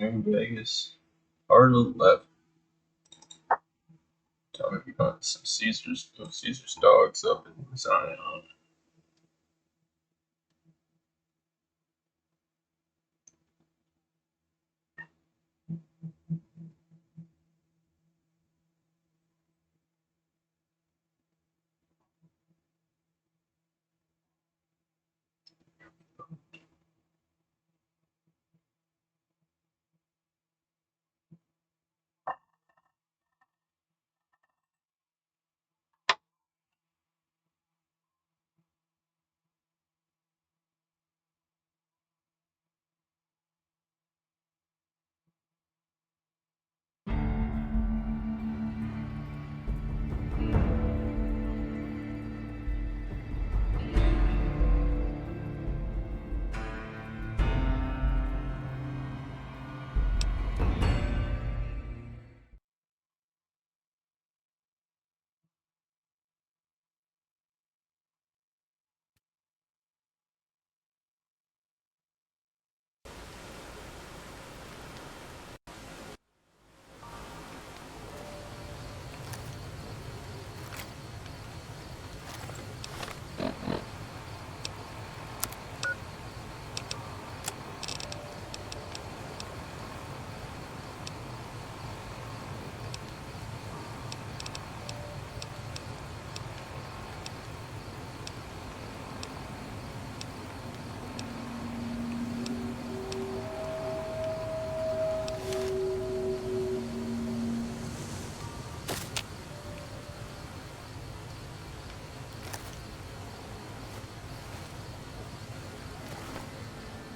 New Vegas. Hard left. Tell me if you got some Caesar's dogs up in Zion.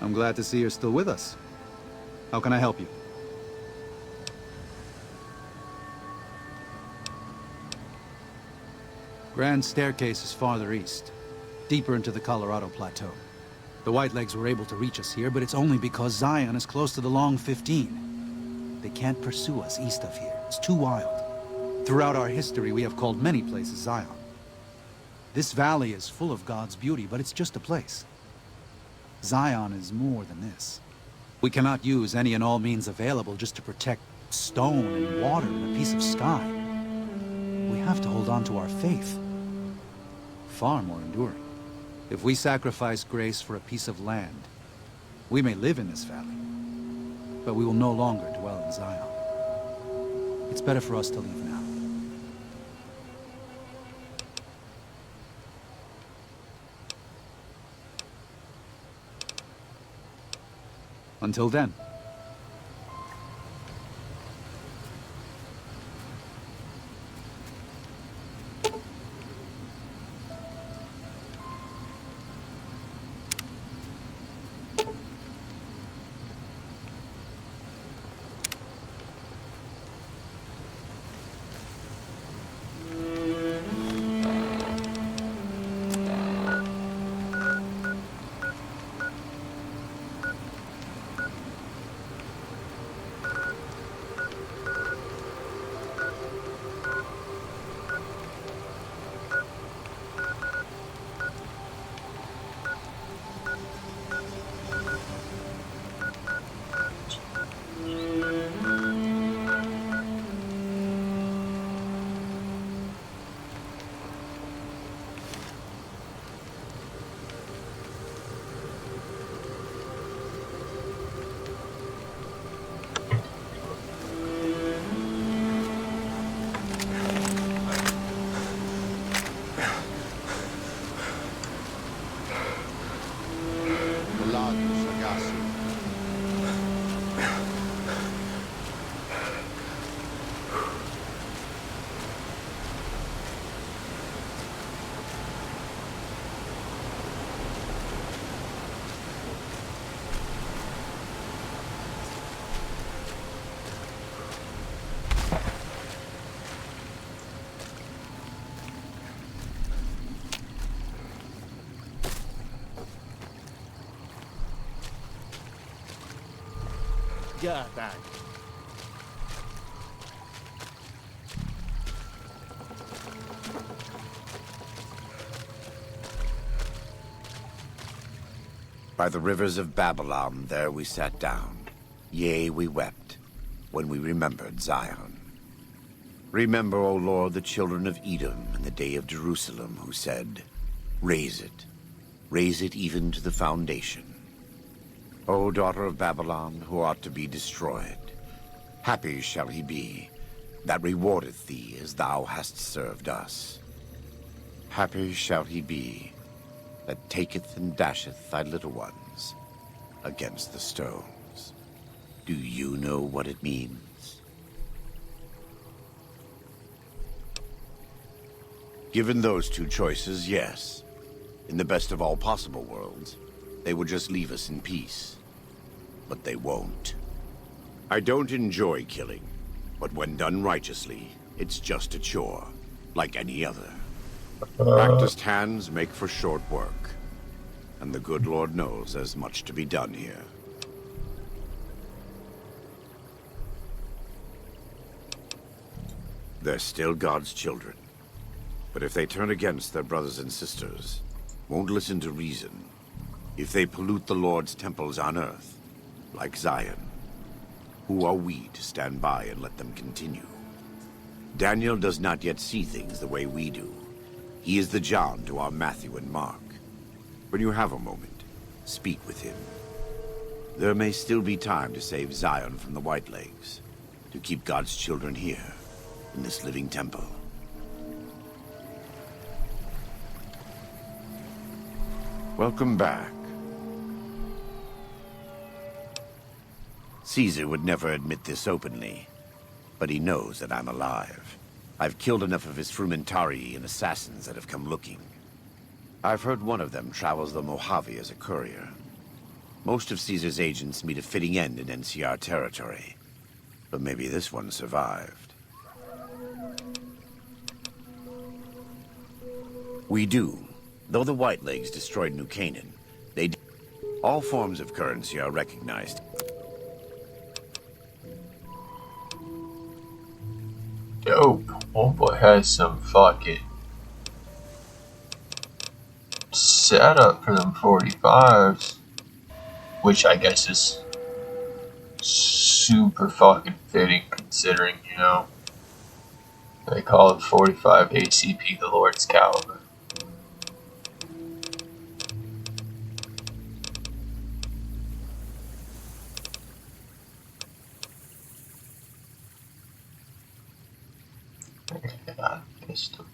I'm glad to see you're still with us. How can I help you? Grand Staircase is farther east, deeper into the Colorado Plateau. The Whitelegs were able to reach us here, but it's only because Zion is close to the Long 15. They can't pursue us east of here. It's too wild. Throughout our history, we have called many places Zion. This valley is full of God's beauty, but it's just a place. Zion is more than this. We cannot use any and all means available just to protect stone and water and a piece of sky. We have to hold on to our faith. Far more enduring. If we sacrifice grace for a piece of land, we may live in this valley, but we will no longer dwell in Zion. It's better for us to leave now. Until then. Get back. By the rivers of Babylon, there we sat down, Yea, we wept when we remembered Zion. Remember, O Lord, the children of Edom in the day of Jerusalem, who said, raise it even to the foundation. O daughter of Babylon, who ought to be destroyed, happy shall he be that rewardeth thee as thou hast served us. Happy shall he be that taketh and dasheth thy little ones against the stones. Do you know what it means? Given those two choices, yes. In the best of all possible worlds, they would just leave us in peace. But they won't. I don't enjoy killing, but when done righteously, it's just a chore, like any other. Practiced hands make for short work, and the good Lord knows there's much to be done here. They're still God's children, but if they turn against their brothers and sisters, won't listen to reason, if they pollute the Lord's temples on earth, like Zion, who are we to stand by and let them continue? Daniel does not yet see things the way we do. He is the John to our Matthew and Mark. When you have a moment, speak with him. There may still be time to save Zion from the Whitelegs, to keep God's children here, in this living temple. Welcome back. Caesar would never admit this openly, but he knows that I'm alive. I've killed enough of his frumentarii and assassins that have come looking. I've heard one of them travels the Mojave as a courier. Most of Caesar's agents meet a fitting end in NCR territory, but maybe this one survived. We do. Though the Whitelegs destroyed New Canaan, all forms of currency are recognized. Dope. Homeboy has some fucking setup for them 45s, which I guess is super fucking fitting considering, you know, they call it 45 ACP the Lord's Caliber. Yeah, pistol.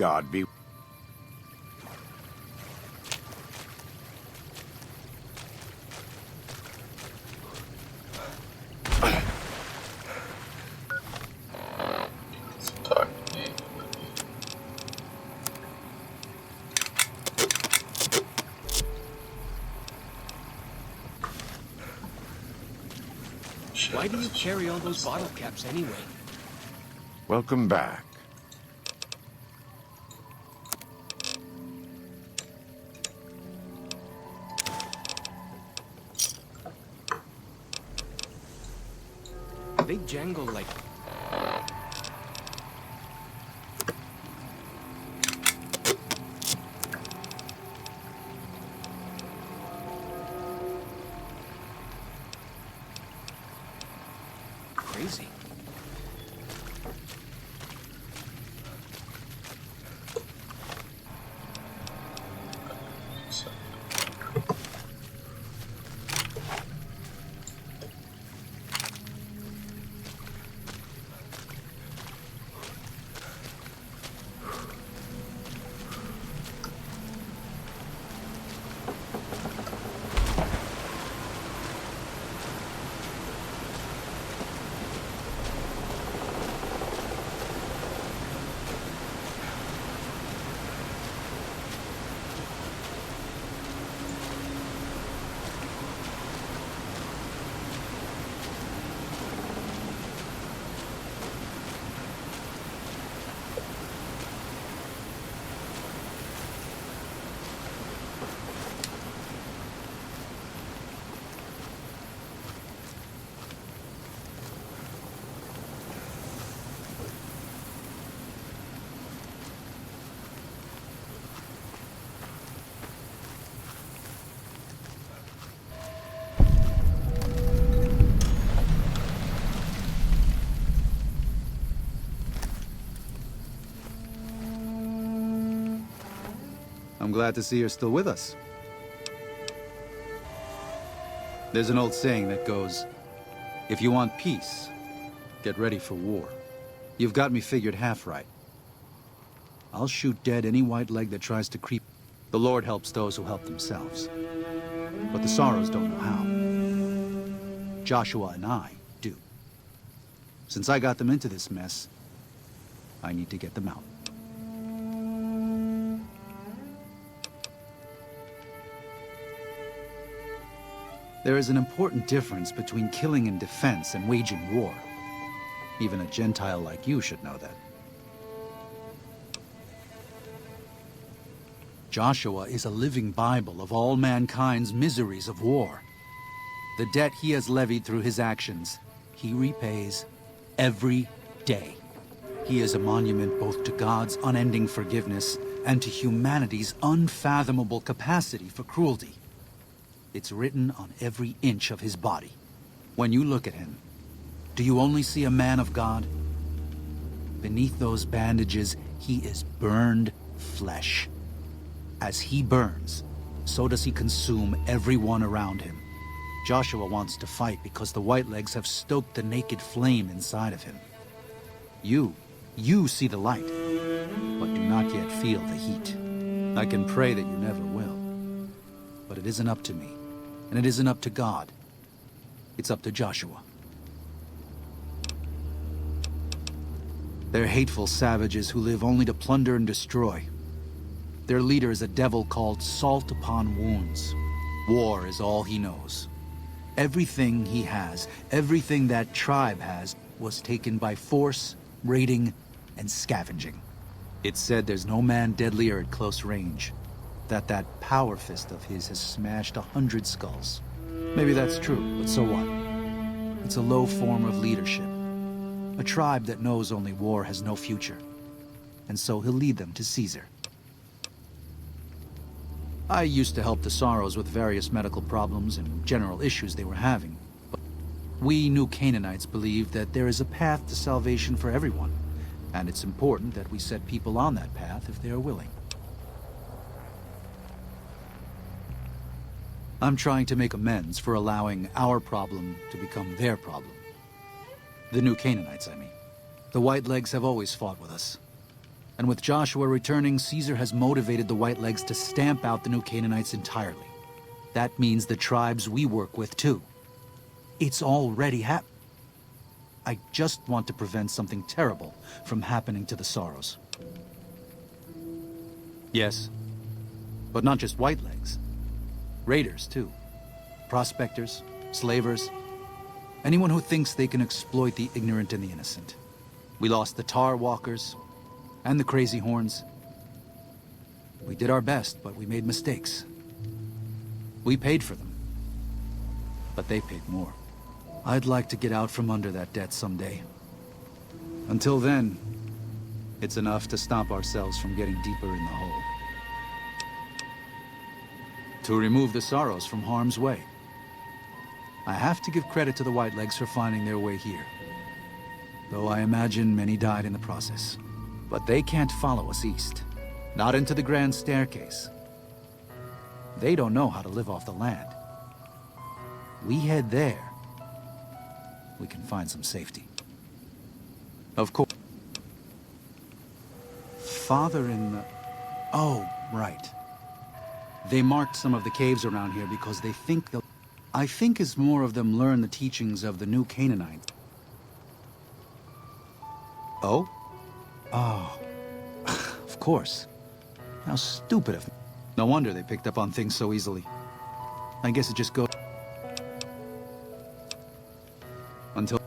God be... Talk to me. Why do you carry all those bottle caps anyway? Welcome back. They jangle like... crazy. I'm glad to see you're still with us. There's an old saying that goes, if you want peace, get ready for war. You've got me figured half right. I'll shoot dead any white leg that tries to creep. The Lord helps those who help themselves. But the Sorrows don't know how. Joshua and I do. Since I got them into this mess, I need to get them out. There is an important difference between killing in defense and waging war. Even a Gentile like you should know that. Joshua is a living Bible of all mankind's miseries of war. The debt he has levied through his actions, he repays every day. He is a monument both to God's unending forgiveness and to humanity's unfathomable capacity for cruelty. It's written on every inch of his body. When you look at him, do you only see a man of God? Beneath those bandages, he is burned flesh. As he burns, so does he consume everyone around him. Joshua wants to fight because the Whitelegs have stoked the naked flame inside of him. You see the light, but do not yet feel the heat. I can pray that you never will. But it isn't up to me, and it isn't up to God. It's up to Joshua. They're hateful savages who live only to plunder and destroy. Their leader is a devil called Salt Upon Wounds. War is all he knows. Everything he has, everything that tribe has, was taken by force, raiding, and scavenging. It's said there's no man deadlier at close range. That power fist of his has smashed 100 skulls. Maybe that's true, but so what? It's a low form of leadership. A tribe that knows only war has no future. And so he'll lead them to Caesar. I used to help the Sorrows with various medical problems and general issues they were having. But we New Canaanites believe that there is a path to salvation for everyone, and it's important that we set people on that path if they are willing. I'm trying to make amends for allowing our problem to become their problem. The New Canaanites, I mean. The Whitelegs have always fought with us. And with Joshua returning, Caesar has motivated the Whitelegs to stamp out the new Canaanites entirely. That means the tribes we work with, too. It's already I just want to prevent something terrible from happening to the Sorrows. Yes, but not just Whitelegs. Raiders, too. Prospectors, slavers, anyone who thinks they can exploit the ignorant and the innocent. We lost the Tar Walkers and the Crazy Horns. We did our best, but we made mistakes. We paid for them, but they paid more. I'd like to get out from under that debt someday. Until then, it's enough to stop ourselves from getting deeper in the hole. To remove the Sorrows from harm's way. I have to give credit to the Whitelegs for finding their way here. Though I imagine many died in the process. But they can't follow us east. Not into the Grand Staircase. They don't know how to live off the land. We head there. We can find some safety. Of course. Father in the... Oh, right. They marked some of the caves around here because they think they'll... I think as more of them learn the teachings of the new Canaanites. Oh? Oh. Of course. How stupid of me. No wonder they picked up on things so easily. I guess it just goes... Until...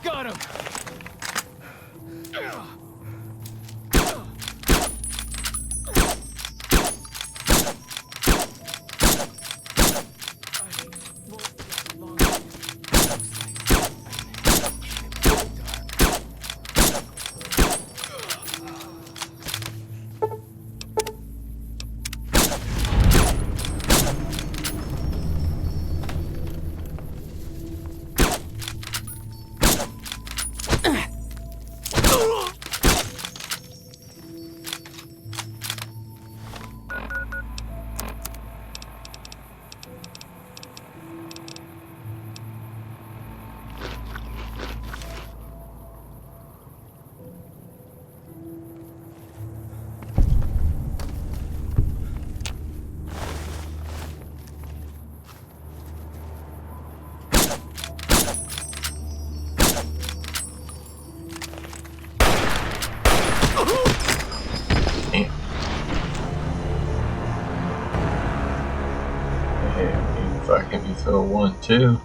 Got him! Pt12.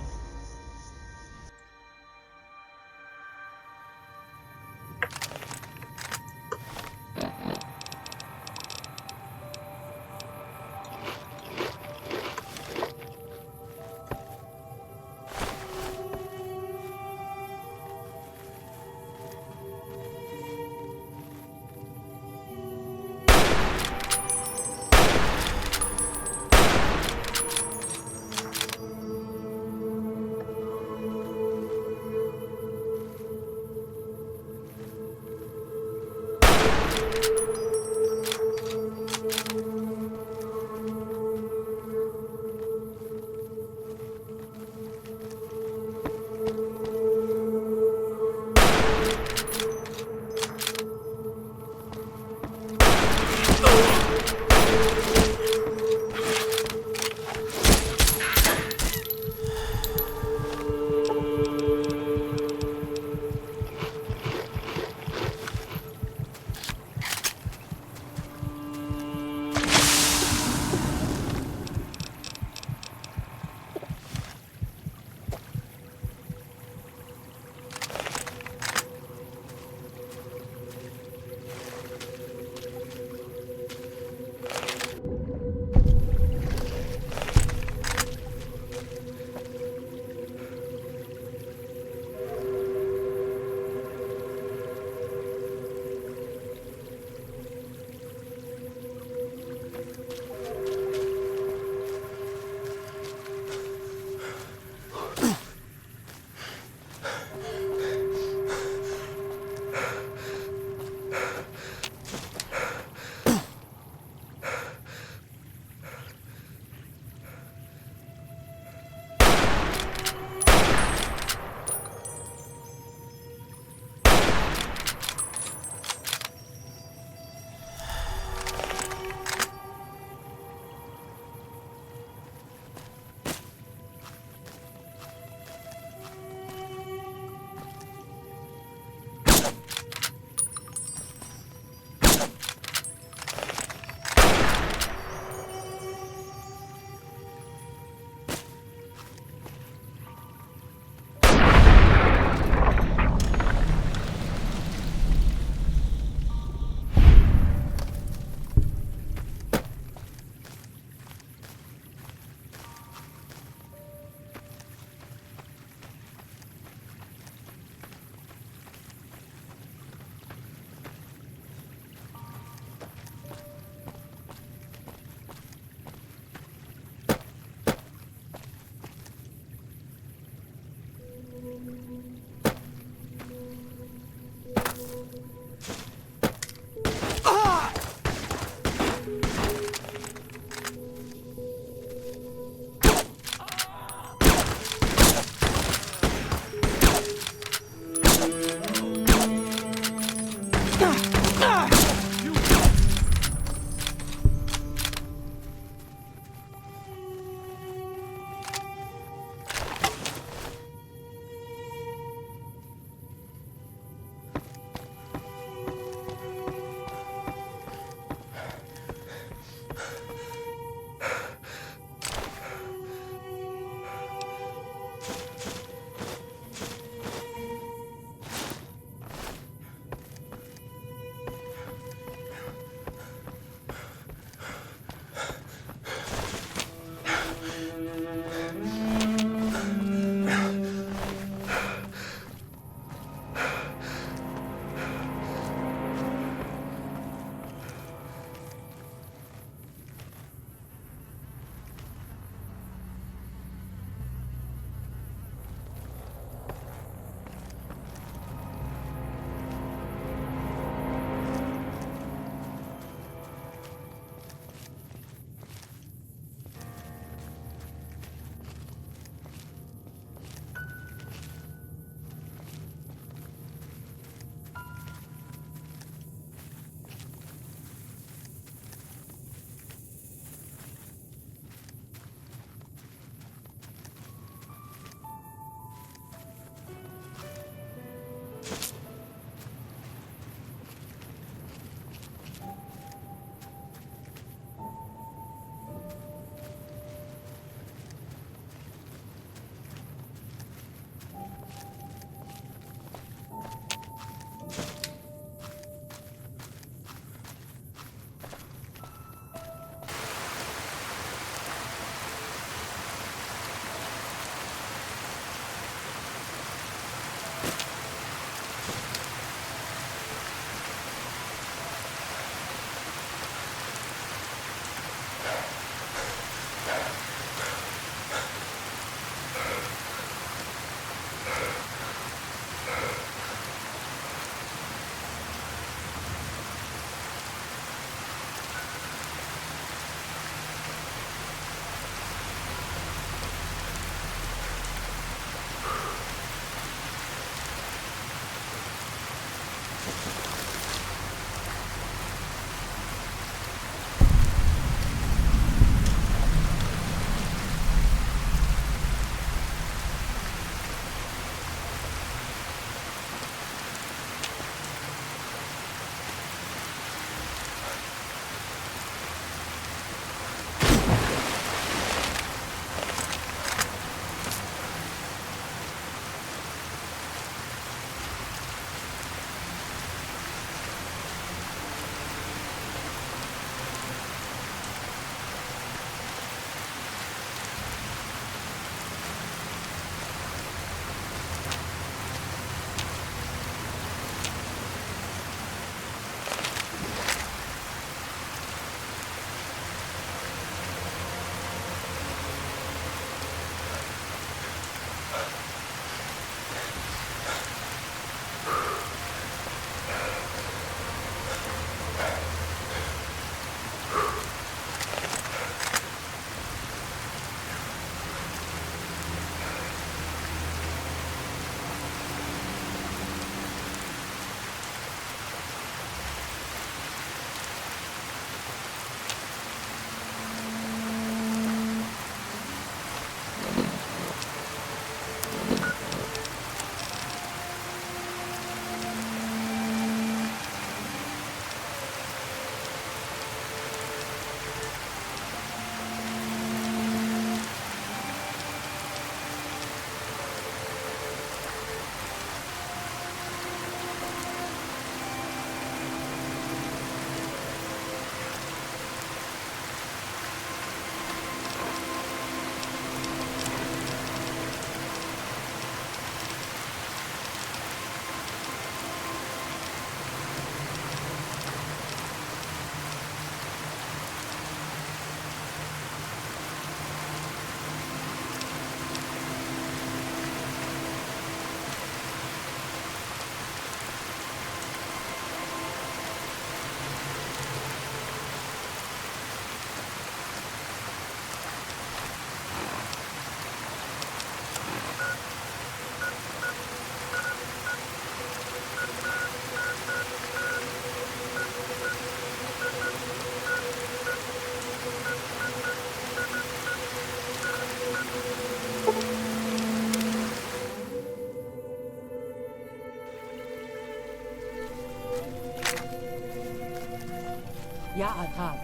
يا عتاد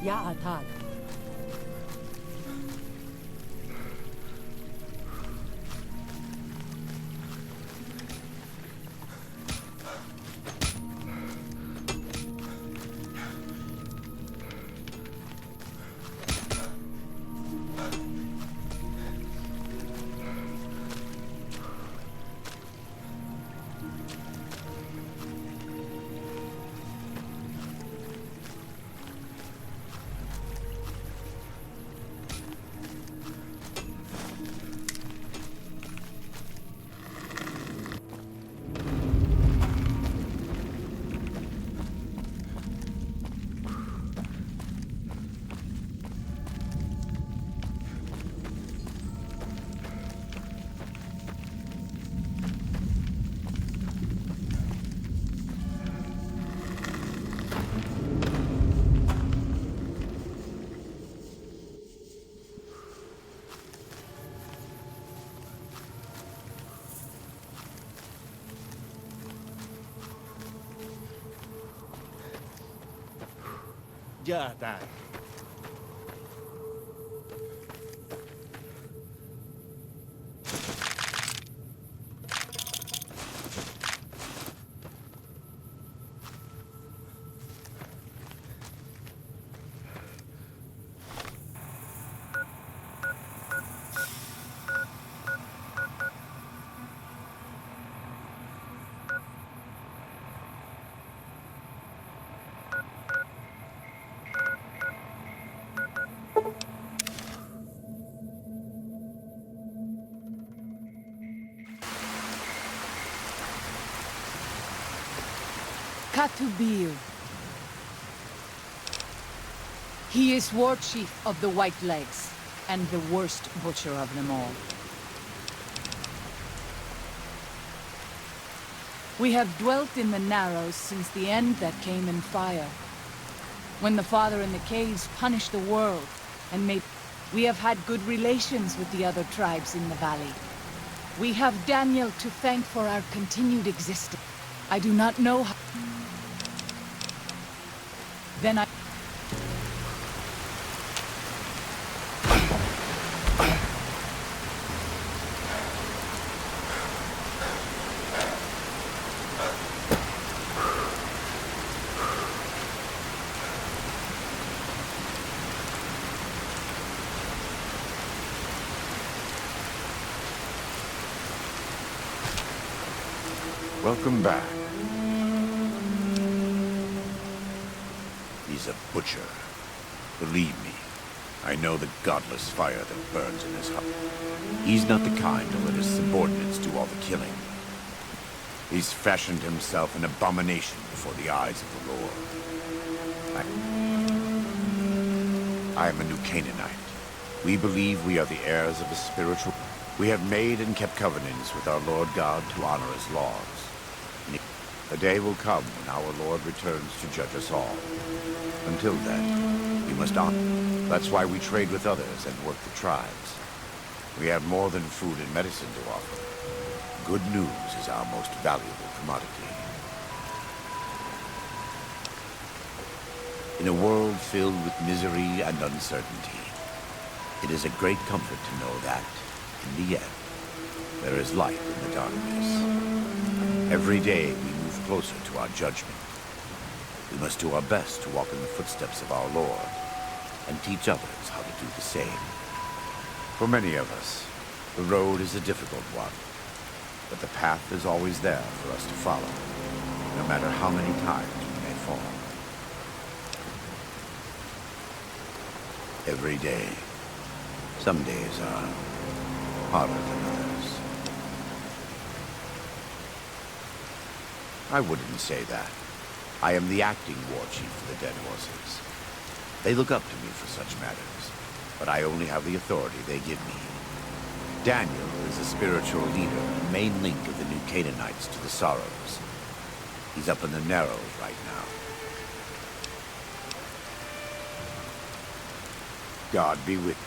يا عتاد. Ya está. Katubir. He is war chief of the White Legs, and the worst butcher of them all. We have dwelt in the Narrows since the end that came in fire. When the Father in the Caves punished the world and made... We have had good relations with the other tribes in the valley. We have Daniel to thank for our continued existence. I do not know how... Then I... Welcome back. He's a butcher. Believe me, I know the godless fire that burns in his heart. He's not the kind to let his subordinates do all the killing. He's fashioned himself an abomination before the eyes of the Lord. I am a new Canaanite. We believe we are the heirs of a spiritual... We have made and kept covenants with our Lord God to honor his laws. A day will come when our Lord returns to judge us all. Until then, we must honor. That's why we trade with others and work the tribes. We have more than food and medicine to offer. Good news is our most valuable commodity. In a world filled with misery and uncertainty, it is a great comfort to know that, in the end, there is light in the darkness. Every day we move closer to our judgment. We must do our best to walk in the footsteps of our Lord and teach others how to do the same. For many of us, the road is a difficult one, but the path is always there for us to follow, no matter how many times we may fall. Every day, some days are harder than others. I wouldn't say that. I am the acting war chief for the Dead Horses. They look up to me for such matters, but I only have the authority they give me. Daniel is a spiritual leader, a main link of the new Canaanites to the Sorrows. He's up in the Narrows right now. God be with you.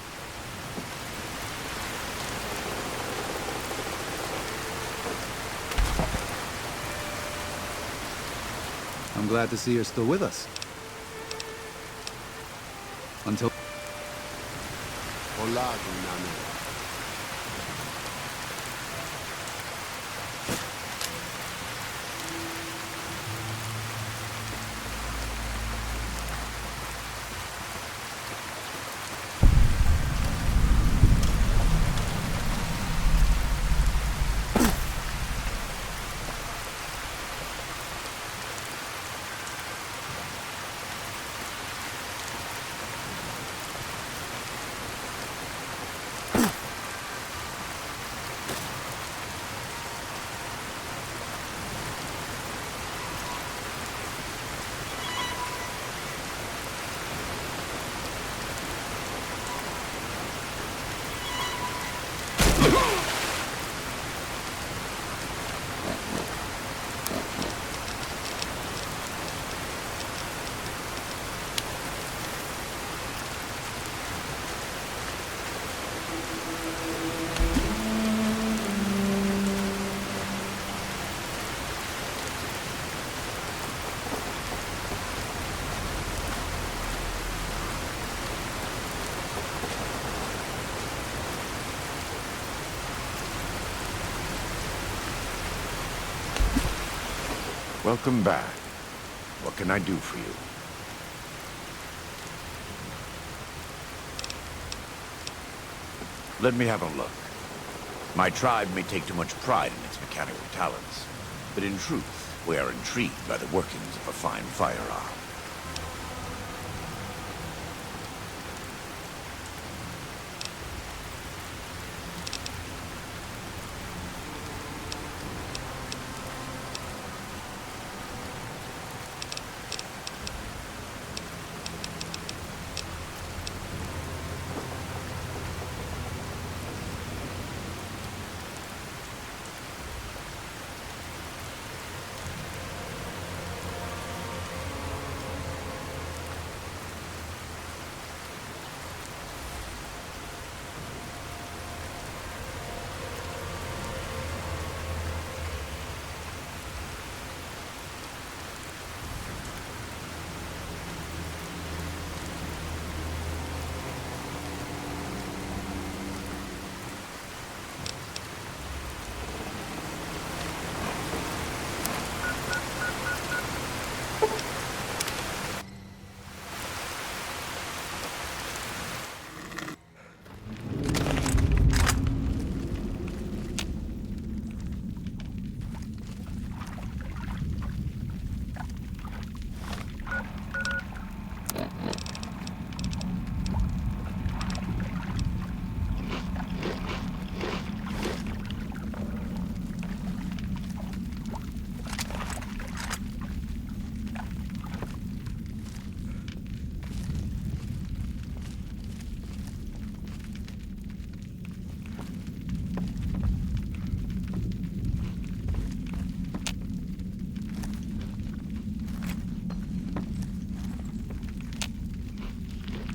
I'm glad to see you're still with us. Until... Welcome back. What can I do for you? Let me have a look. My tribe may take too much pride in its mechanical talents, but in truth, we are intrigued by the workings of a fine firearm.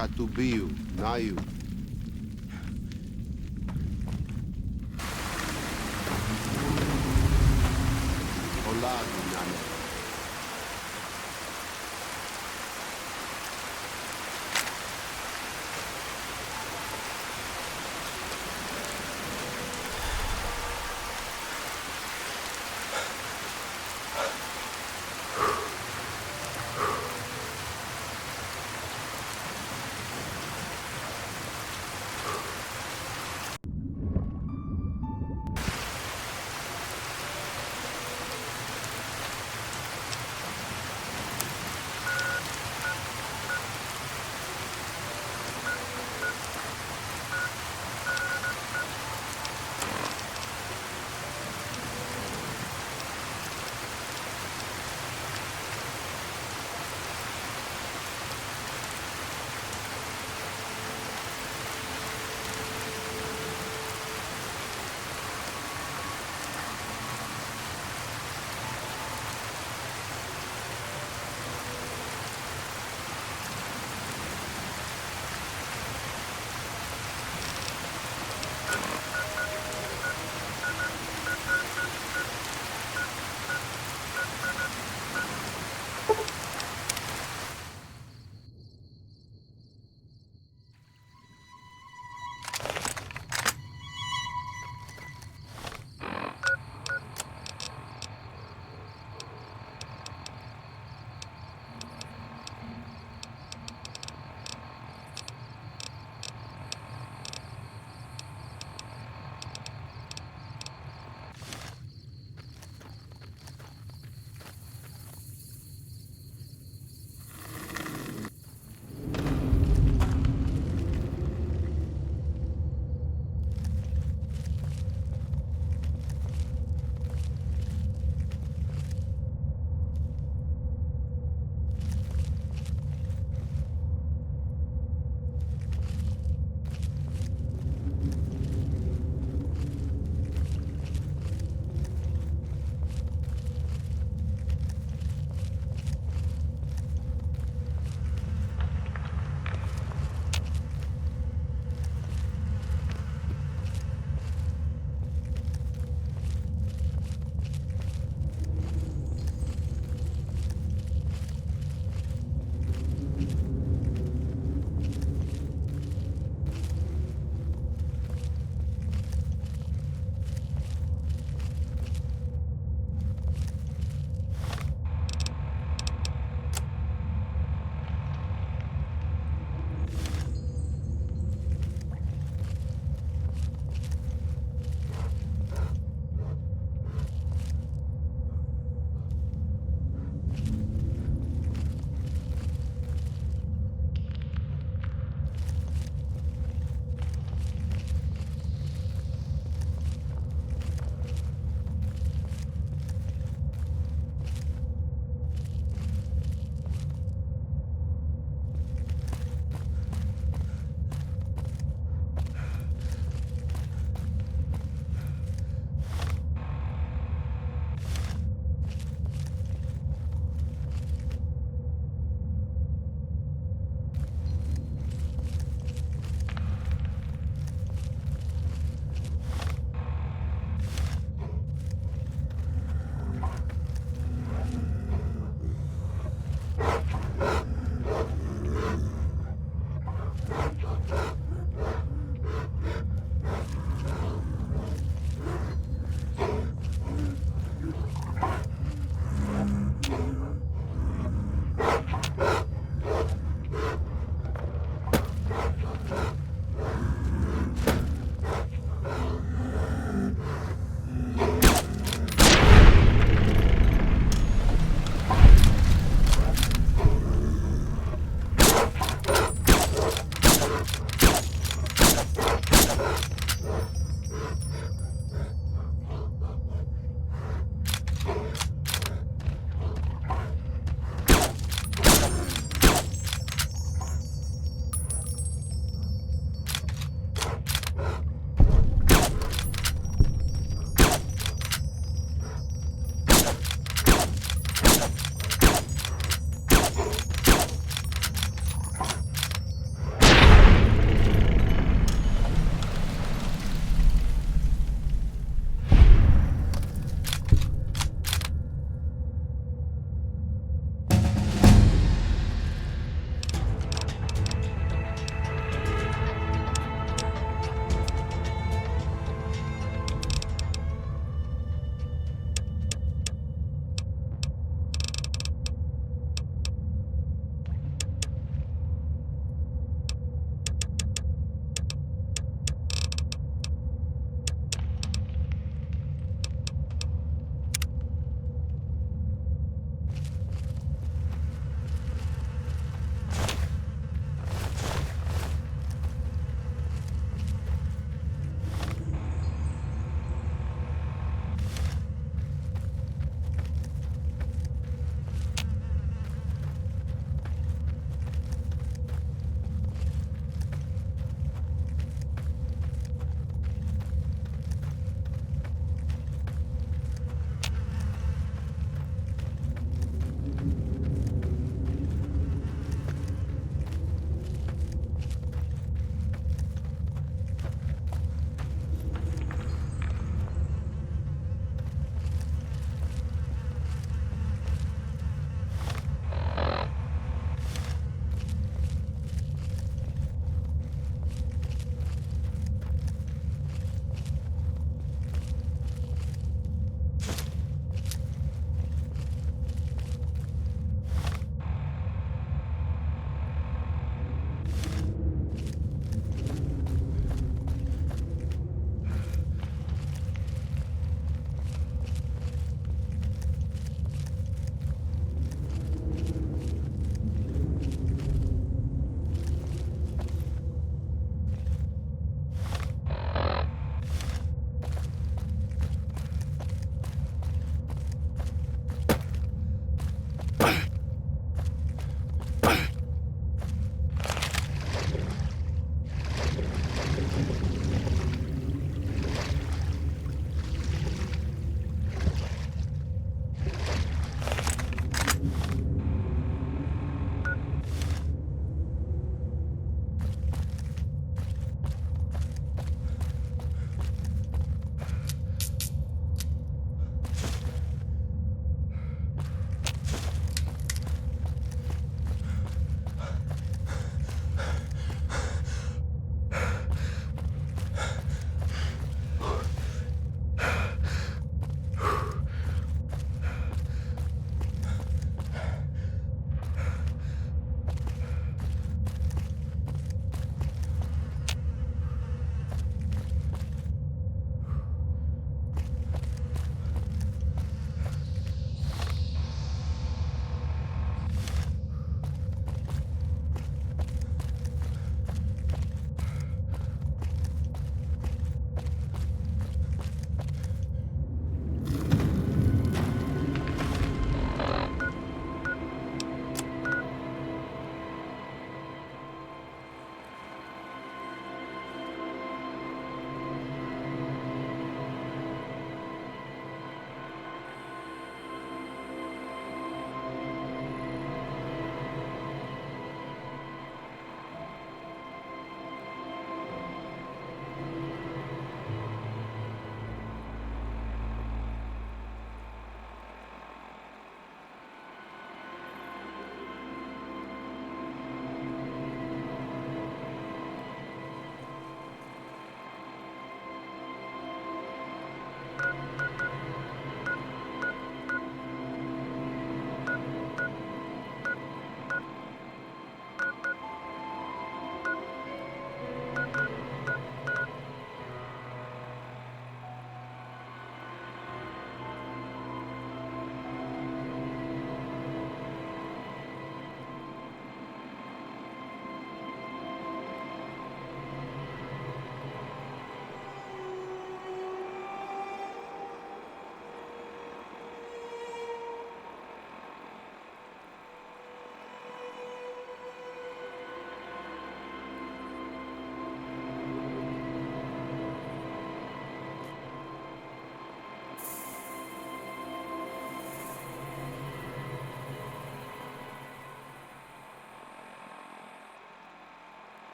Katubiu, Nayu. Oladu, Nane.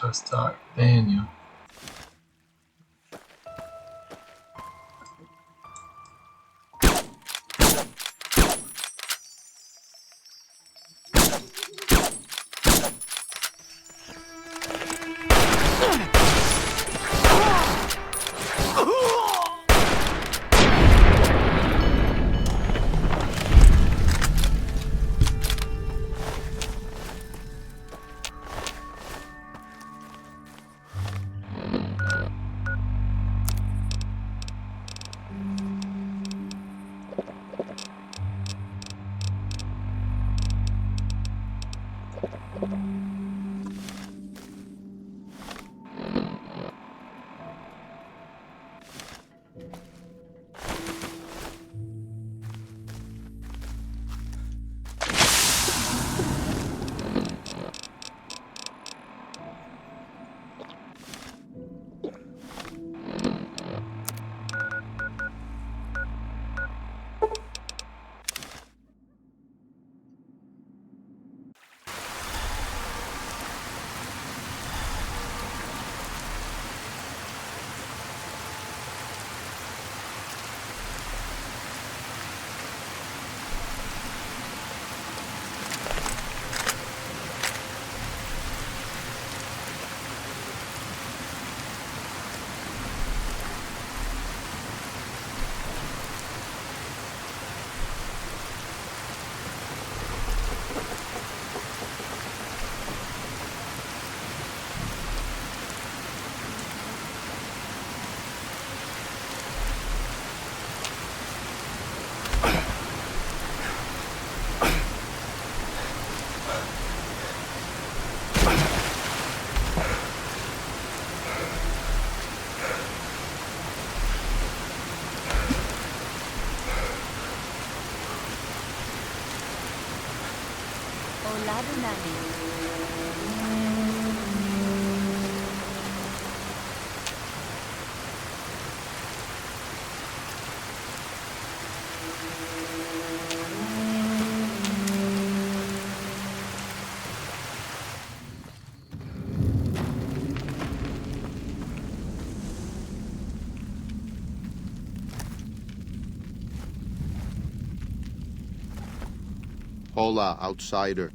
Just talk, Daniel. Hola, outsider.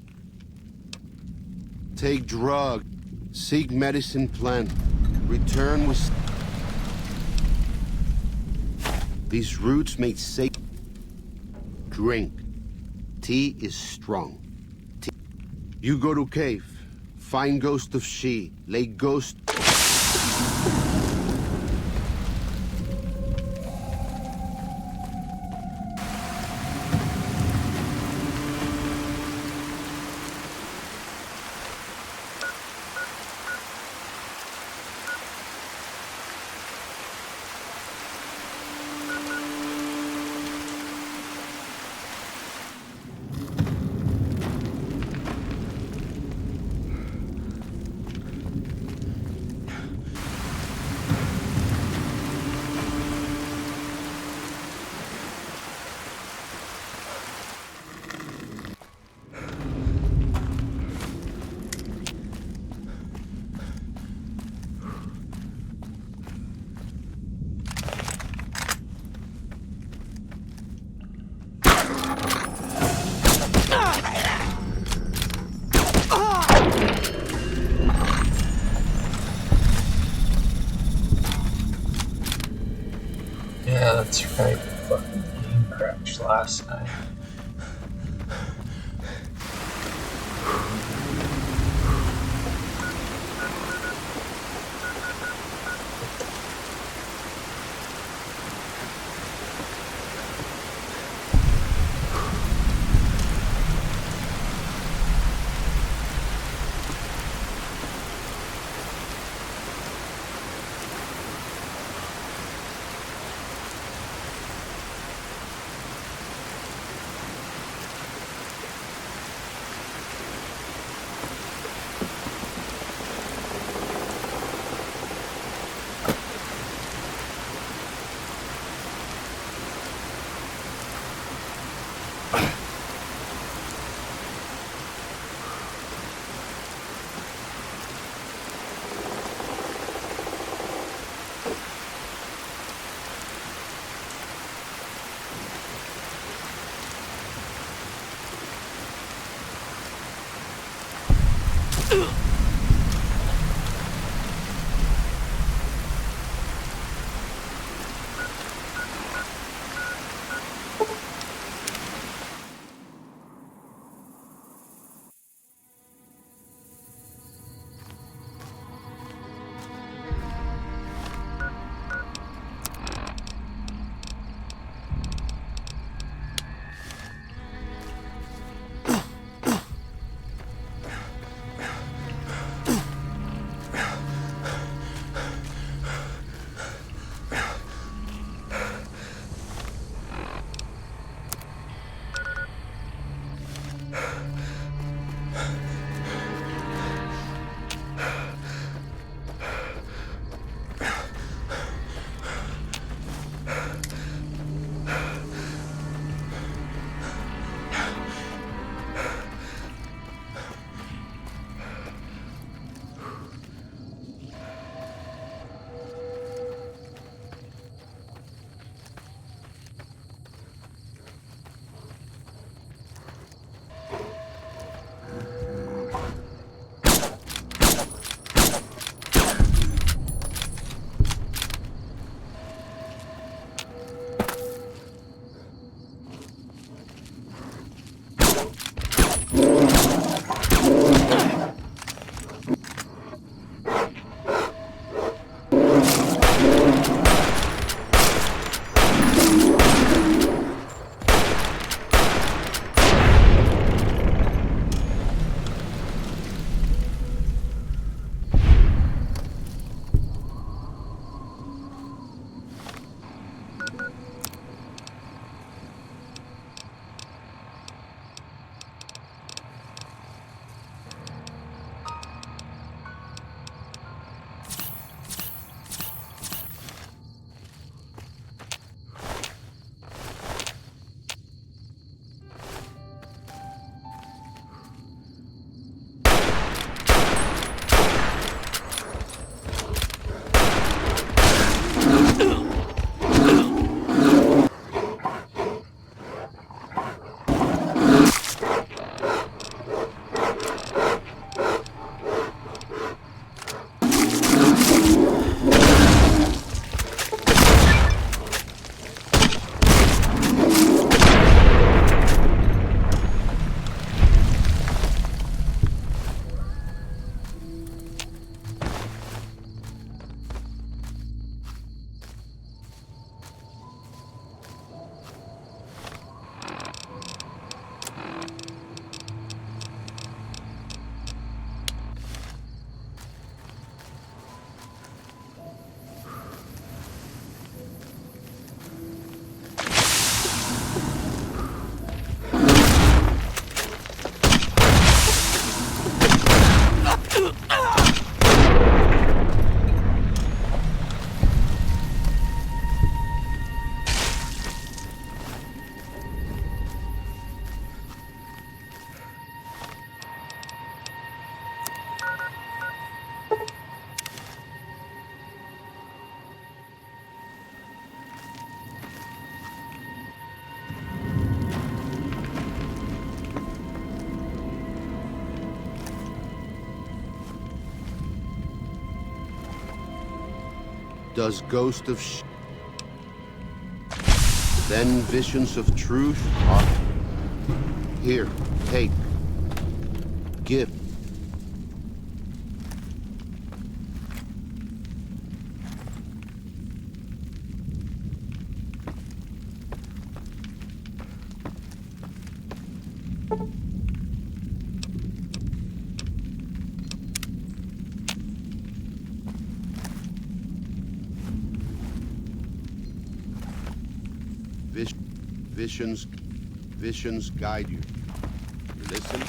Take drug. Seek medicine plant. Return with... These roots make safe. Drink. Tea is strong. Tea. You go to cave. Find ghost of she. Lay ghost... Yeah, that's right. The fucking game crashed last night. Does ghost of then visions of truth are here, take, give. Visions guide you. You listen.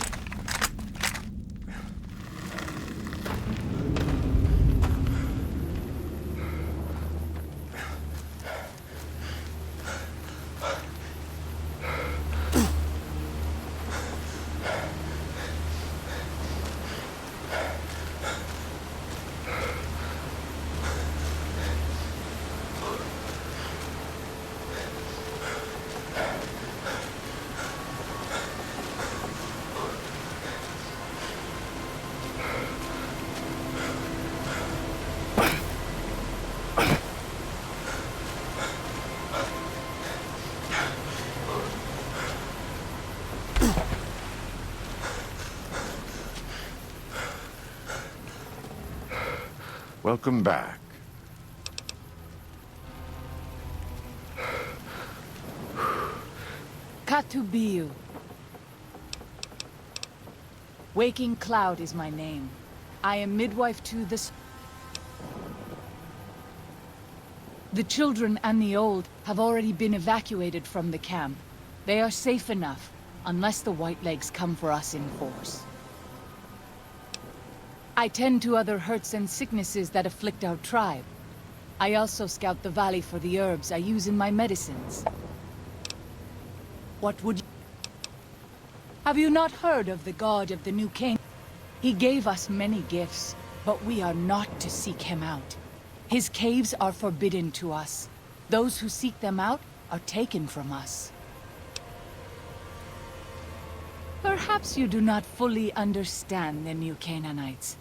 Welcome back. Katubiu. Waking Cloud is my name. I am midwife to the children and the old have already been evacuated from the camp. They are safe enough, unless the Whitelegs come for us in force. I tend to other hurts and sicknesses that afflict our tribe. I also scout the valley for the herbs I use in my medicines. What would you... Have you not heard of the god of the New King? He gave us many gifts, but we are not to seek him out. His caves are forbidden to us. Those who seek them out are taken from us. Perhaps you do not fully understand the New Canaanites.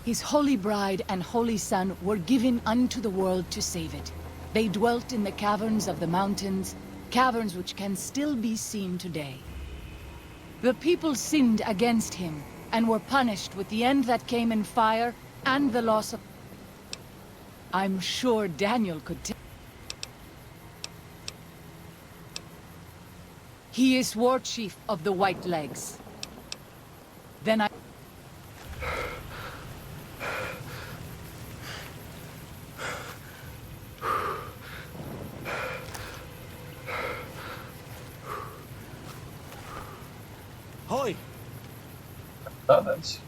His holy bride and holy son were given unto the world to save it. They dwelt in the caverns of the mountains, caverns which can still be seen today. The people sinned against him, and were punished with the end that came in fire and the loss of... I'm sure Daniel could tell. He is war chief of the Whitelegs. Then I... Hoy! Oh, that's...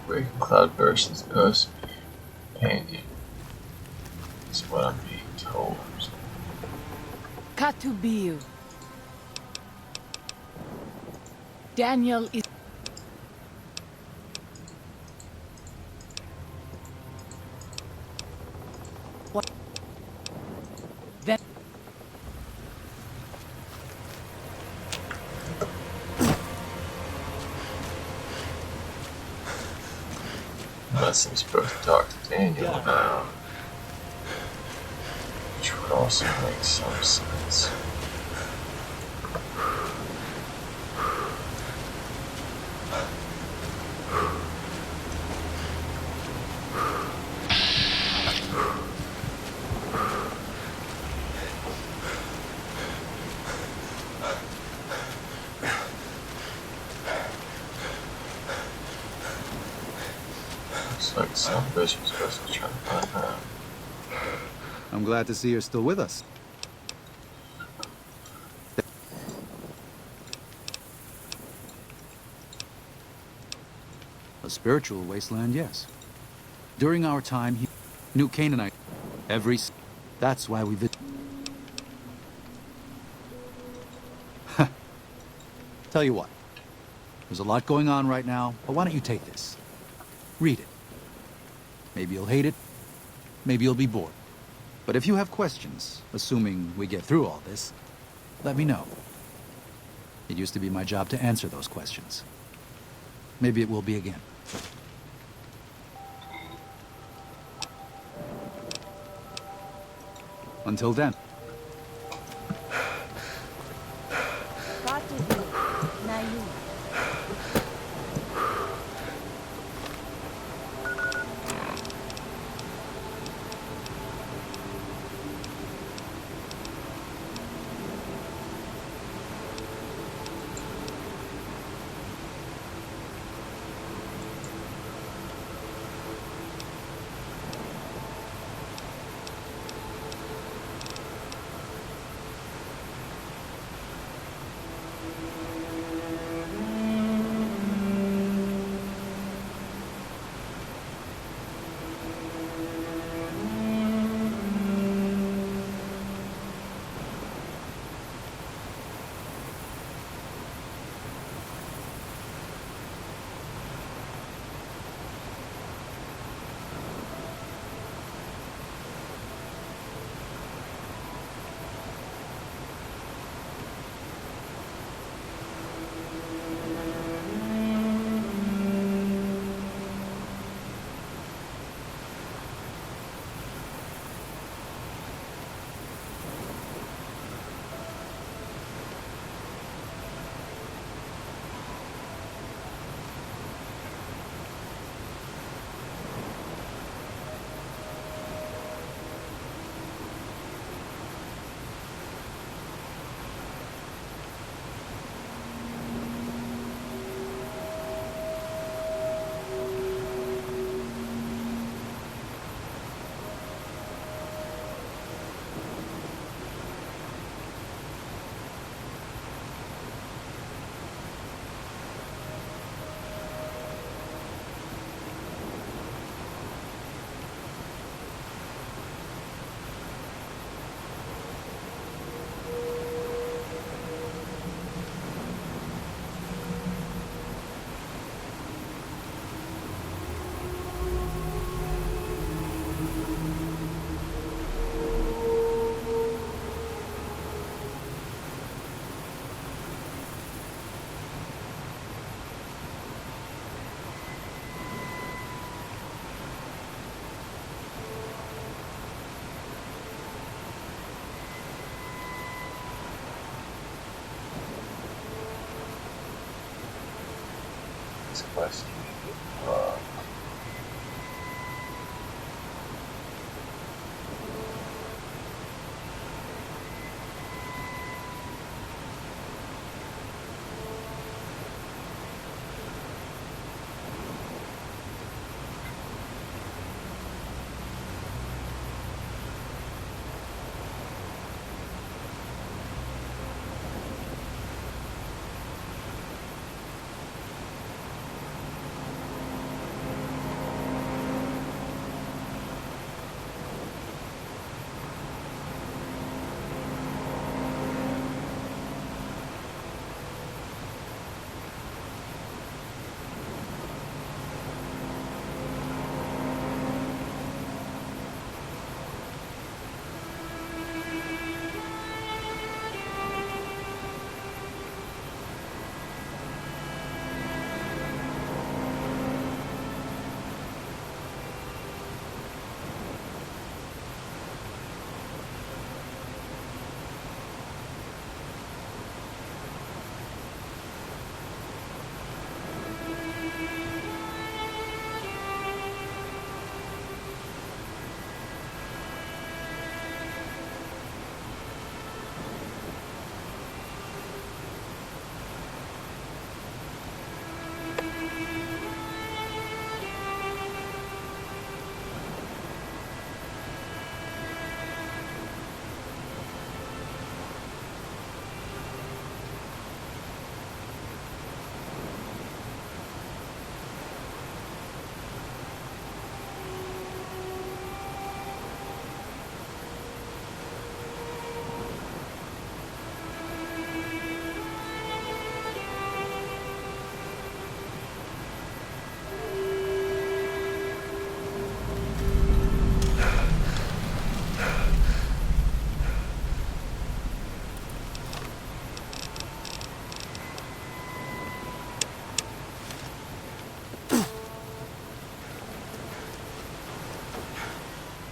Breaking cloudburst is supposed to be handy. That's what I'm being told. Katubiu. Daniel is... What? Then... Unless I'm supposed to talk to Daniel now. Which would also make some sense. Looks like some bitch was supposed to try to find her. I'm glad to see you're still with us. A spiritual wasteland, yes. During our time, New Canaanite, that's why we visit. Tell you what, there's a lot going on right now, but why don't you take this? Read it. Maybe you'll hate it, maybe you'll be bored. But if you have questions, assuming we get through all this, let me know. It used to be my job to answer those questions. Maybe it will be again. Until then. This quest you need to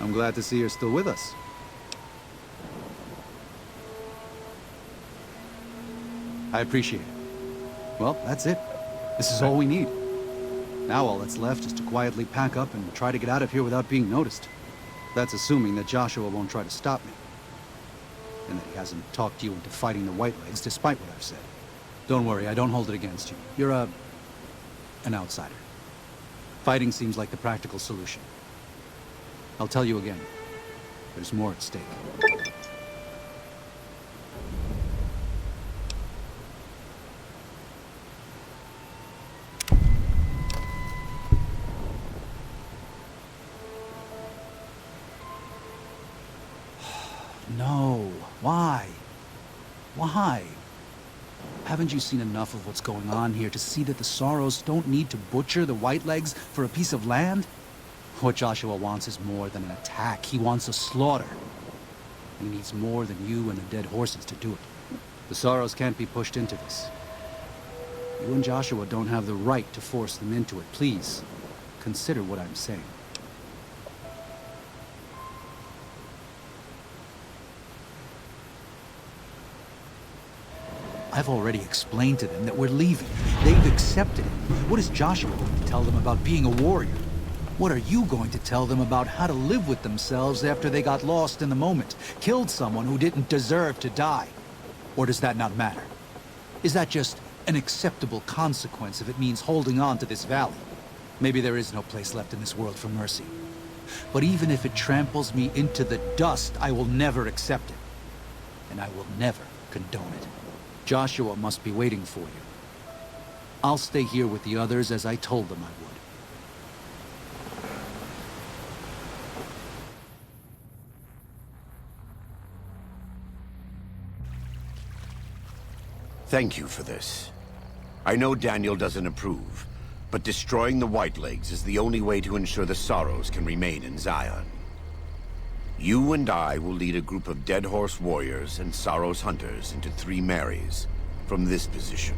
I'm glad to see you're still with us. I appreciate it. Well, that's it. This is all we need. Now all that's left is to quietly pack up and try to get out of here without being noticed. That's assuming that Joshua won't try to stop me. And that he hasn't talked you into fighting the Whitelegs, despite what I've said. Don't worry, I don't hold it against you. You're an outsider. Fighting seems like the practical solution. I'll tell you again. There's more at stake. No. Why? Why? Haven't you seen enough of what's going on here to see that the Sorrows don't need to butcher the Whitelegs for a piece of land? What Joshua wants is more than an attack. He wants a slaughter. And he needs more than you and the dead horses to do it. The Sorrows can't be pushed into this. You and Joshua don't have the right to force them into it. Please, consider what I'm saying. I've already explained to them that we're leaving. They've accepted it. What is Joshua going to tell them about being a warrior? What are you going to tell them about how to live with themselves after they got lost in the moment, killed someone who didn't deserve to die? Or does that not matter? Is that just an acceptable consequence if it means holding on to this valley? Maybe there is no place left in this world for mercy. But even if it tramples me into the dust, I will never accept it. And I will never condone it. Joshua must be waiting for you. I'll stay here with the others as I told them I would. Thank you for this. I know Daniel doesn't approve, but destroying the Whitelegs is the only way to ensure the Sorrows can remain in Zion. You and I will lead a group of Dead Horse warriors and Sorrows hunters into 3 Marys from this position.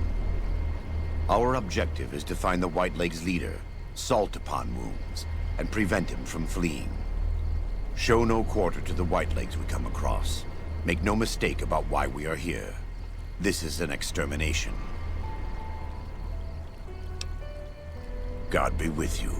Our objective is to find the Whitelegs leader, Salt Upon Wounds, and prevent him from fleeing. Show no quarter to the Whitelegs we come across. Make no mistake about why we are here. This is an extermination. God be with you.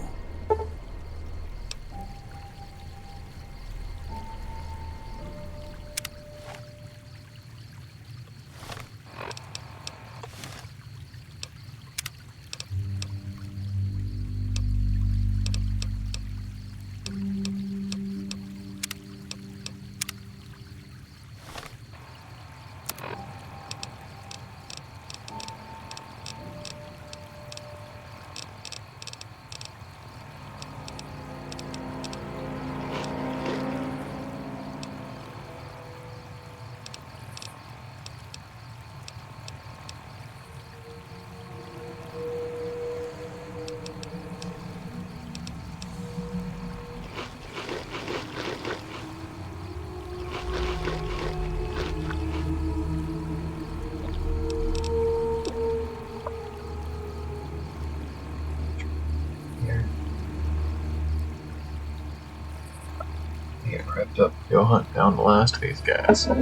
Get prepped up, go hunt down the last of these guys. I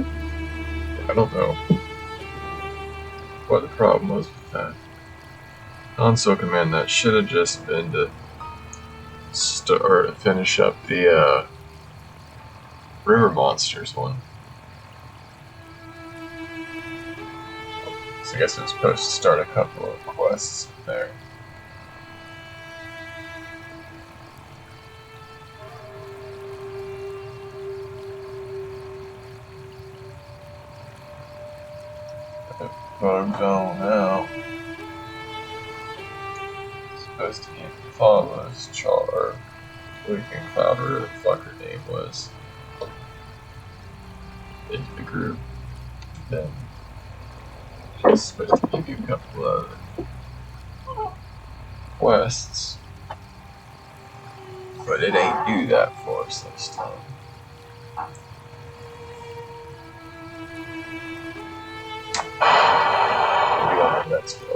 don't know what the problem was with that. Console command that should have just been to finish up the river monsters one. So I guess it was supposed to start a couple of quests there. But I'm going now. Supposed to get Follows Char, Weekend Cloud, whatever the fuck her name was, into the group. Then she's supposed to give you a couple of quests, but it ain't do that for us this time. Maybe on the next no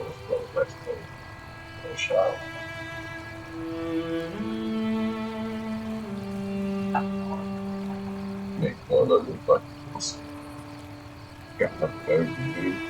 shot. Make more local buttons. Got the phone moved.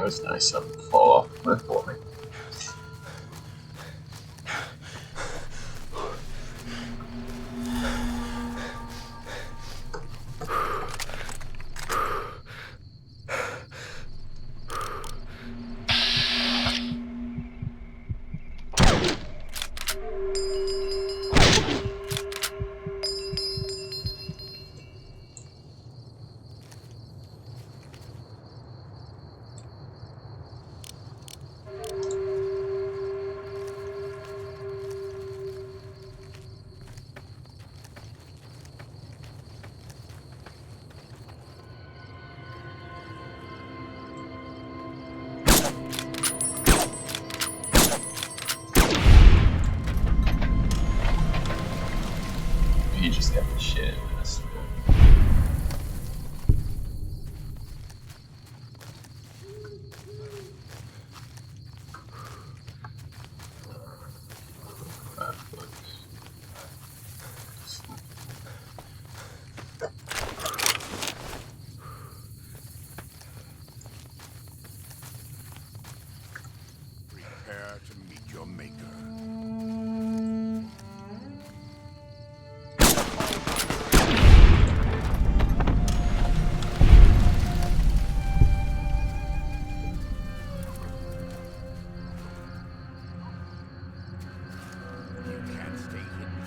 was nice of them to fall off the cliff for me. You just got the shit in this. Prepare to meet your maker. You can't stay hidden.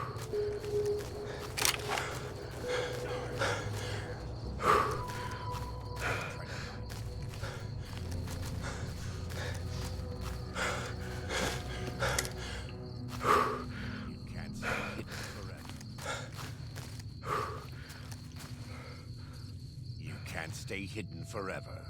You can't stay hidden forever. You can't stay hidden forever.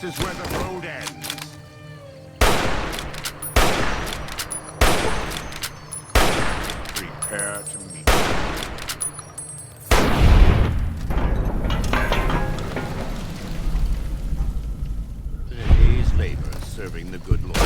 is where the road ends. Prepare to meet. A day's labor serving the good Lord.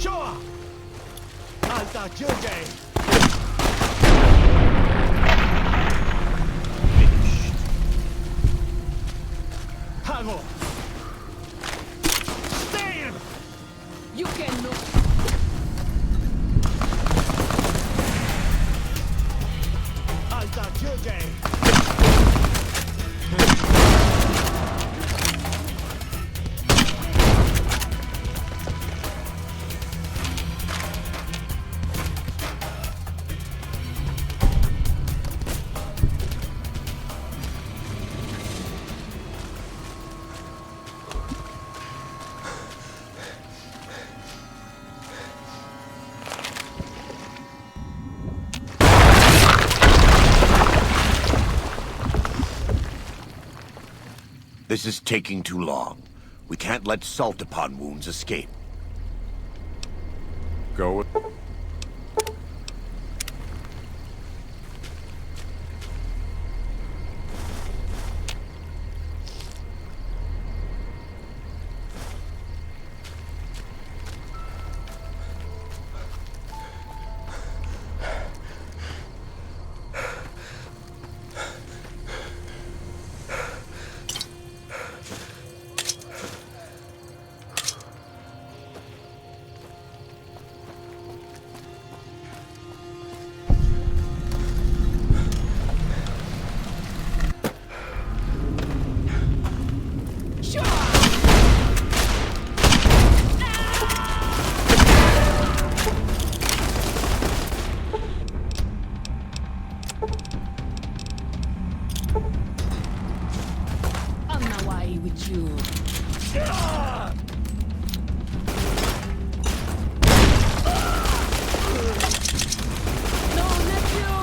Shoah! Alta Jürgei! Finished. Hago! Stay! You cannot. Alta Jürgei! This is taking too long. We can't let salt upon wounds escape. Go. On my way with you. No, nephew!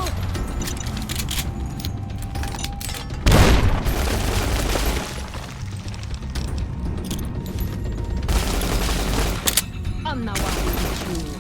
On my way with you.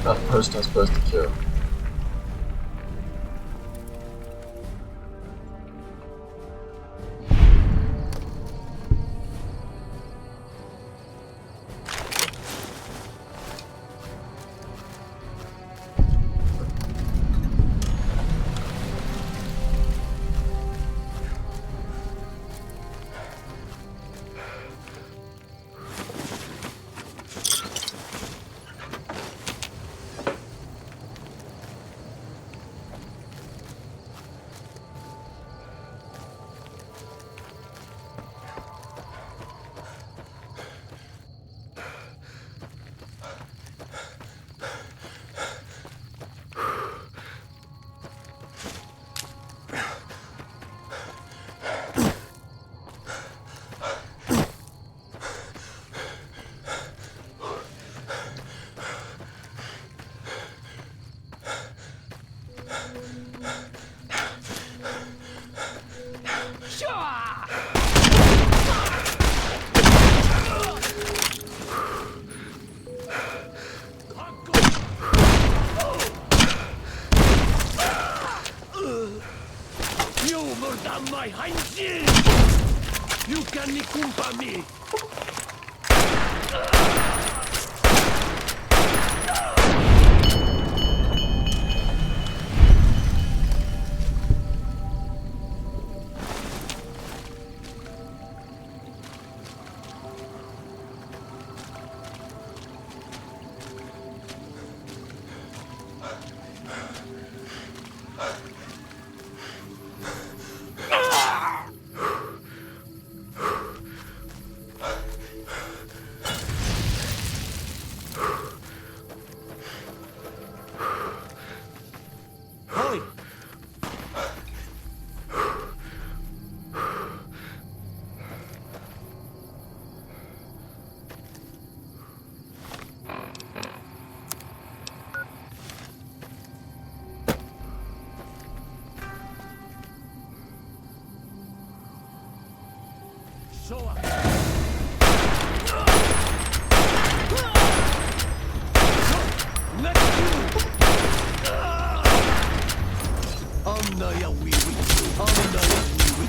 Not the person I'm supposed to kill. You murder my Heinzil! You can nikumpa me! Hoy! Show up! Let's do! Amnaya wiwi, amnaya wiwi.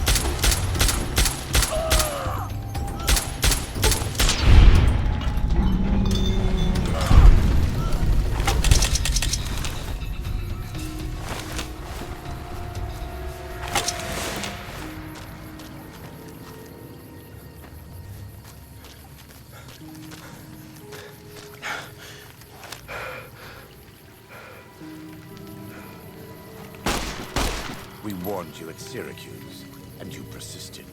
We warned you at Syracuse, and you persisted.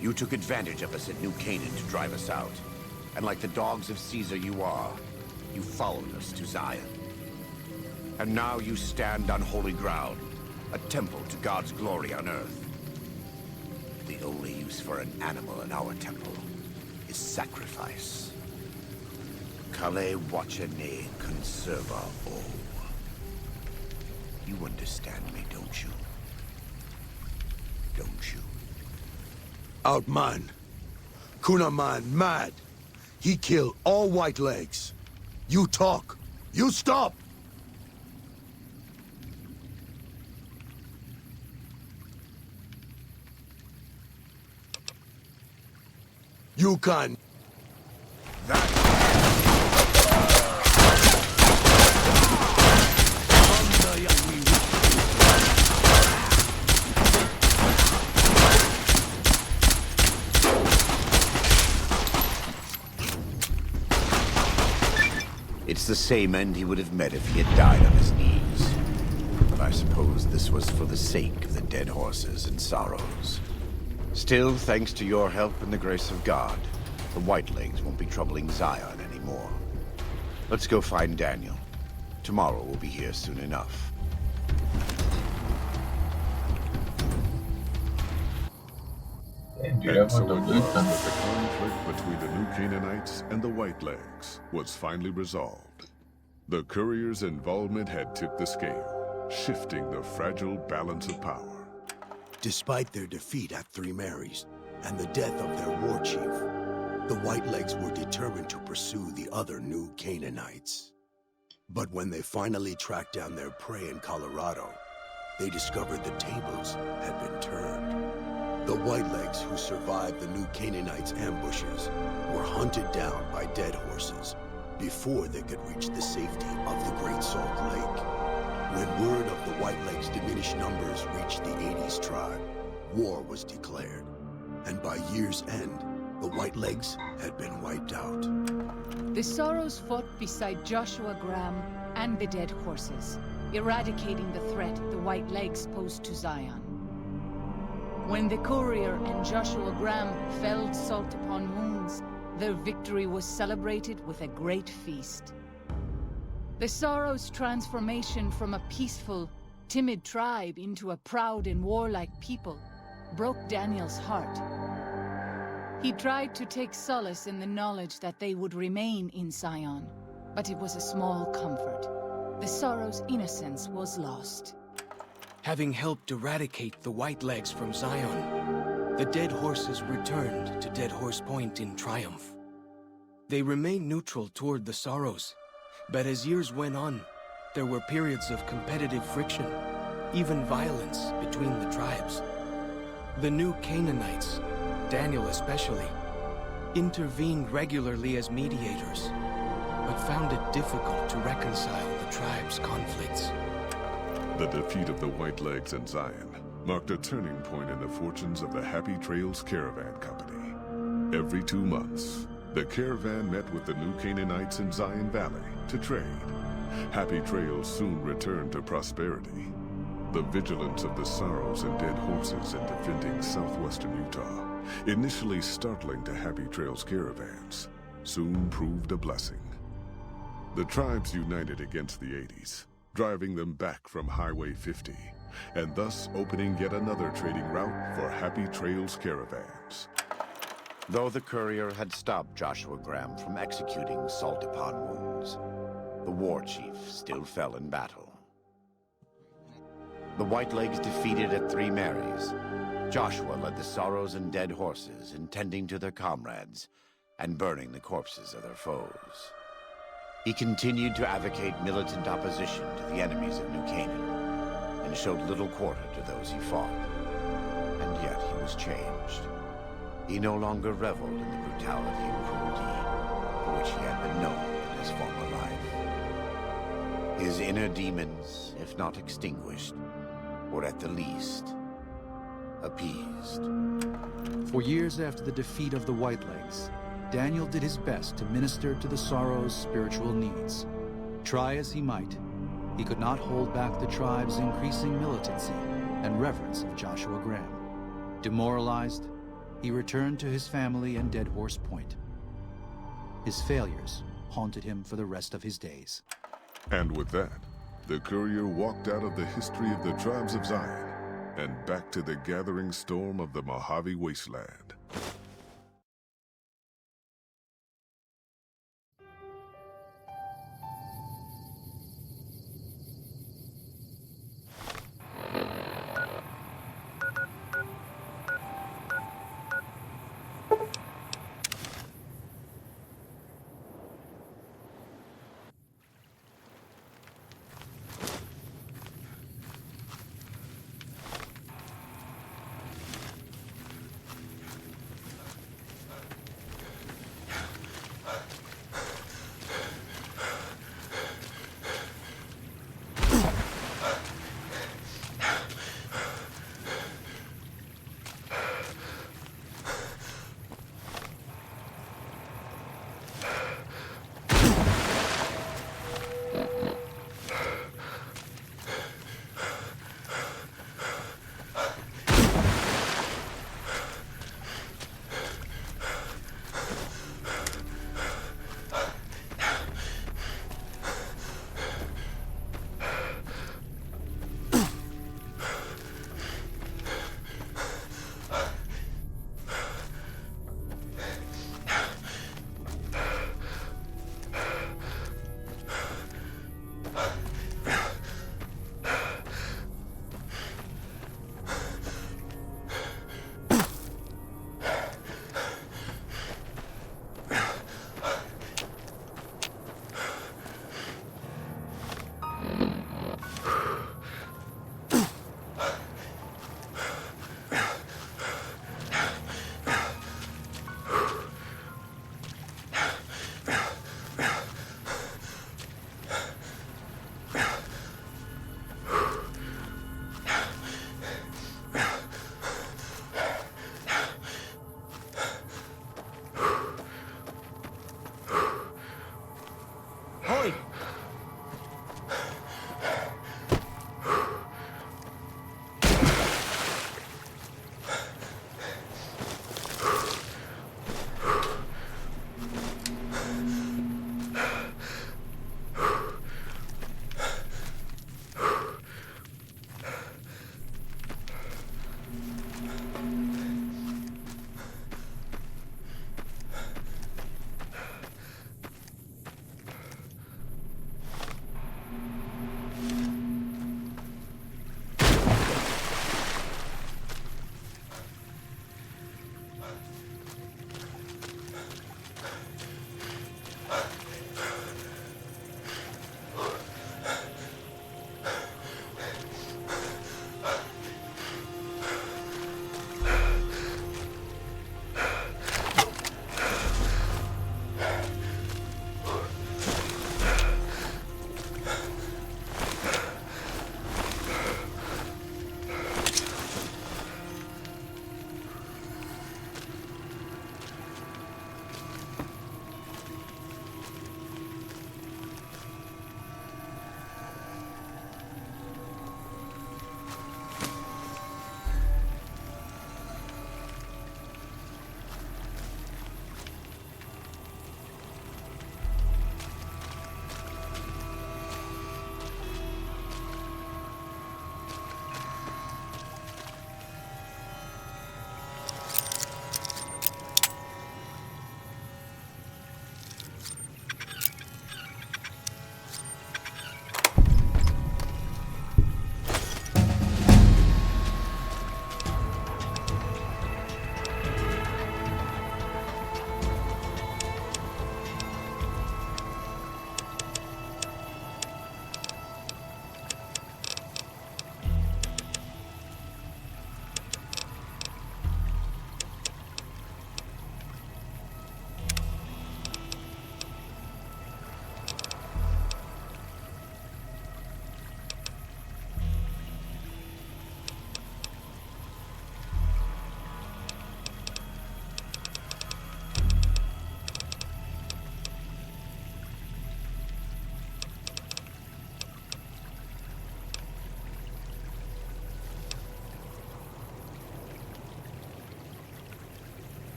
You took advantage of us at New Canaan to drive us out. And like the dogs of Caesar you are, you followed us to Zion. And now you stand on holy ground, a temple to God's glory on earth. The only use for an animal in our temple is sacrifice. Kale wachane conserva o. You understand me, don't you? Don't you? Outman. Kunaman mad. He killed all white legs. You talk. You stop! You can... It's the same end he would have met if he had died on his knees. But I suppose this was for the sake of the dead horses and sorrows. Still, thanks to your help and the grace of God, the Whitelegs won't be troubling Zion anymore. Let's go find Daniel. Tomorrow we'll be here soon enough. And you And have so to it look was that the conflict between the New Canaanites and the Whitelegs was finally resolved. The courier's involvement had tipped the scale, shifting the fragile balance of power. Despite their defeat at Three Marys and the death of their war chief, the Whitelegs were determined to pursue the other New Canaanites. But when they finally tracked down their prey in Colorado, they discovered the tables had been turned. The Whitelegs who survived the New Canaanites' ambushes were hunted down by dead horses before they could reach the safety of the Great Salt Lake. When word of the Whitelegs' diminished numbers reached the 80s tribe, war was declared. And by year's end, the Whitelegs had been wiped out. The Sorrows fought beside Joshua Graham and the dead horses, eradicating the threat the Whitelegs posed to Zion. When the courier and Joshua Graham felled salt upon wounds, their victory was celebrated with a great feast. The Sorrows' transformation from a peaceful, timid tribe into a proud and warlike people broke Daniel's heart. He tried to take solace in the knowledge that they would remain in Zion, but it was a small comfort. The Sorrows' innocence was lost. Having helped eradicate the Whitelegs from Zion, the Dead Horses returned to Dead Horse Point in triumph. They remained neutral toward the Sorrows, but as years went on, there were periods of competitive friction, even violence between the tribes. The new Canaanites, Daniel especially, intervened regularly as mediators, but found it difficult to reconcile the tribes' conflicts. The defeat of the Whitelegs in Zion marked a turning point in the fortunes of the Happy Trails Caravan Company. Every 2 months, the caravan met with the new Canaanites in Zion Valley to trade. Happy Trails soon returned to prosperity. The vigilance of the Sorrows and Dead Horses in defending southwestern Utah, initially startling to Happy Trails caravans, soon proved a blessing. The tribes united against the 80s, driving them back from Highway 50, and thus opening yet another trading route for Happy Trails caravans. Though the courier had stopped Joshua Graham from executing salt-upon wounds, the war chief still fell in battle. The Whitelegs defeated at Three Marys, Joshua led the Sorrows and Dead Horses in tending to their comrades and burning the corpses of their foes. He continued to advocate militant opposition to the enemies of New Canaan and showed little quarter to those he fought. And yet he was changed. He no longer reveled in the brutality and cruelty for which he had been known in his former life. His inner demons, if not extinguished, were at the least appeased. For years after the defeat of the Whitelegs, Daniel did his best to minister to the Sorrows' spiritual needs. Try as he might, he could not hold back the tribe's increasing militancy and reverence of Joshua Graham. Demoralized, he returned to his family and Dead Horse Point. His failures haunted him for the rest of his days. And with that, the courier walked out of the history of the tribes of Zion and back to the gathering storm of the Mojave Wasteland.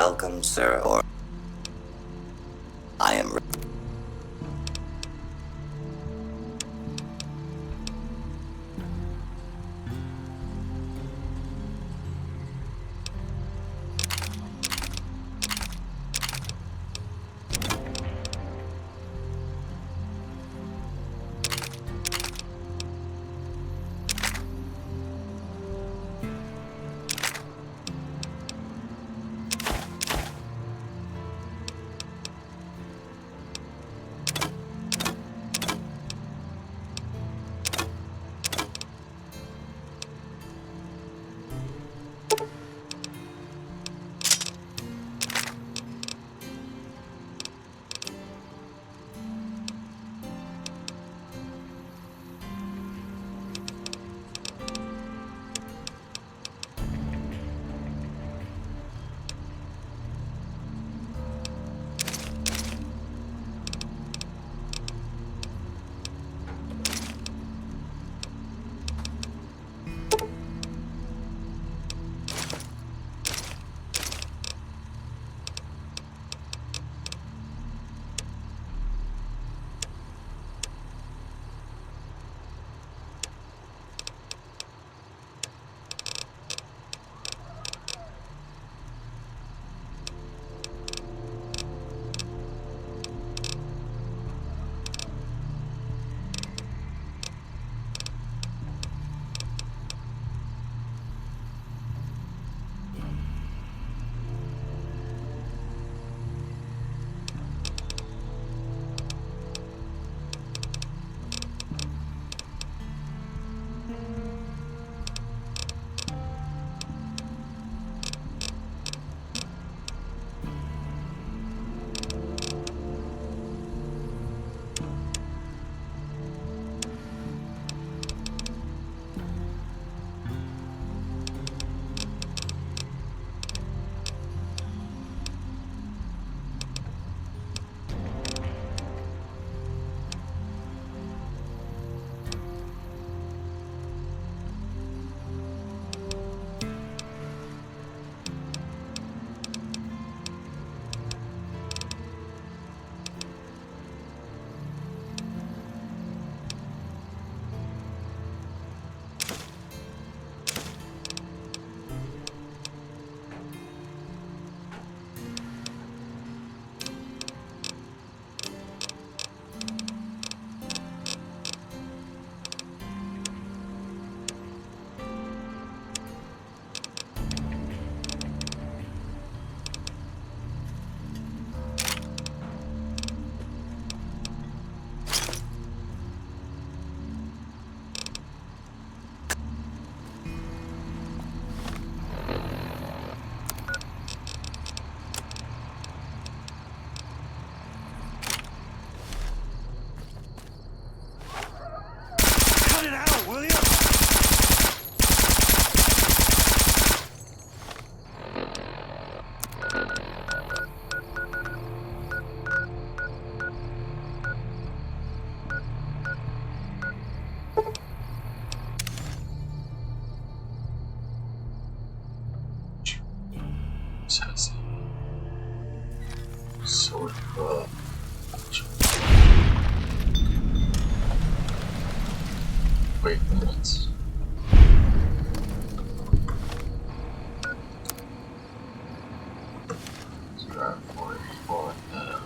welcome, sir, or I am... Sword. Wait minutes. Let's drive 484 now.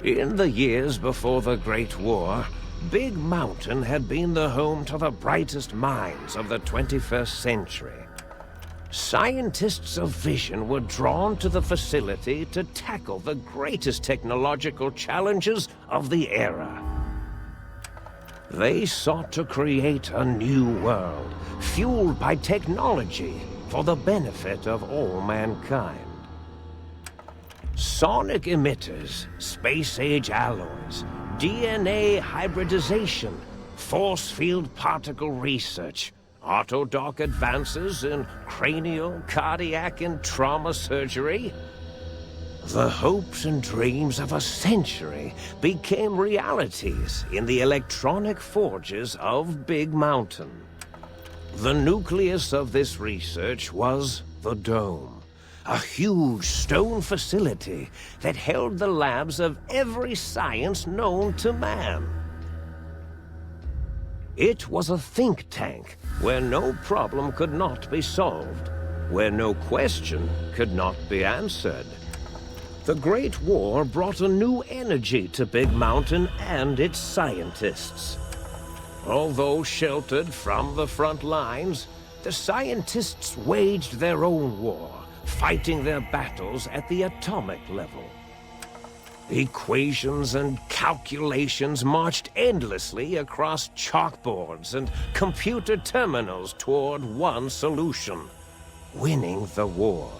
In the years before the Great War, Big Mountain had been the home to the brightest minds of the 21st century. Scientists of vision were drawn to the facility to tackle the greatest technological challenges of the era. They sought to create a new world, fueled by technology for the benefit of all mankind. Sonic emitters, space-age alloys, DNA hybridization, force field particle research, autodoc advances in cranial, cardiac, and trauma surgery. The hopes and dreams of a century became realities in the electronic forges of Big Mountain. The nucleus of this research was the Dome. A huge stone facility that held the labs of every science known to man. It was a think tank where no problem could not be solved, where no question could not be answered. The Great War brought a new energy to Big Mountain and its scientists. Although sheltered from the front lines, the scientists waged their own war, fighting their battles at the atomic level. Equations and calculations marched endlessly across chalkboards and computer terminals toward one solution: winning the war.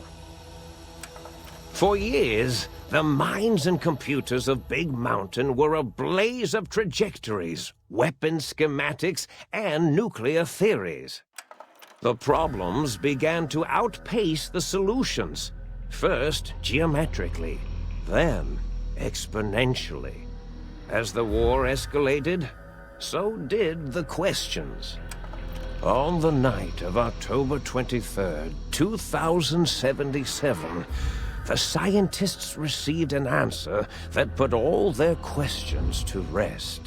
For years, the minds and computers of Big Mountain were a blaze of trajectories, weapon schematics, and nuclear theories. The problems began to outpace the solutions, first geometrically, then exponentially. As the war escalated, so did the questions. On the night of October 23rd, 2077, the scientists received an answer that put all their questions to rest.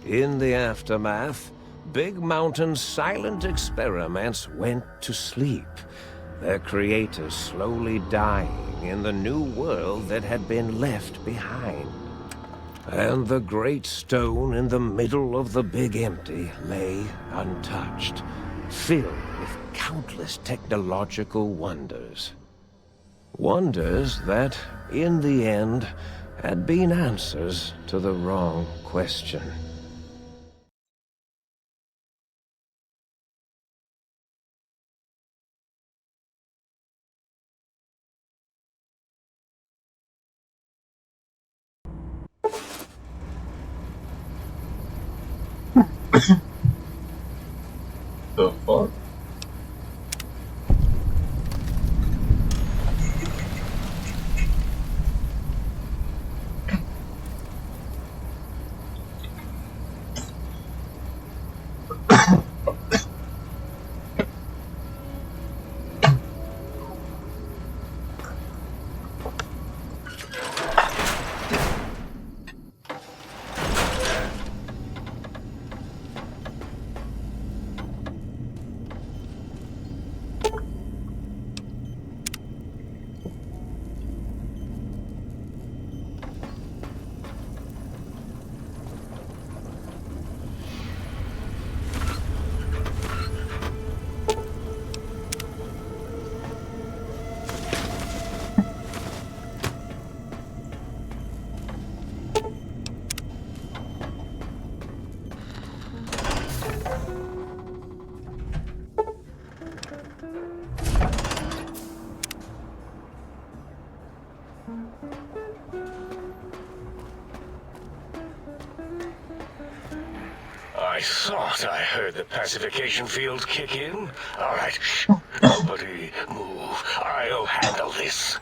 In the aftermath, Big Mountain's silent experiments went to sleep, their creators slowly dying in the new world that had been left behind. And the great stone in the middle of the Big Empty lay untouched, filled with countless technological wonders. Wonders that, in the end, had been answers to the wrong question. The fuck? I thought I heard the pacification field kick in. All right, nobody move. I'll handle this.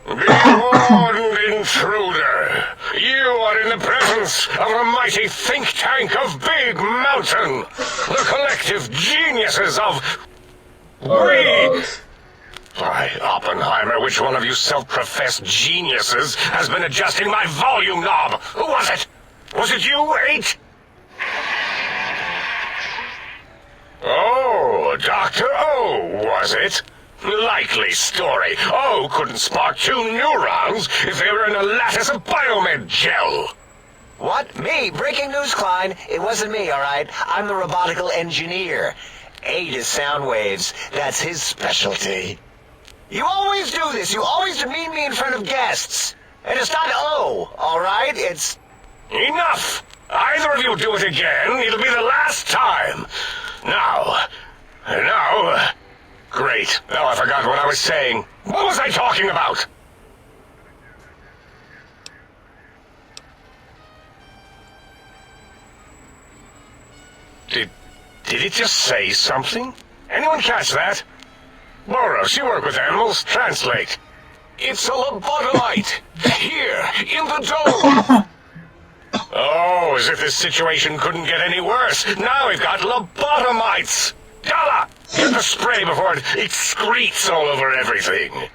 Be warned, intruder! You are in the presence of a mighty think tank of Big Mountain! The collective geniuses of... Why, Oppenheimer, which one of you self-professed geniuses has been adjusting my volume knob? Who was it? Was it you, 8? Oh, Dr. O, was it? Likely story. O couldn't spark 2 neurons if they were in a lattice of biomed gel. What? Me? Breaking news, Klein. It wasn't me, all right? I'm the robotical engineer. 8 is sound waves. That's his specialty. You always do this. You always demean me in front of guests. And it's not O, all right? It's... Enough! Either of you do it again, it'll be the last time. Now... Great. Now I forgot what I was saying. What was I talking about? Did it just say something? Anyone catch that? Boros, you work with animals. Translate. It's a lobotomite. Here, in the dome. Oh, as if this situation couldn't get any worse. Now we've got lobotomites. Dala, get the spray before it excretes all over everything.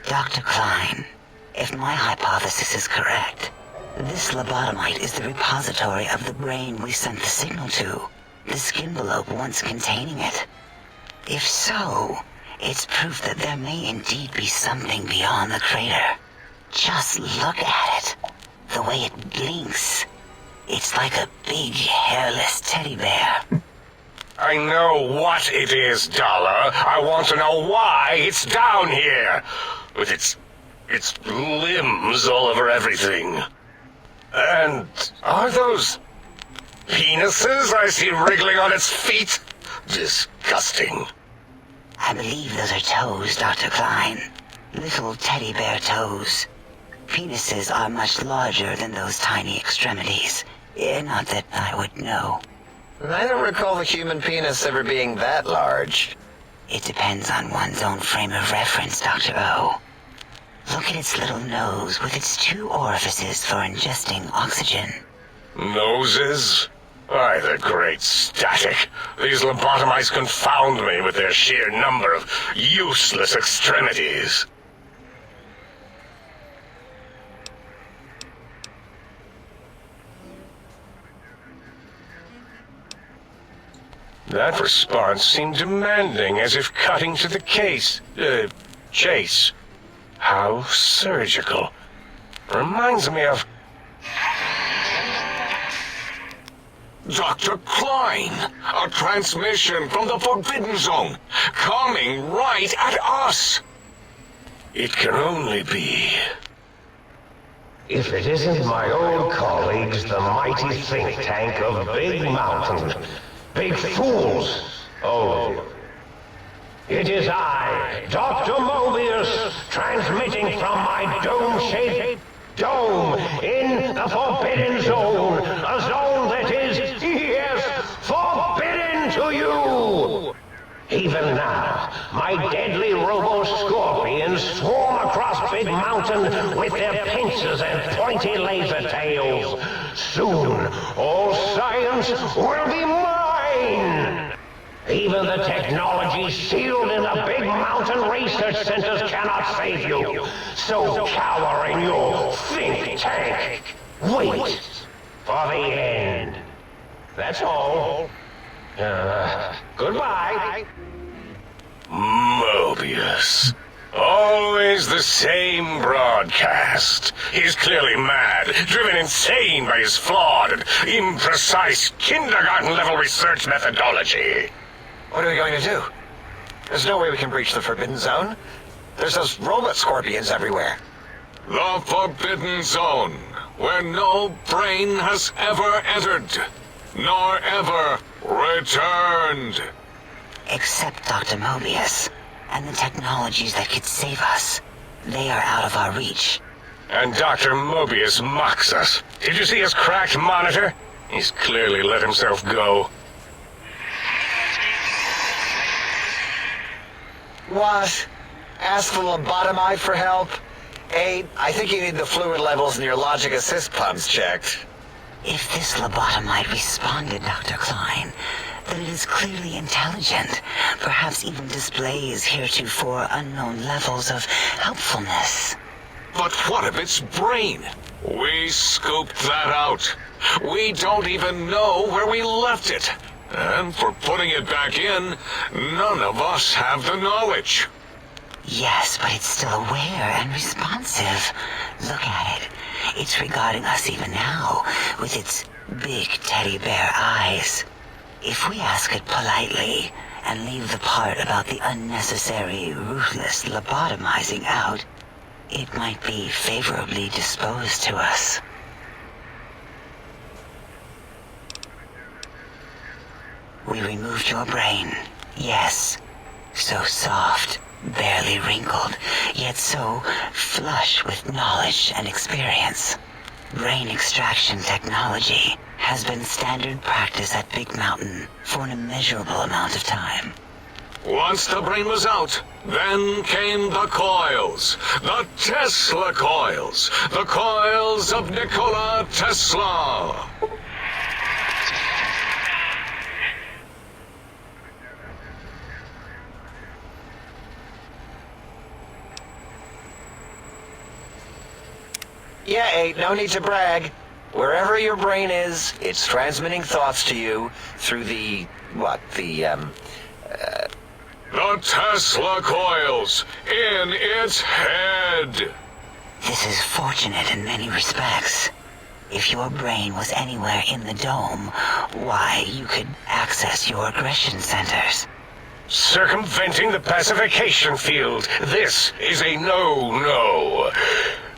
Dr. Klein, if my hypothesis is correct, this lobotomite is the repository of the brain we sent the signal to, the skin envelope once containing it. If so, it's proof that there may indeed be something beyond the crater. Just look at it. The way it blinks. It's like a big, hairless teddy bear. I know what it is, Dollar. I want to know why it's down here. With its limbs all over everything. And are those penises I see wriggling on its feet? Disgusting. I believe those are toes, Dr. Klein. Little teddy bear toes. Penises are much larger than those tiny extremities. Not that I would know. I don't recall the human penis ever being that large. It depends on one's own frame of reference, Dr. O. Look at its little nose with its 2 orifices for ingesting oxygen. Noses? Why, the great static. These lobotomites confound me with their sheer number of useless extremities. That response seemed demanding, as if cutting to the chase. How surgical. Reminds me of... Dr. Klein, a transmission from the Forbidden Zone, coming right at us. It can only be... If it isn't my old colleagues, the mighty think tank of Big Mountain. Big fools, all of you. It is I, Dr. Mobius, transmitting from my dome-shaped dome in the Forbidden Zone, a zone that is, yes, forbidden to you. Even now, my deadly robo-scorpions swarm across Big Mountain with their pincers and pointy laser tails. Soon, all science will be mine. Even the technology sealed in the Big Mountain research centers cannot save you. So cower in your think tank. Wait for the end. That's all. Goodbye. Mobius. Always the same broadcast. He's clearly mad, driven insane by his flawed and imprecise kindergarten-level research methodology. What are we going to do? There's no way we can breach the Forbidden Zone. There's those robot scorpions everywhere. The Forbidden Zone, where no brain has ever entered, nor ever returned. Except Dr. Mobius, and the technologies that could save us. They are out of our reach. And Dr. Mobius mocks us. Did you see his cracked monitor? He's clearly let himself go. What? Ask the lobotomite for help? 8, I think you need the fluid levels in your logic assist pumps checked. If this lobotomite responded, Dr. Klein, then it is clearly intelligent, perhaps even displays heretofore unknown levels of helpfulness. But what of its brain? We scooped that out. We don't even know where we left it. And for putting it back in, none of us have the knowledge. Yes, but it's still aware and responsive. Look at it. It's regarding us even now, with its big teddy bear eyes. If we ask it politely, and leave the part about the unnecessary, ruthless lobotomizing out, it might be favorably disposed to us. We removed your brain, yes. So soft, barely wrinkled, yet so flush with knowledge and experience. Brain extraction technology has been standard practice at Big Mountain for an immeasurable amount of time. Once the brain was out, then came the coils. The Tesla coils. The coils of Nikola Tesla. Yeah, ain't no need to brag. Wherever your brain is, it's transmitting thoughts to you through the Tesla coils in its head. This is fortunate in many respects. If your brain was anywhere in the dome, why, you could access your aggression centers. Circumventing the pacification field. This is a no-no.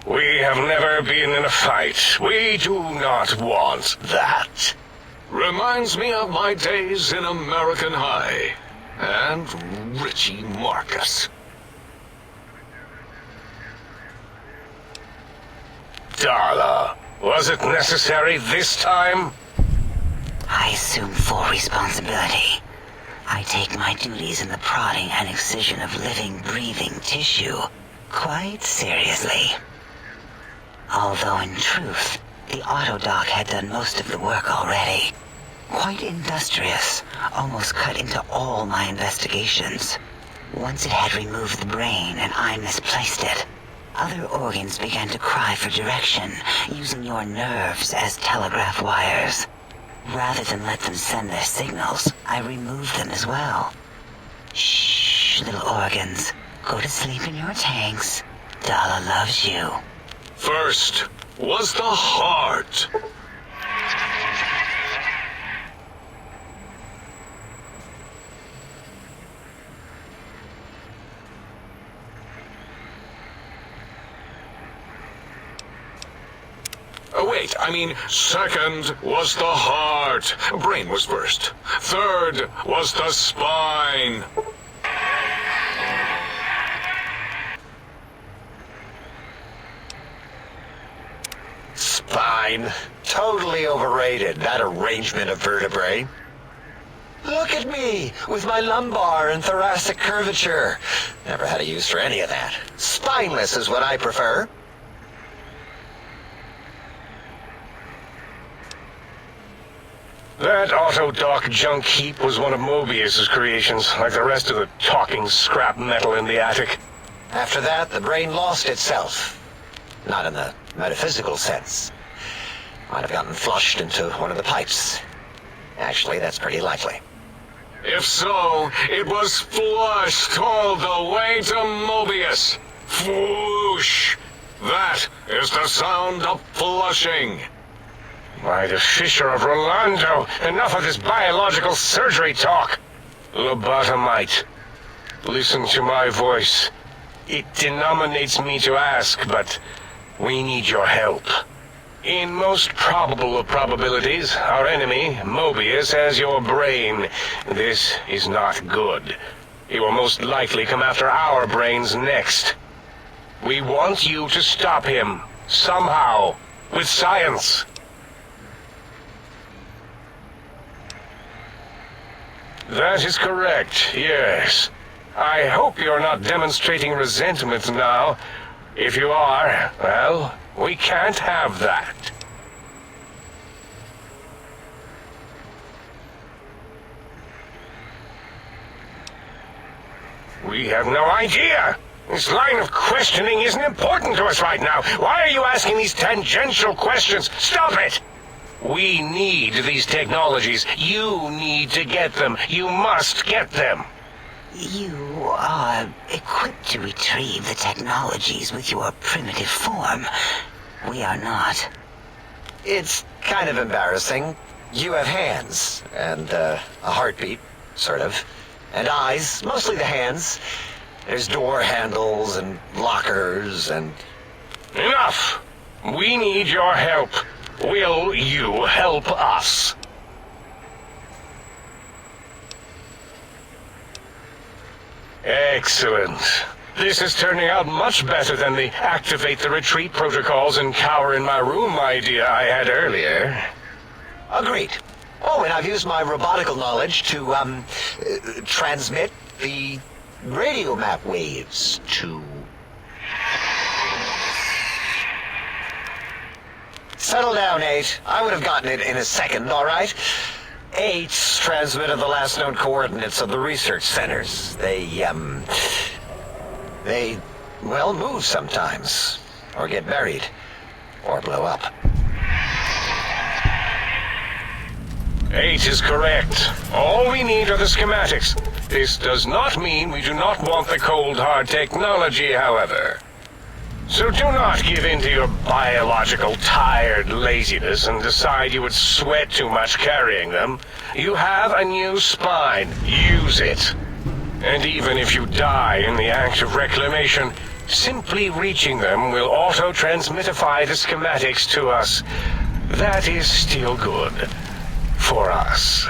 We have never been in a fight. We do not want that. Reminds me of my days in American High. And Richie Marcus. Darla, was it necessary this time? I assume full responsibility. I take my duties in the prodding and excision of living, breathing tissue quite seriously. Although in truth, the autodoc had done most of the work already. Quite industrious, almost cut into all my investigations. Once it had removed the brain and I misplaced it, other organs began to cry for direction, using your nerves as telegraph wires. Rather than let them send their signals, I removed them as well. Shh, little organs. Go to sleep in your tanks. Dala loves you. First was the heart. Wait, I mean, second was the heart. Brain was first. Third was the spine. Spine. Totally overrated, that arrangement of vertebrae. Look at me, with my lumbar and thoracic curvature. Never had a use for any of that. Spineless is what I prefer. That autodoc junk heap was one of Mobius's creations, like the rest of the talking scrap metal in the attic. After that, the brain lost itself. Not in the metaphysical sense. Might have gotten flushed into one of the pipes. Actually, that's pretty likely. If so, it was flushed all the way to Mobius. Whoosh! That is the sound of flushing. By the Fisher of Rolando, enough of this biological surgery talk. Lobotomite, listen to my voice. It denominates me to ask, but we need your help. In most probable of probabilities, our enemy, Mobius, has your brain. This is not good. He will most likely come after our brains next. We want you to stop him, somehow, with science. That is correct, yes. I hope you're not demonstrating resentment now. If you are, well, we can't have that. We have no idea. This line of questioning isn't important to us right now. Why are you asking these tangential questions? Stop it! We need these technologies. You need to get them. You must get them. You are equipped to retrieve the technologies with your primitive form. We are not. It's kind of embarrassing. You have hands, and a heartbeat, sort of, and eyes, mostly the hands. There's door handles and lockers and... Enough! We need your help. Will you help us? Excellent. This is turning out much better than the activate the retreat protocols and cower in my room idea I had earlier. Agreed. Oh, and I've used my robotical knowledge to, transmit the radio map waves to... Settle down, 8. I would have gotten it in a second, all right? 8's transmitted the last known coordinates of the research centers. They, well, move sometimes. Or get buried. Or blow up. 8 is correct. All we need are the schematics. This does not mean we do not want the cold hard technology, however. So do not give in to your biological tired laziness and decide you would sweat too much carrying them. You have a new spine. Use it. And even if you die in the act of reclamation, simply reaching them will auto-transmitify the schematics to us. That is still good. For us.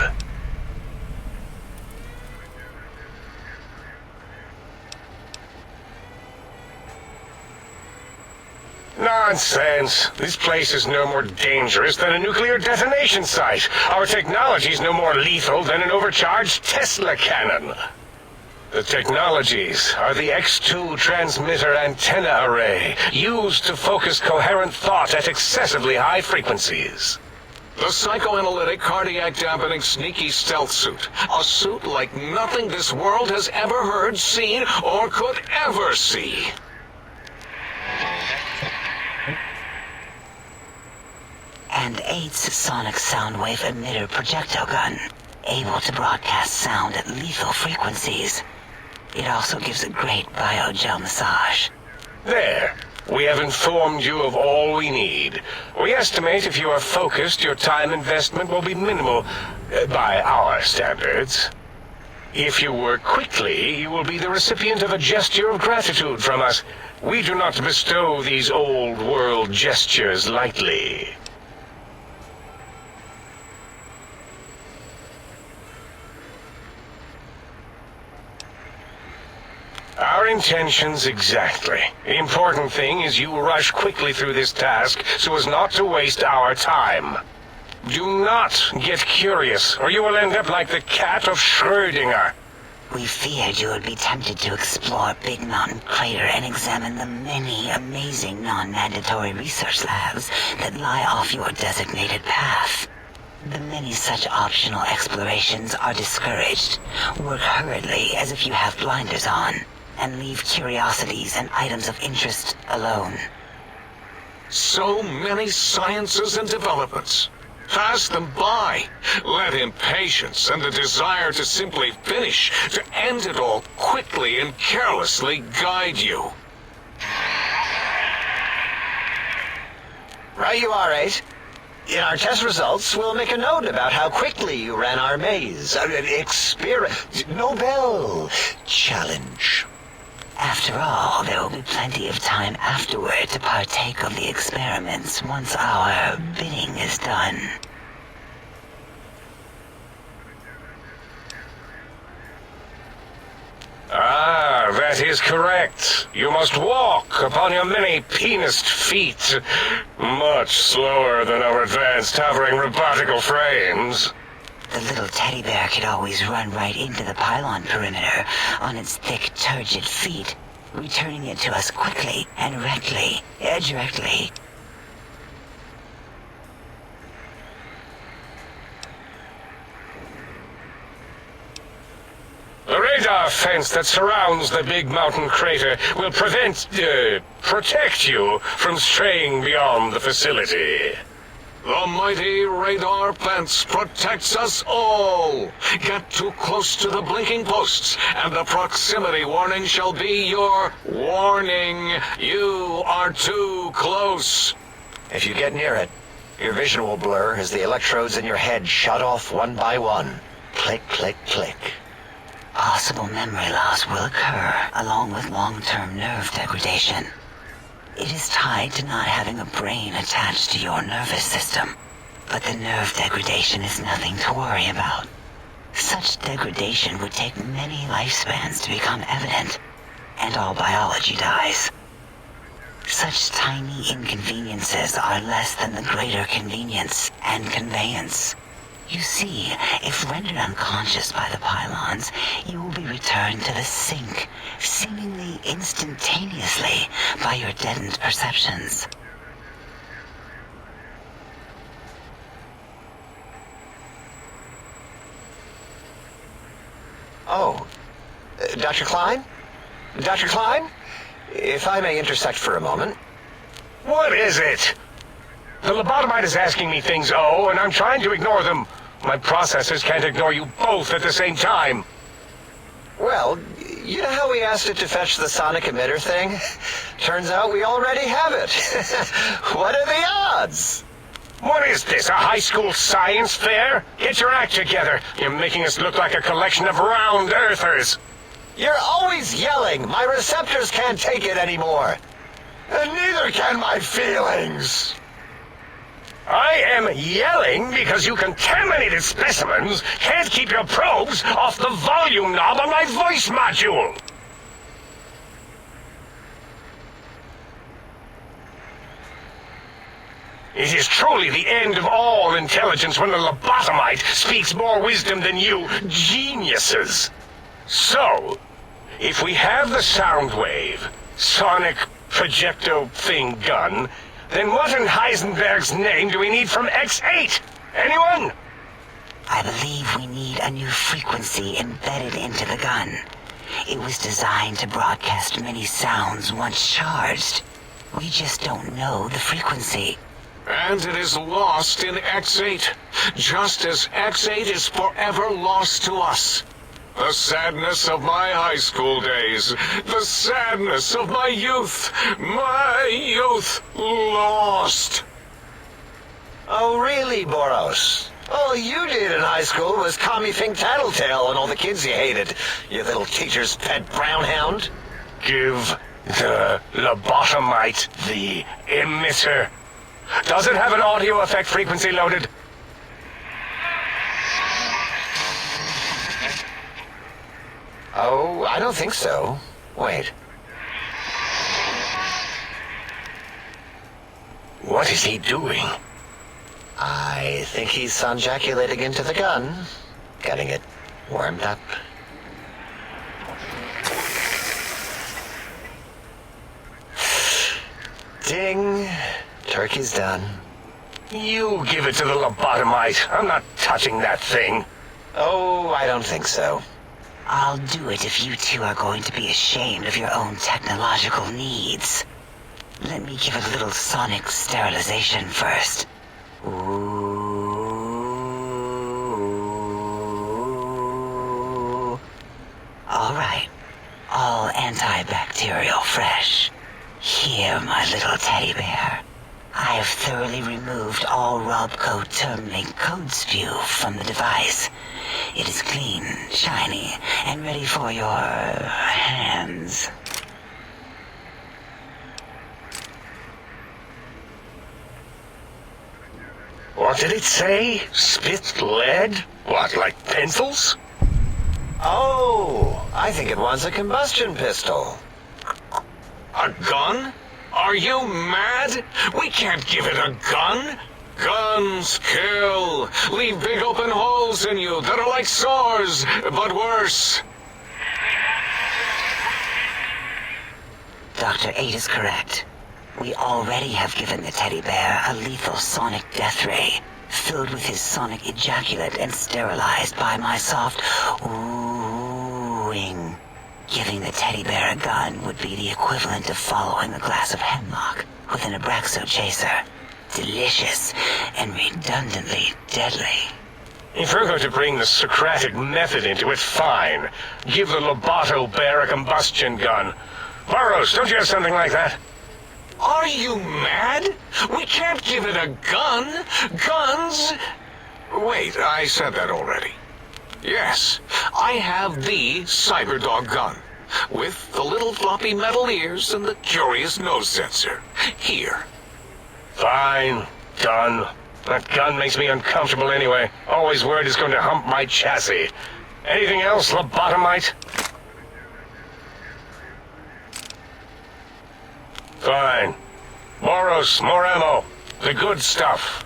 Nonsense. This place is no more dangerous than a nuclear detonation site. Our technology's no more lethal than an overcharged Tesla cannon. The technologies are the X2 transmitter antenna array, used to focus coherent thought at excessively high frequencies. The psychoanalytic, cardiac dampening, sneaky stealth suit. A suit like nothing this world has ever heard, seen, or could ever see. And 8's sonic soundwave emitter projectile gun, able to broadcast sound at lethal frequencies. It also gives a great biogel massage. There. We have informed you of all we need. We estimate if you are focused, your time investment will be minimal, by our standards. If you work quickly, you will be the recipient of a gesture of gratitude from us. We do not bestow these old-world gestures lightly. Our intentions exactly. The important thing is you rush quickly through this task so as not to waste our time. Do not get curious, or you will end up like the cat of Schrödinger. We feared you would be tempted to explore Big Mountain Crater and examine the many amazing non-mandatory research labs that lie off your designated path. The many such optional explorations are discouraged. Work hurriedly as if you have blinders on, and leave curiosities and items of interest alone. So many sciences and developments. Pass them by. Let impatience and the desire to simply finish, to end it all quickly and carelessly guide you. Right you are, 8. In our test results, we'll make a note about how quickly you ran our maze. Nobel challenge. After all, there will be plenty of time afterward to partake of the experiments once our bidding is done. Ah, that is correct. You must walk upon your many penised feet. Much slower than our advanced hovering robotical frames. The little teddy bear could always run right into the pylon perimeter on its thick, turgid feet, returning it to us quickly and directly. The radar radar fence that surrounds the big mountain crater will protect you from straying beyond the facility. The mighty radar fence protects us all. Get too close to the blinking posts, and the proximity warning shall be your warning. You are too close. If you get near it, your vision will blur as the electrodes in your head shut off one by one. Click, click, click. Possible memory loss will occur, along with long-term nerve degradation. It is tied to not having a brain attached to your nervous system, but the nerve degradation is nothing to worry about. Such degradation would take many lifespans to become evident, and all biology dies. Such tiny inconveniences are less than the greater convenience and conveyance. You see, if rendered unconscious by the pylons, you will be returned to the sink, seemingly instantaneously, by your deadened perceptions. Oh, Dr. Klein? Dr. Klein? If I may intersect for a moment. What is it? The lobotomite is asking me things, and I'm trying to ignore them. My processors can't ignore you both at the same time. Well, you know how we asked it to fetch the sonic emitter thing? Turns out we already have it. What are the odds? What is this, a high school science fair? Get your act together. You're making us look like a collection of round earthers. You're always yelling. My receptors can't take it anymore. And neither can my feelings. I am yelling because you contaminated specimens can't keep your probes off the volume knob on my voice module. It is truly the end of all intelligence when the lobotomite speaks more wisdom than you geniuses. So, if we have the sound wave, sonic projecto thing gun, then what in Heisenberg's name do we need from X8? Anyone? I believe we need a new frequency embedded into the gun. It was designed to broadcast many sounds once charged. We just don't know the frequency. And it is lost in X8, just as X8 is forever lost to us. The sadness of my high school days, the sadness of my youth lost. Oh, really, Boros? All you did in high school was call me Fink Tattletale and all the kids you hated, you little teacher's pet brown hound. Give the lobotomite the emitter. Does it have an audio effect frequency loaded? Oh, I don't think so. Wait. What is he doing? I think he's sonjaculating into the gun, getting it warmed up. Ding. Turkey's done. You give it to the lobotomite. I'm not touching that thing. Oh, I don't think so. I'll do it if you two are going to be ashamed of your own technological needs. Let me give it a little sonic sterilization first. Ooh. All right. All antibacterial fresh. Here, my little teddy bear. I have thoroughly removed all Robco Termlink code spew from the device. It is clean, shiny, and ready for your hands. What did it say? Spit lead? What, like pencils? Oh, I think it wants a combustion pistol. A gun? Are you mad? We can't give it a gun. Guns kill. Leave big open holes in you that are like sores, but worse. Dr. 8 is correct. We already have given the teddy bear a lethal sonic death ray, filled with his sonic ejaculate and sterilized by my soft ooh wing. Giving the teddy bear a gun would be the equivalent of following a glass of hemlock with an Abraxo chaser. Delicious and redundantly deadly. If you're going to bring the Socratic method into it, fine. Give the Lobato bear a combustion gun. Burroughs, don't you have something like that? Are you mad? We can't give it a gun. Guns... Wait, I said that already. Yes, I have the Cyberdog gun, with the little floppy metal ears and the curious nose sensor. Here. Fine. Done. That gun makes me uncomfortable anyway. Always worried it's going to hump my chassis. Anything else, lobotomite? Fine. Moros, more ammo. The good stuff.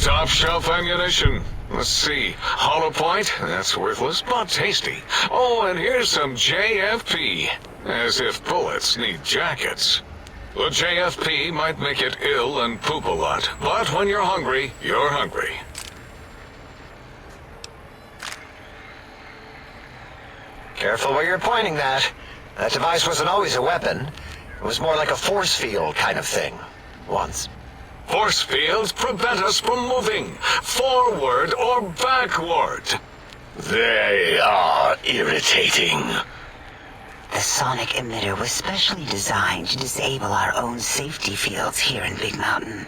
Top shelf ammunition. Let's see. Hollow point? That's worthless, but tasty. Oh, and here's some JFP. As if bullets need jackets. The JFP might make it ill and poop a lot, but when you're hungry, you're hungry. Careful where you're pointing that. That device wasn't always a weapon. It was more like a force field kind of thing. Once. Force fields prevent us from moving, forward or backward. They are irritating. The sonic emitter was specially designed to disable our own safety fields here in Big Mountain.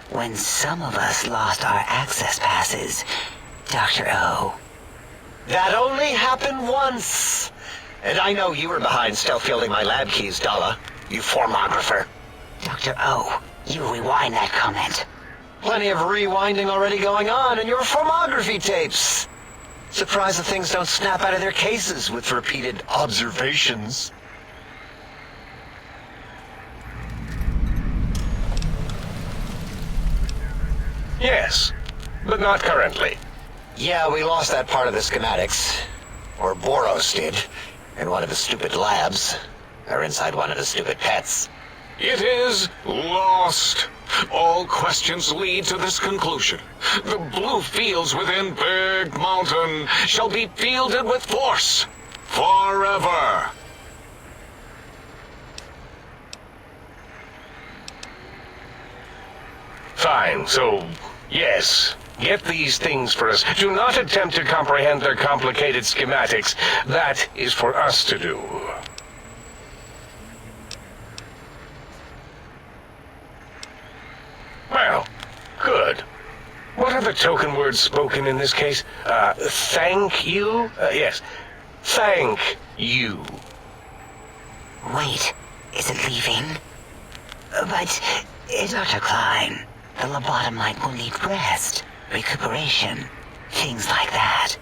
When some of us lost our access passes, Dr. O. That only happened once. And I know you were behind stealth fielding my lab keys, Dalla. You formographer. Dr. O, you rewind that comment. Plenty of rewinding already going on in your formography tapes. Surprised the things don't snap out of their cases with repeated observations. Yes, but not currently. Yeah, we lost that part of the schematics. Or Boros did, in one of his stupid labs. Or inside one of his stupid pets. It is lost. All questions lead to this conclusion. The blue fields within Big Mountain shall be fielded with force. Forever. Fine, so, yes. Get these things for us. Do not attempt to comprehend their complicated schematics. That is for us to do. Well, good. What are the token words spoken in this case? Thank you? Yes. Thank you. Wait, is it leaving? But, Dr. Klein, the lobotomite will need rest, recuperation, things like that.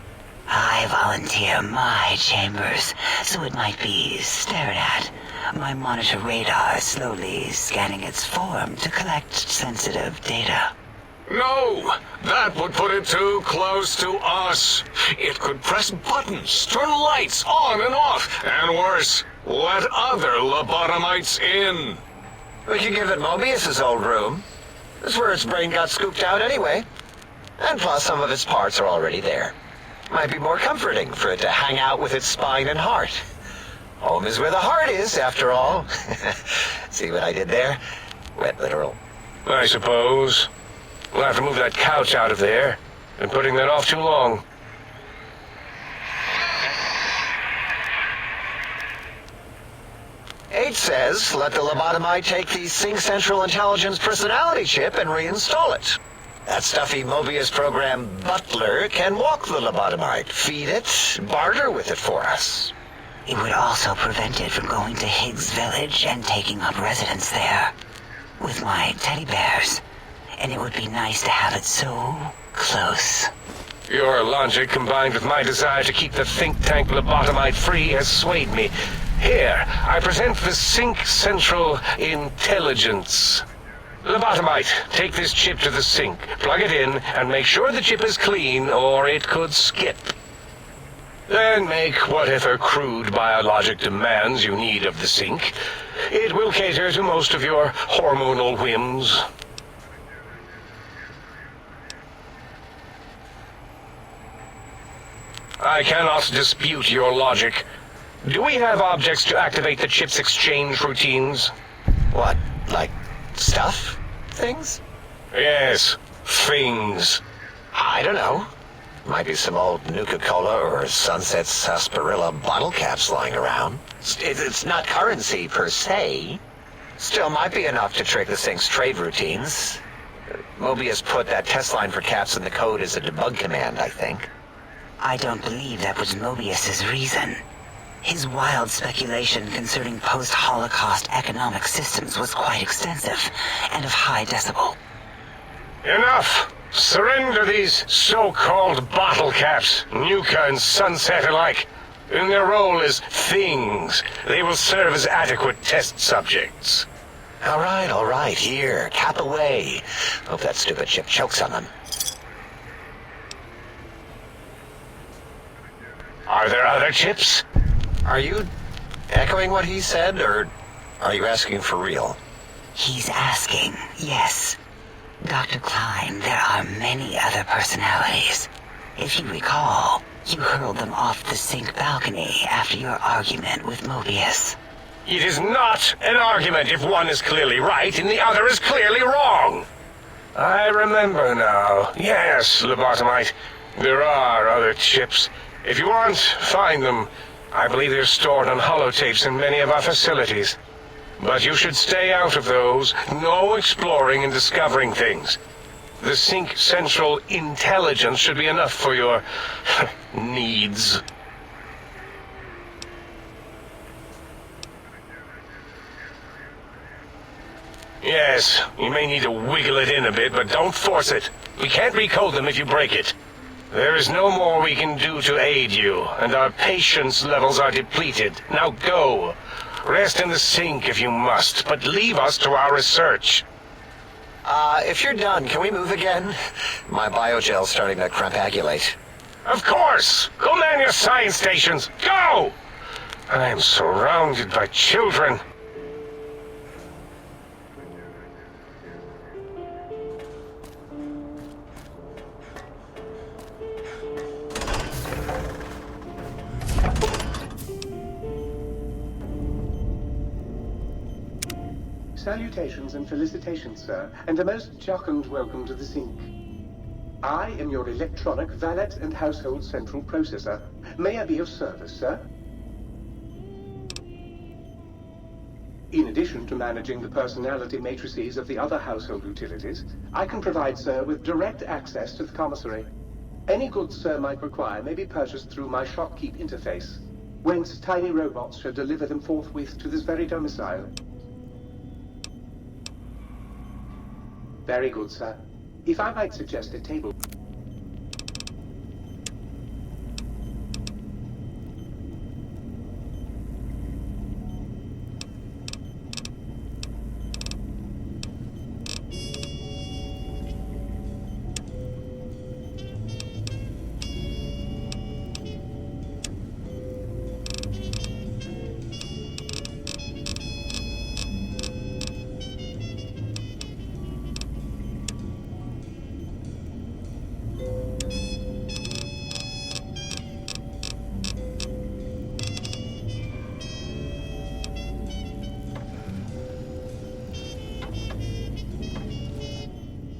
I volunteer my chambers, so it might be stared at. My monitor radar slowly scanning its form to collect sensitive data. No, that would put it too close to us. It could press buttons, turn lights on and off, and worse, let other lobotomites in. We could give it Mobius's old room. That's where its brain got scooped out anyway. And plus some of its parts are already there. Might be more comforting for it to hang out with its spine and heart. Home is where the heart is, after all. See what I did there? Wet literal. I suppose. We'll have to move that couch out of there. Been putting that off too long. H says, let the lobotomite take the Sync Central Intelligence personality chip and reinstall it. That stuffy Mobius program Butler can walk the lobotomite, feed it, barter with it for us. It would also prevent it from going to Higgs Village and taking up residence there. With my teddy bears. And it would be nice to have it so close. Your logic, combined with my desire to keep the think tank lobotomite free, has swayed me. Here, I present the Sync Central Intelligence. Lobotomite, take this chip to the sink, plug it in, and make sure the chip is clean, or it could skip. Then make whatever crude biologic demands you need of the sink. It will cater to most of your hormonal whims. I cannot dispute your logic. Do we have objects to activate the chip's exchange routines? What, like stuff? Things? Yes, things. I don't know. Might be some old Nuka-Cola or Sunset Sarsaparilla bottle caps lying around. It's not currency per se. Still might be enough to trick this thing's trade routines. Mobius put that test line for caps in the code as a debug command, I think. I don't believe that was Mobius's reason. His wild speculation concerning post-Holocaust economic systems was quite extensive and of high decibel. Enough! Surrender these so-called bottle caps, Nuka and Sunset alike. In their role as things, they will serve as adequate test subjects. All right, here, cap away. Hope that stupid chip chokes on them. Are there other chips? Are you echoing what he said, or are you asking for real? He's asking, yes. Dr. Klein, there are many other personalities. If you recall, you hurled them off the sink balcony after your argument with Mobius. It is not an argument if one is clearly right and the other is clearly wrong. I remember now. Yes, lobotomite. There are other chips. If you want, find them. I believe they're stored on holotapes in many of our facilities. But you should stay out of those. No exploring and discovering things. The Sync Central intelligence should be enough for your needs. Yes, you may need to wiggle it in a bit, but don't force it. We can't recode them if you break it. There is no more we can do to aid you, and our patience levels are depleted. Now go. Rest in the sink if you must, but leave us to our research. If you're done, can we move again? My biogel's starting to crampagulate. Of course! Go man your science stations! Go! I am surrounded by children. Salutations and felicitations, sir, and a most jocund welcome to the Sync. I am your electronic valet and household central processor. May I be of service, sir? In addition to managing the personality matrices of the other household utilities, I can provide, sir, with direct access to the commissary. Any goods sir might require may be purchased through my shopkeep interface, whence tiny robots shall deliver them forthwith to this very domicile. Very good, sir. If I might suggest a table...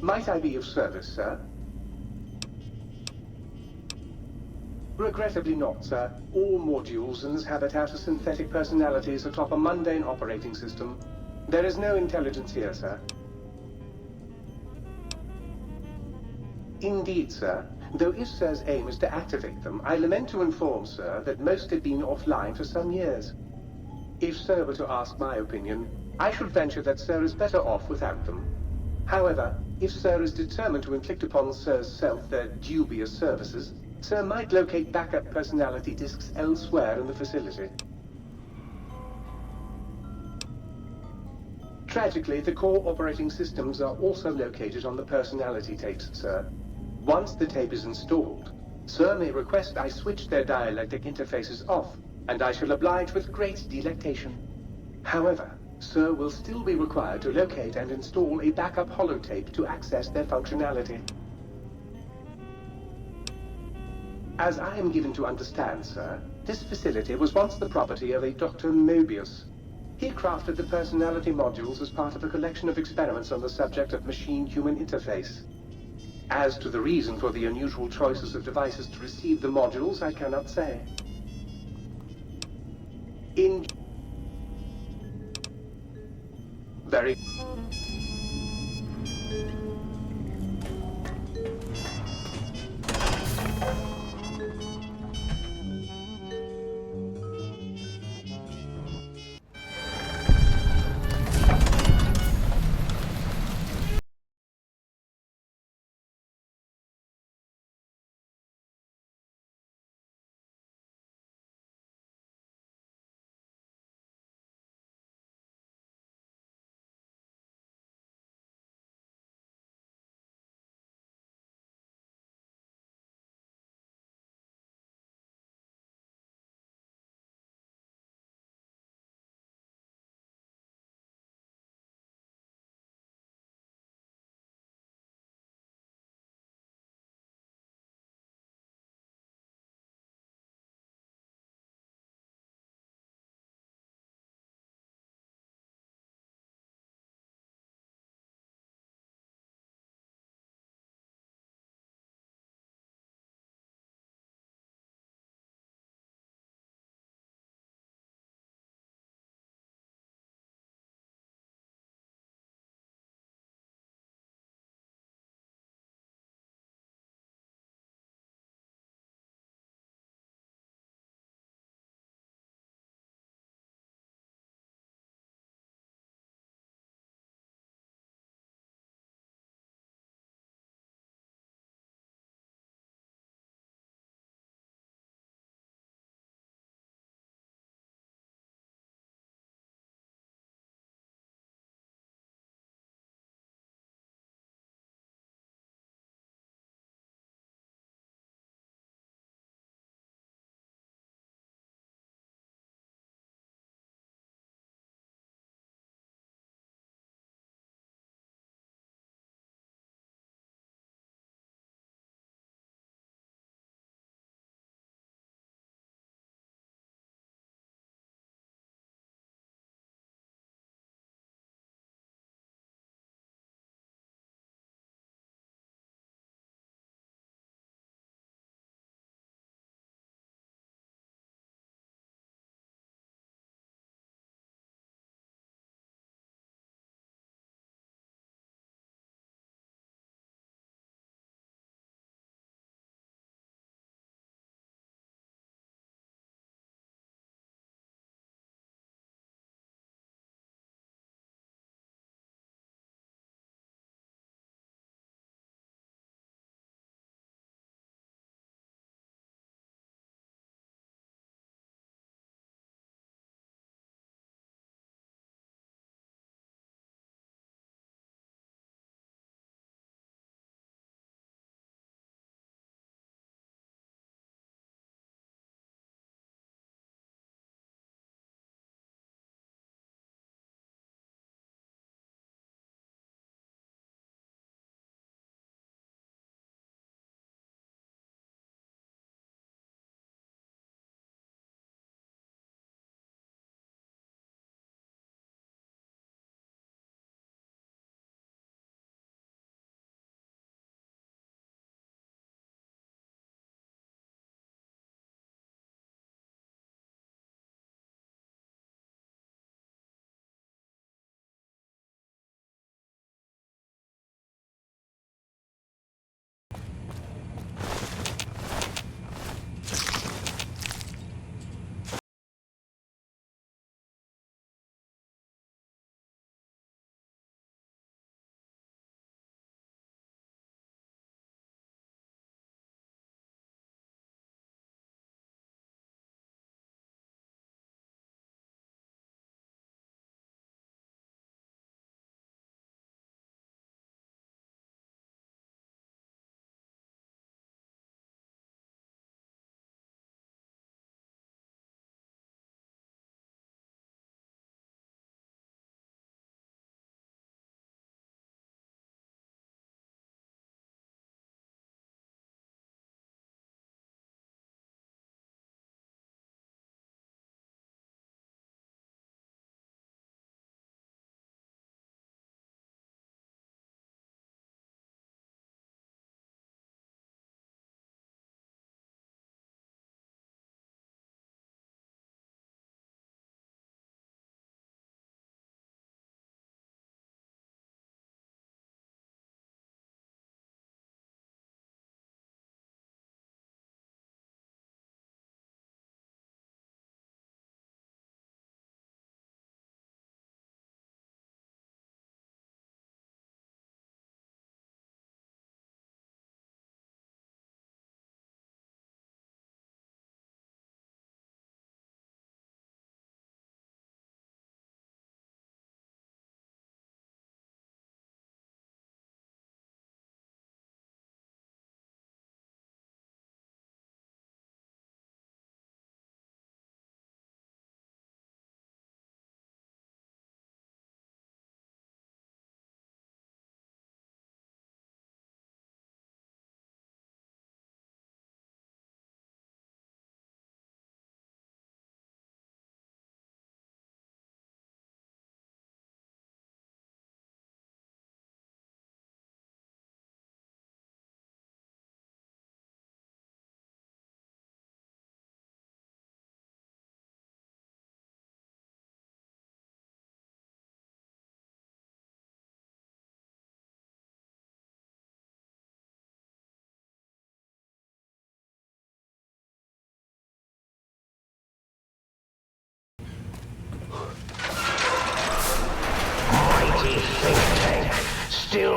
Might I be of service, sir? Regrettably not, sir. All modules in this habitat are synthetic personalities atop a mundane operating system. There is no intelligence here, sir. Indeed, sir. Though if sir's aim is to activate them, I lament to inform, sir, that most have been offline for some years. If sir were to ask my opinion, I should venture that sir is better off without them. However, if sir is determined to inflict upon sir's self their dubious services, sir might locate backup personality disks elsewhere in the facility. Tragically, the core operating systems are also located on the personality tapes, sir. Once the tape is installed, sir may request I switch their dialectic interfaces off, and I shall oblige with great delectation. However, sir will still be required to locate and install a backup holotape to access their functionality. As I am given to understand, sir, this facility was once the property of a Dr. Mobius. He crafted the personality modules as part of a collection of experiments on the subject of machine-human interface. As to the reason for the unusual choices of devices to receive the modules, I cannot say. In very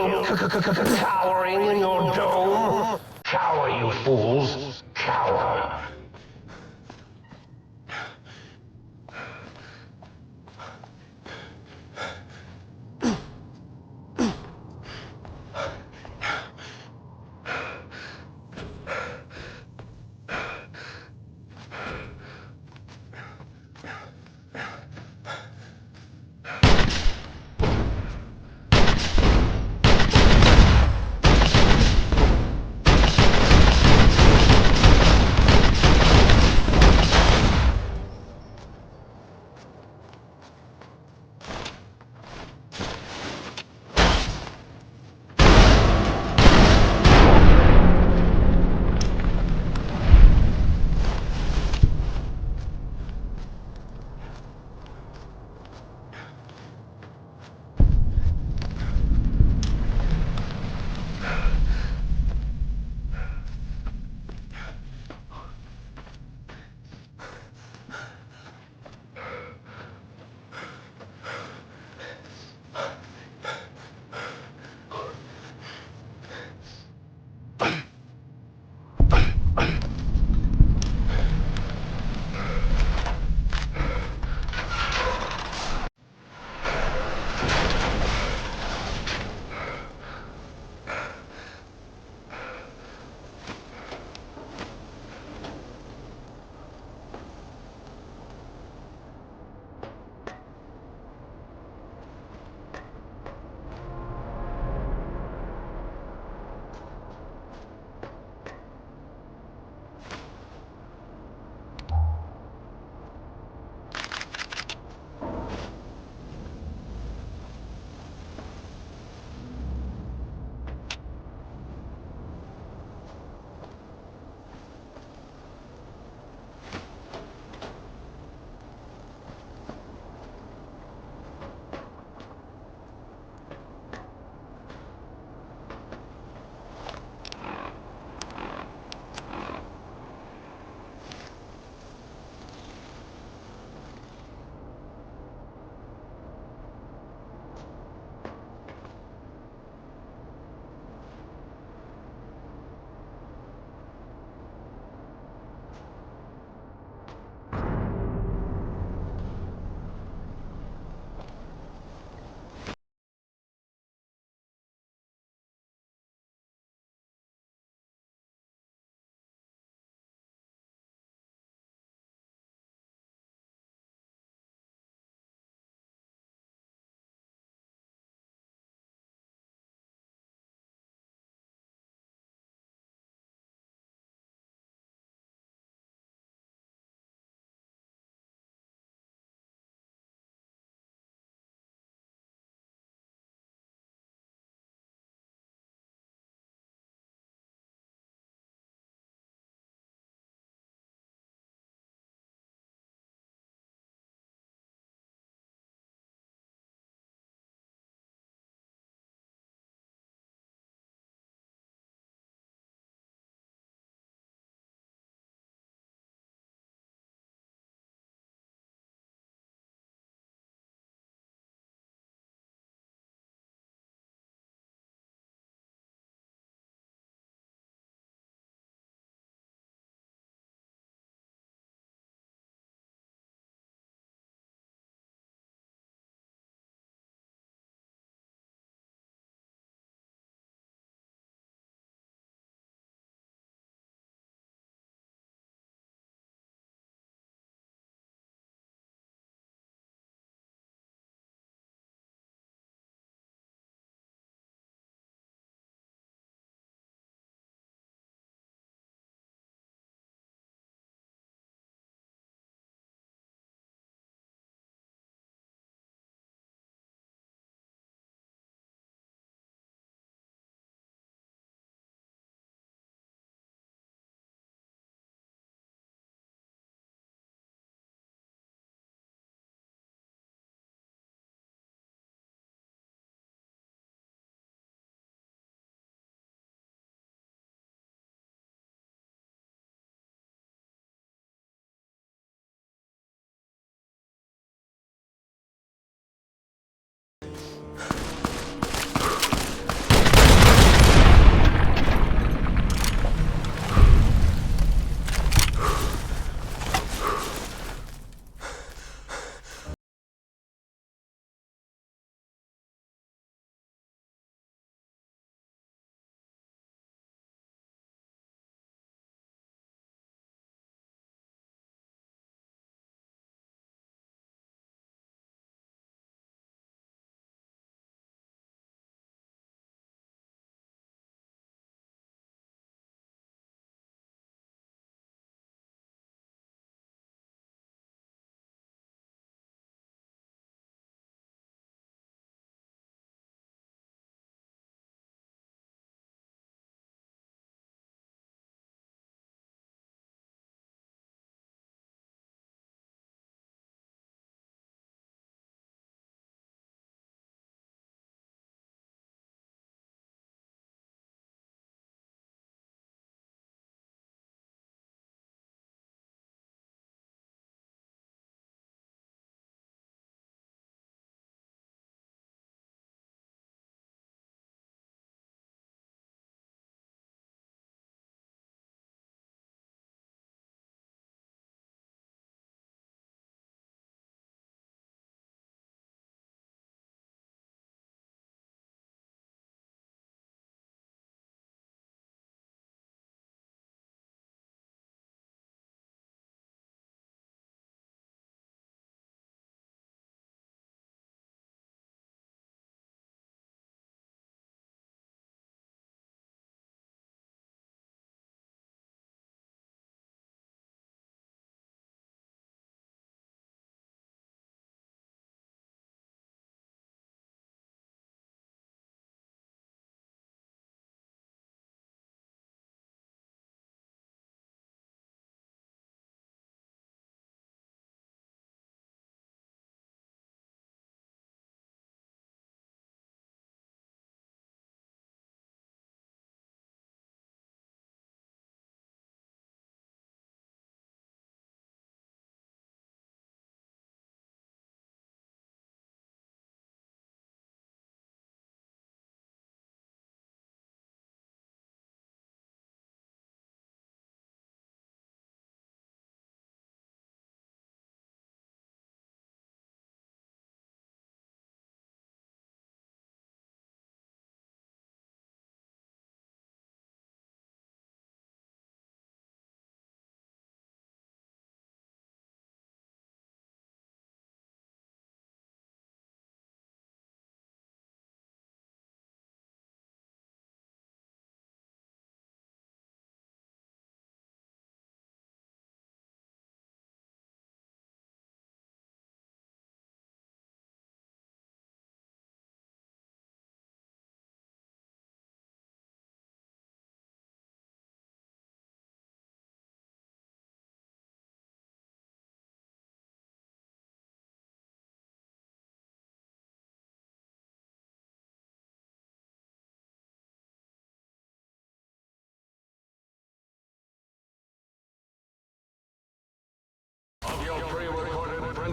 still cowering in your dome? Cower, you fools. Cower.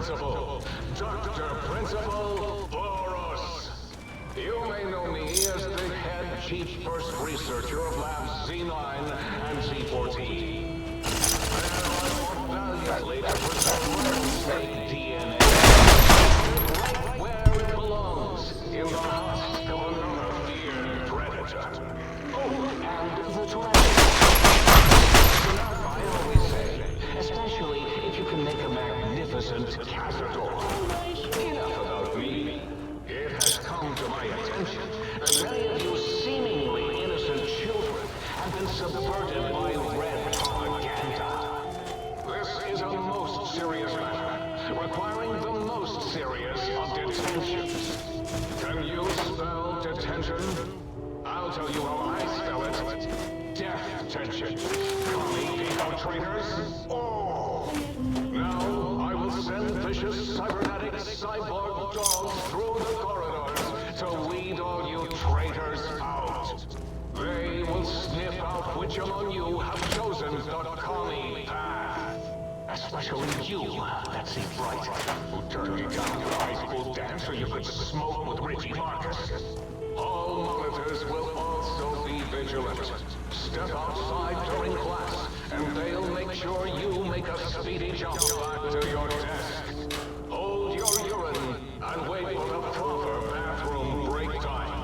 Principal, Dr. Principal Boros. You may know me as the head chief first researcher of Labs Z9 and Z14. I valiantly to preserve snake DNA right where it belongs, in the heart of another feared predator. Oh, and the treasure. I always say, especially if you can make a magnificent cazador. Enough about me. It has come to my attention that many of you seemingly innocent children have been subverted by red propaganda. This is a most serious matter, requiring the most serious of detentions. Can you spell detention? I'll tell you how I spell it. Death tension. Commie peacock traitors? Oh! Now I will send vicious cybernetic cyborg dogs through the corridors to weed all you traitors out. They will sniff out which among you have chosen the commie path. Especially you, Betsy Bright, who turned me down to the high school dance so you could smoke with Richie Marcus. All monitors will also be vigilant. Step outside during class, and they'll make sure you make a speedy jump back to your desk. Hold your urine and wait for the proper bathroom break time.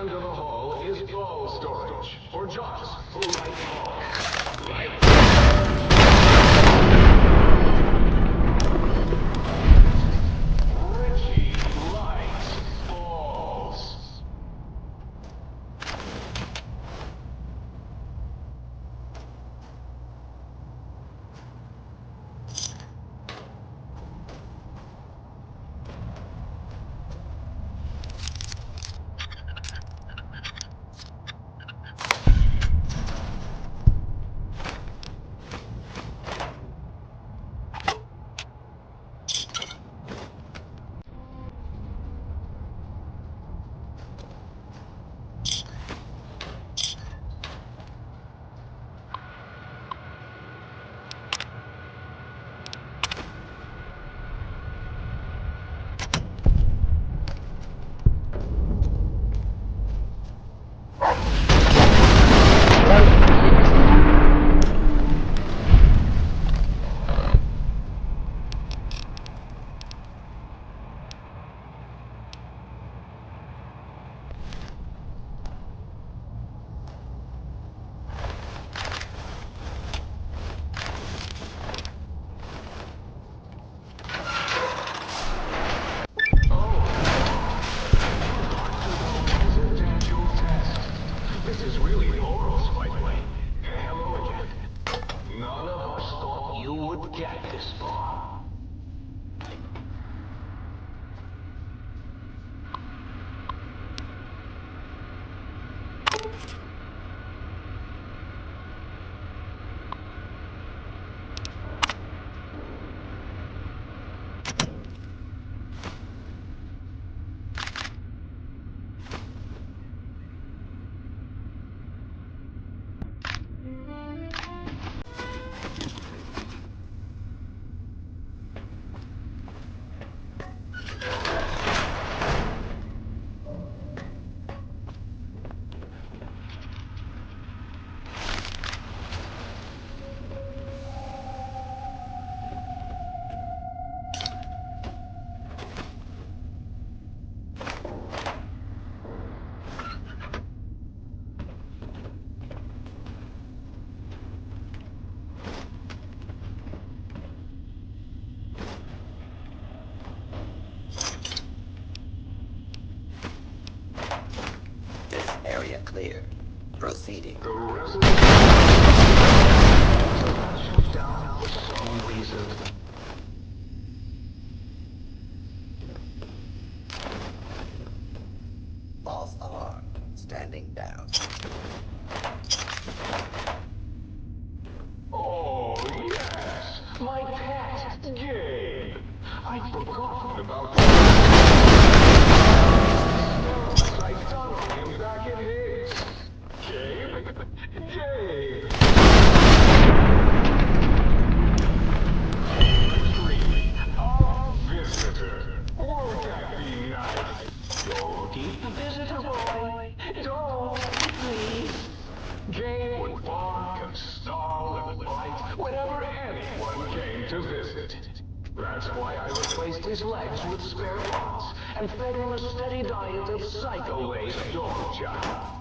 end of the hall is all storage for jocks who like balls. Richie likes balls. This is really Boros, by the way. Hello again. None of us thought you would get this far. Area clear. Proceeding. The resident shut down for some reason. False alarm. Standing down. Oh, yes! My pet, Gabe! I'd forgotten about the I'd done on him back in his. Gabe? Gabe! Tree, a visitor. Won't that be nice? Don't eat the visitor, boy. Don't, please. Gabe would bark and snarl and bite whenever anyone came to visit. That's why I replaced his legs with spare parts and fed him a steady diet of cycle-based dog chow.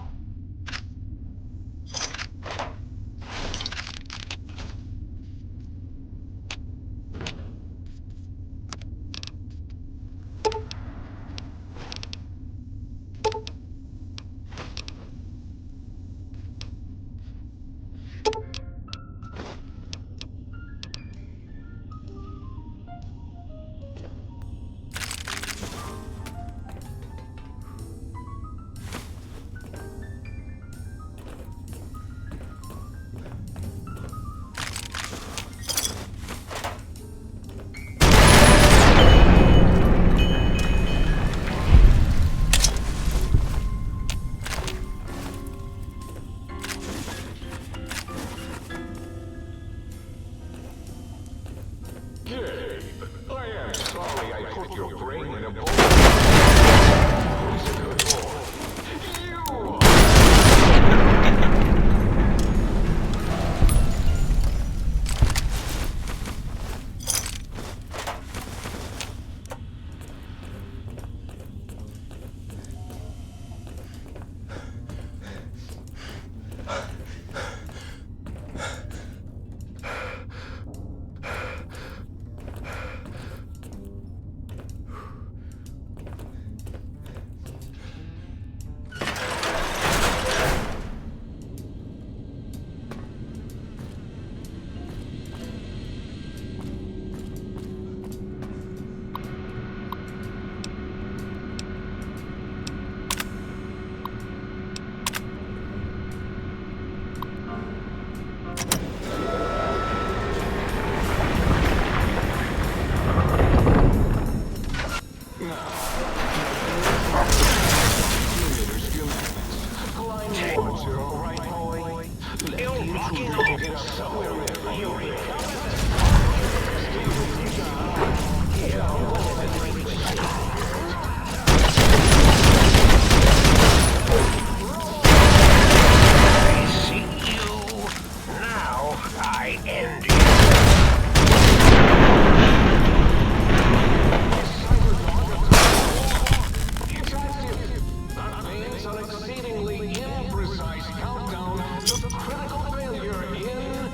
an exceedingly imprecise countdown to critical failure in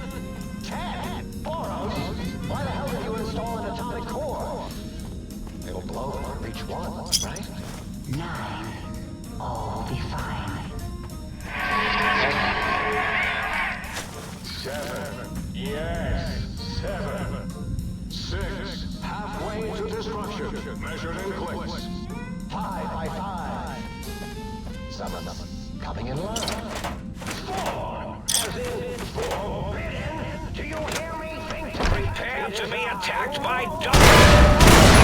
10! Boros! Why the hell did you install an atomic core? It'll blow them on reach 1, right? 9. All will be fine. 7. Yes, 7. 6. Halfway to destruction, measured in clicks. 5 by 5. 7. Coming in line. 4. As in forbidden. Do you hear me? Think to prepare to be attacked by dogs.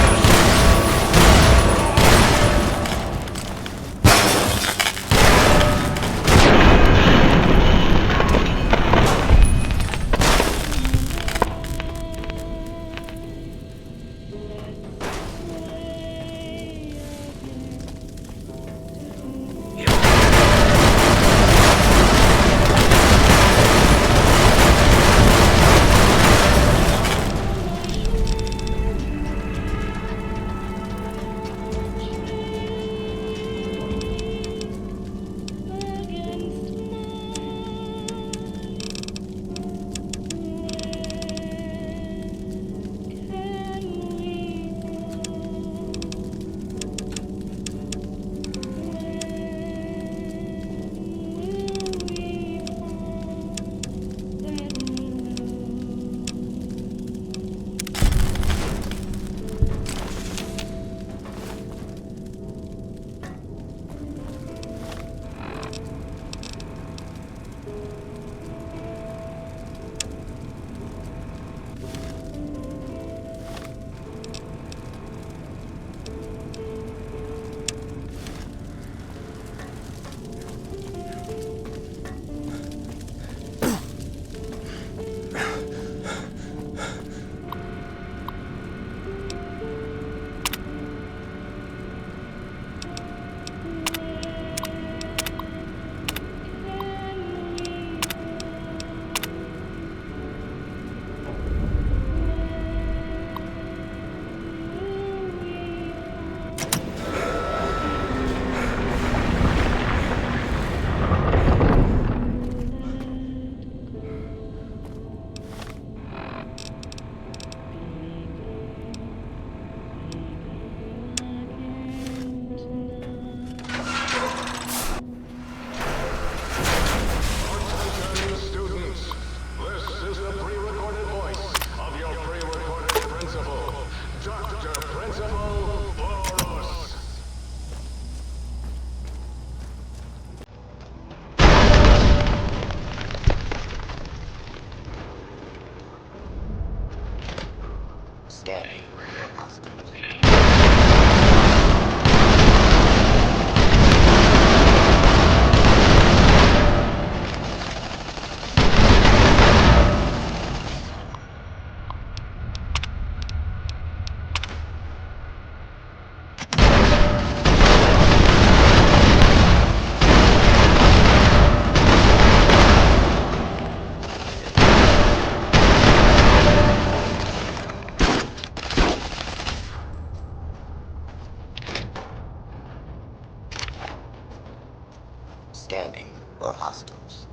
Scanning. Scanning for hostiles.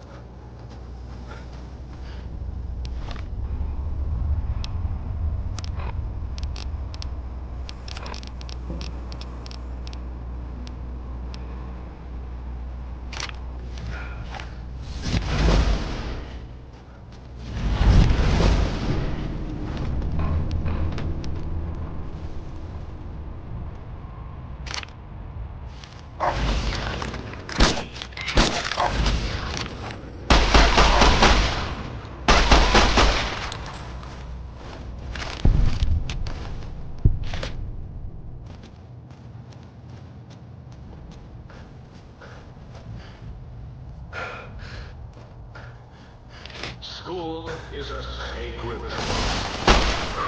School is a sacred trust.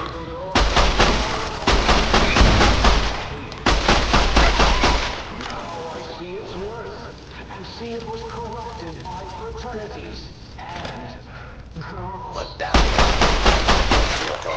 Even though now I see its worth, and see it was corrupted by fraternities and girls. Put down your toy.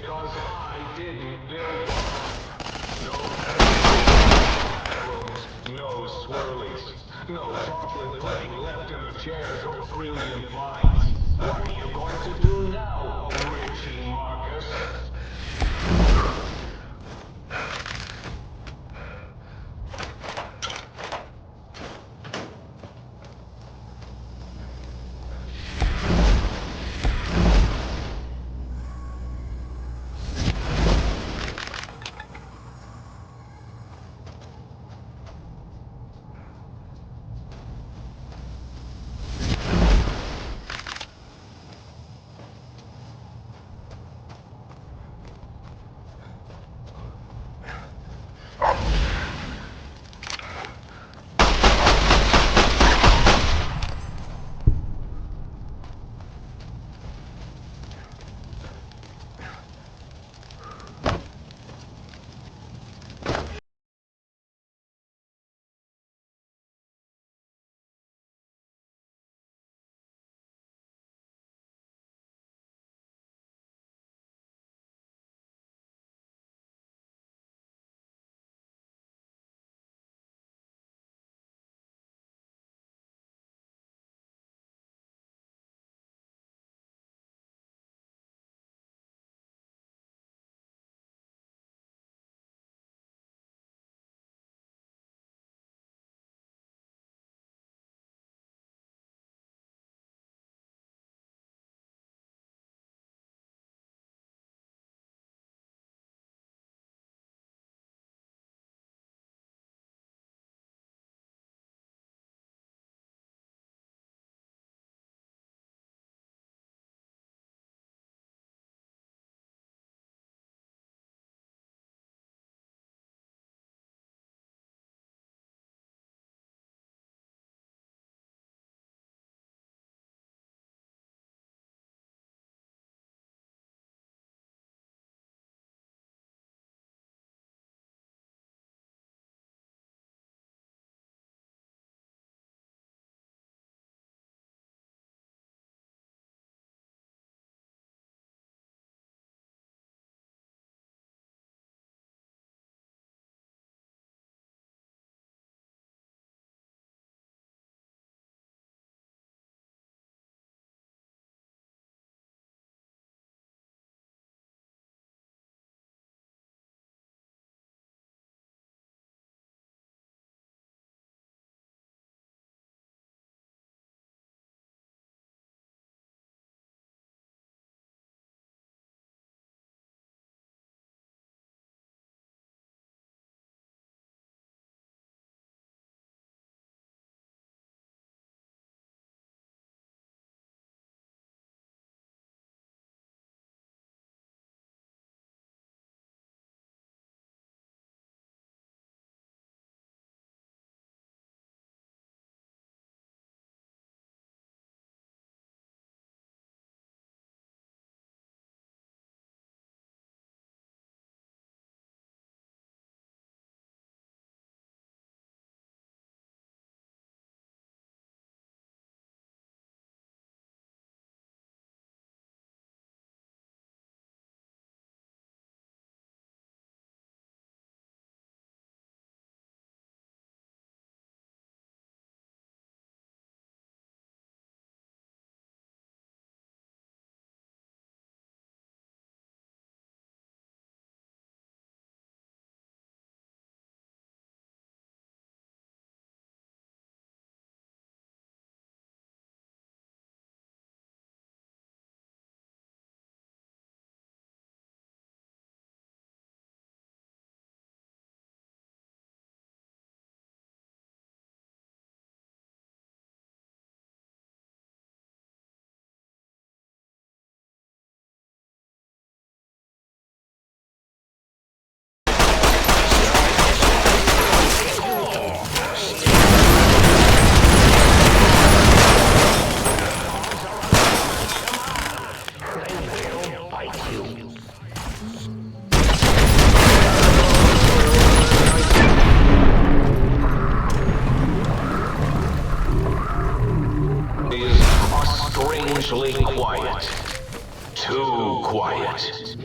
because I didn't build one. No swirlies, no chocolate pudding left in the chairs or brilliant minds. What are you going to do now, Richie Marcus? Strangely quiet. Too quiet.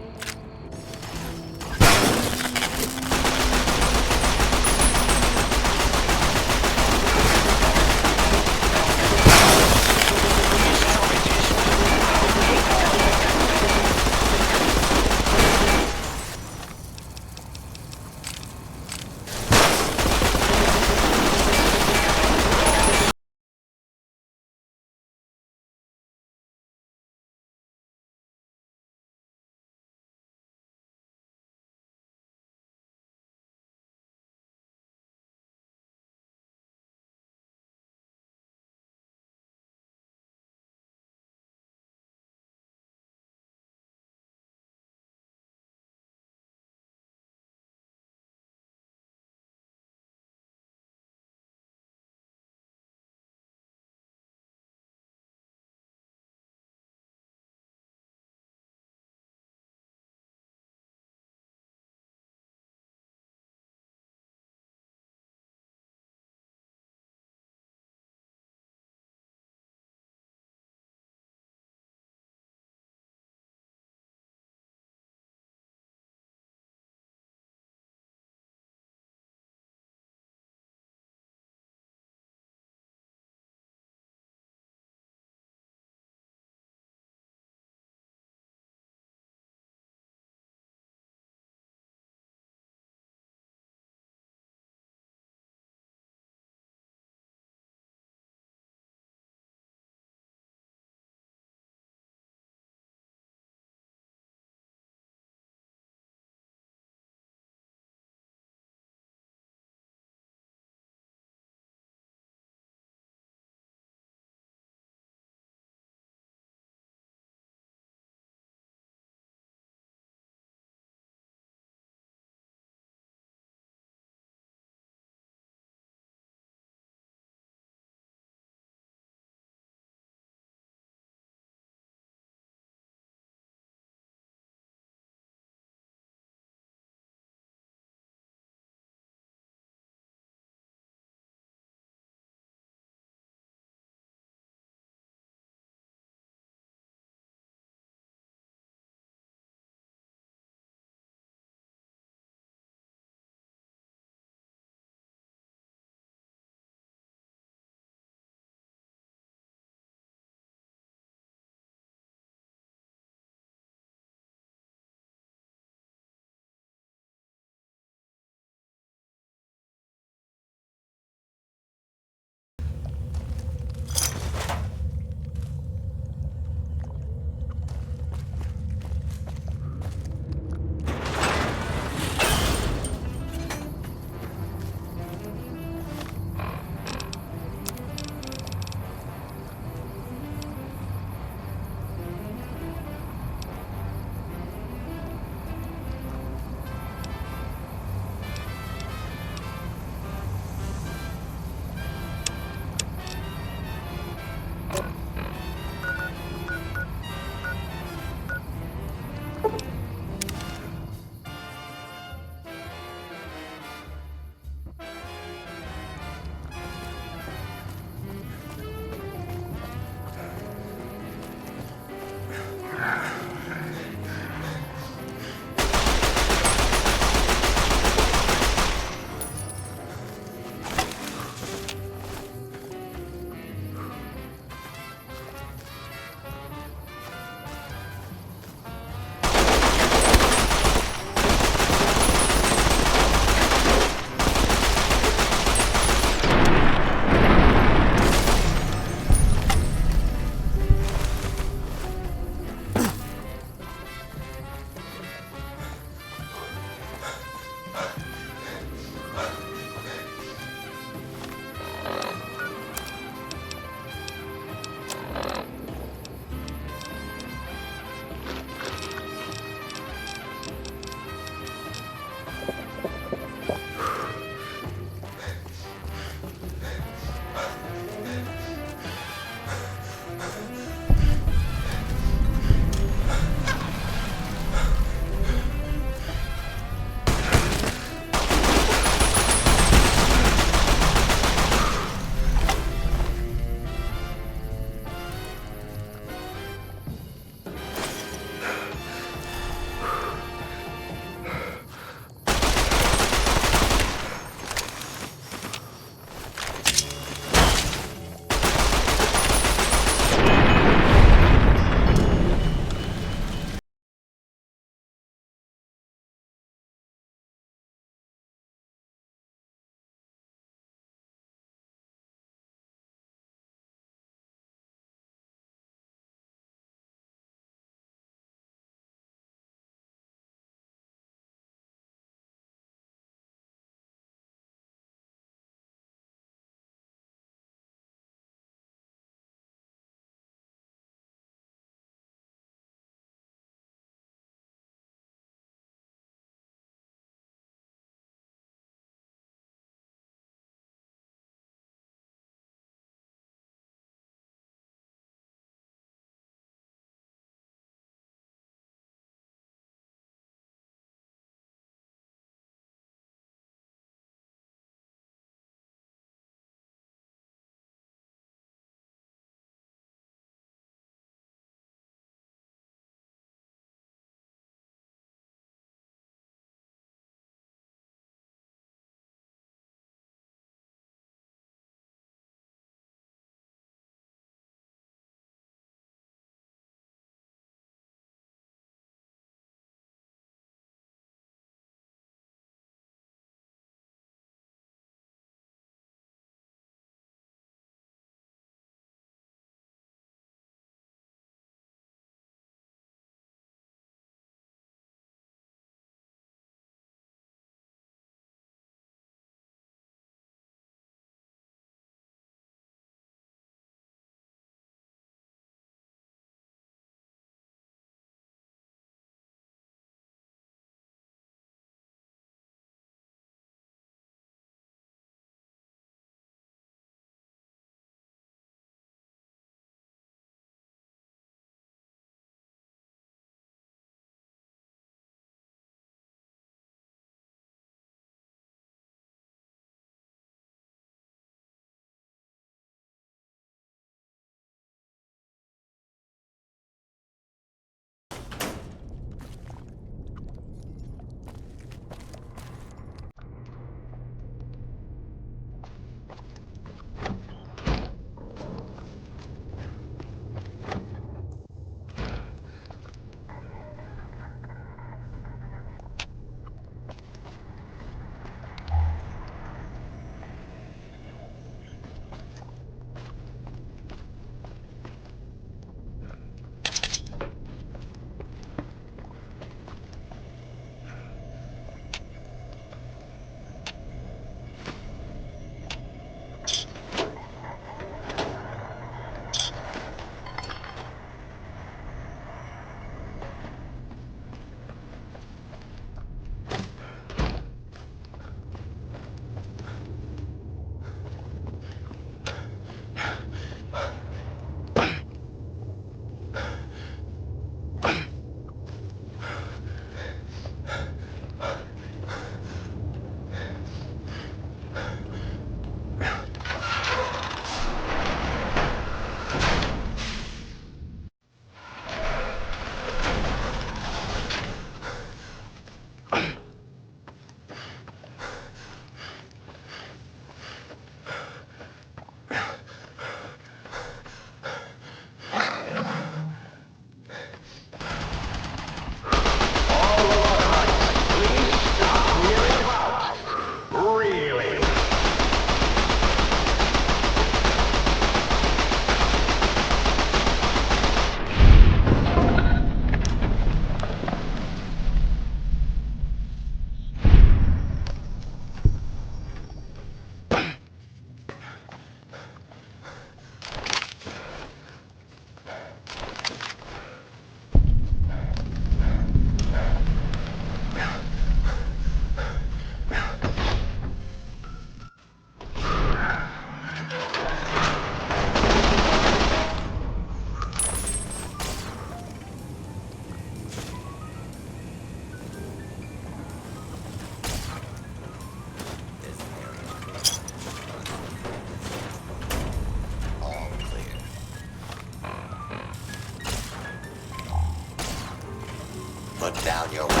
Put down your weapon.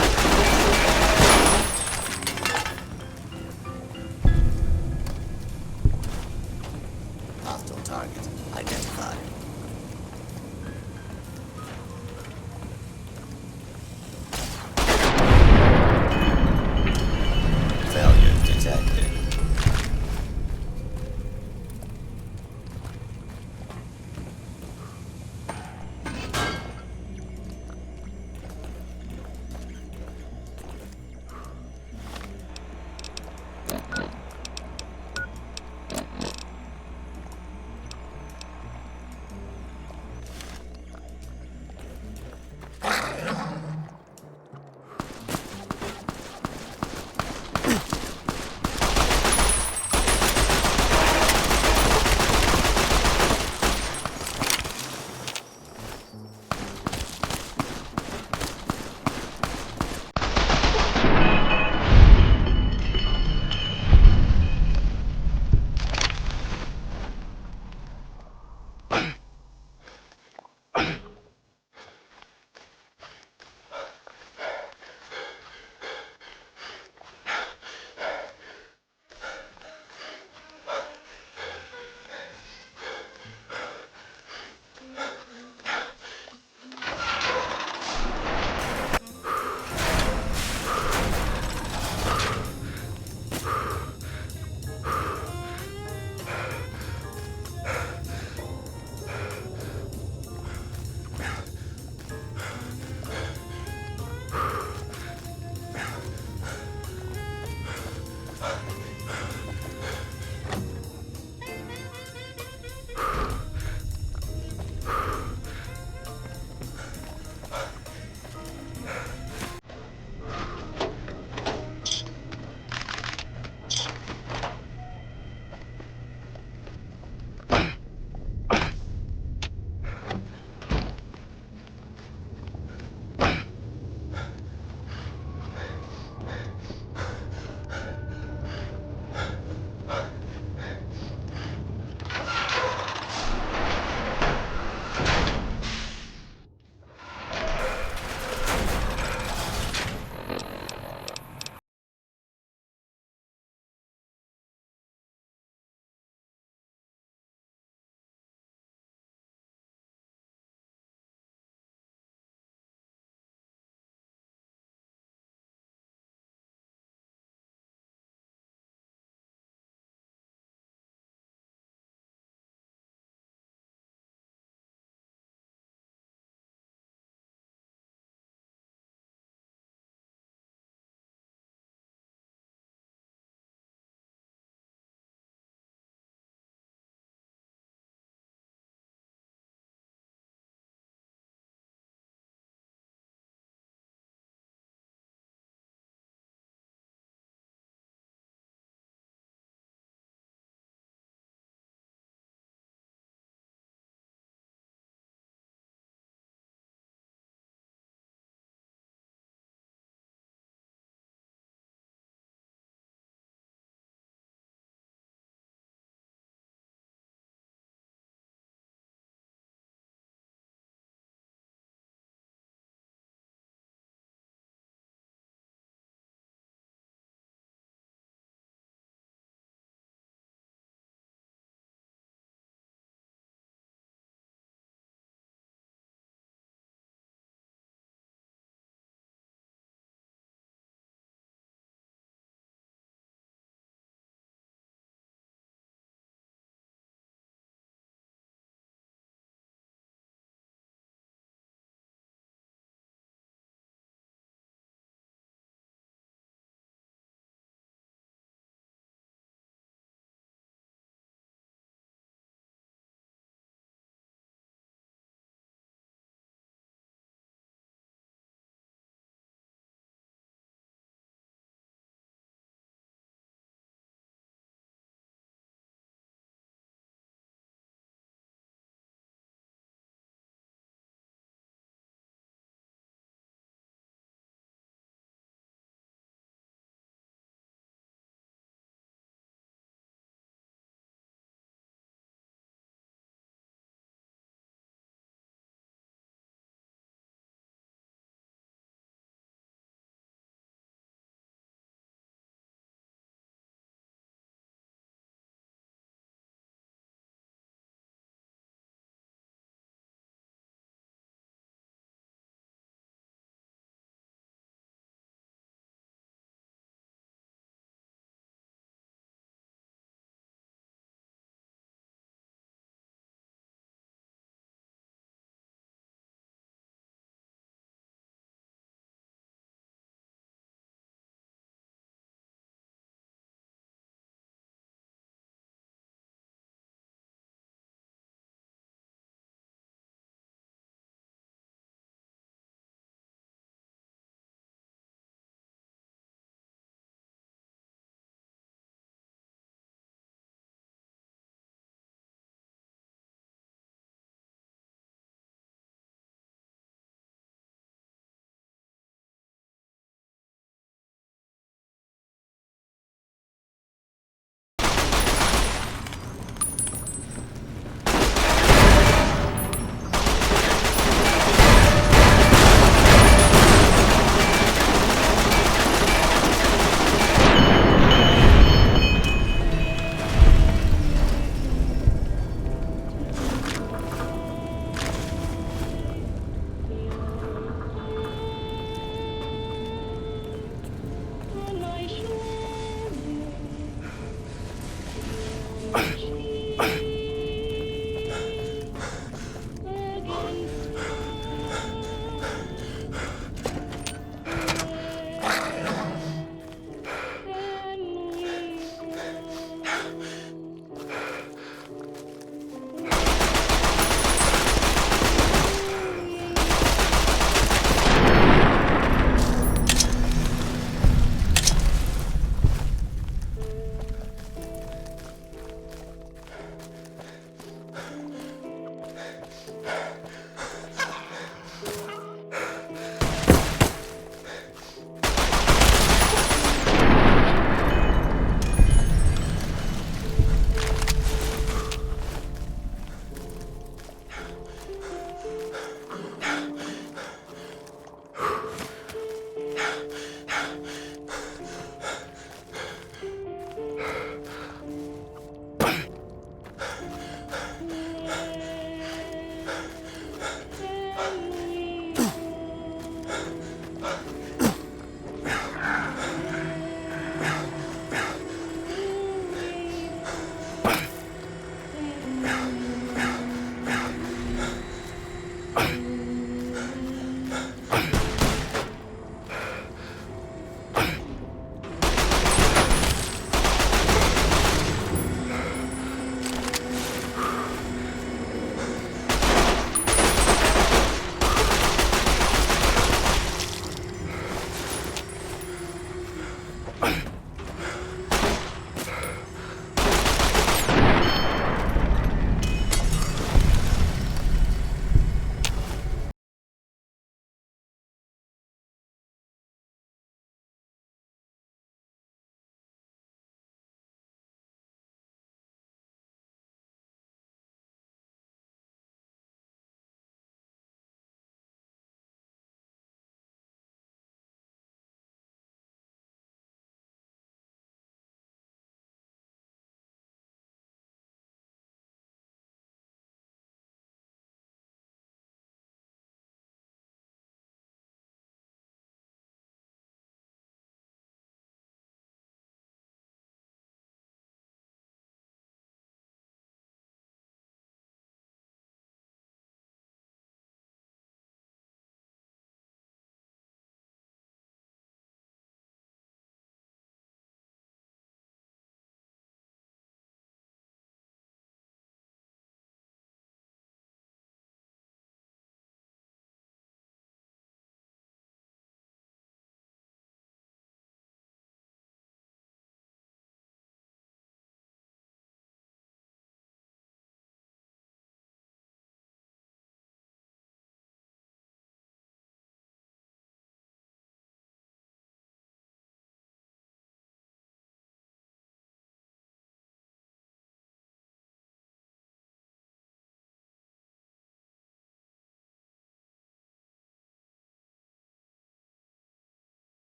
Hostile target identified. Failure detected.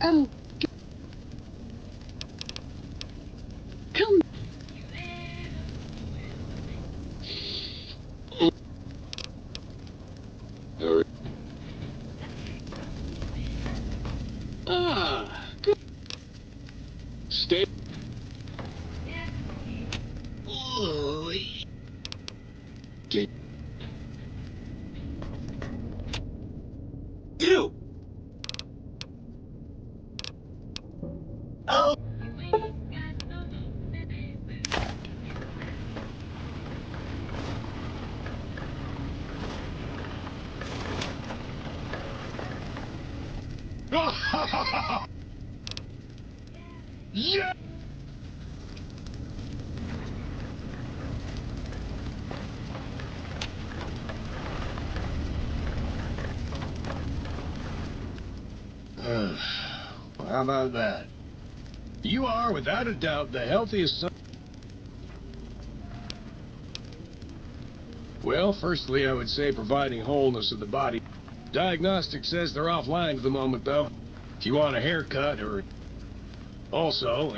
Come. Good. Stay. Oh, get you. Oh. Yeah. How about that? You are, without a doubt, the healthiest son. Well, firstly, I would say providing wholeness of the body. Diagnostic says they're offline for the moment, though. If you want a haircut or... Also,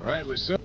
rightly so.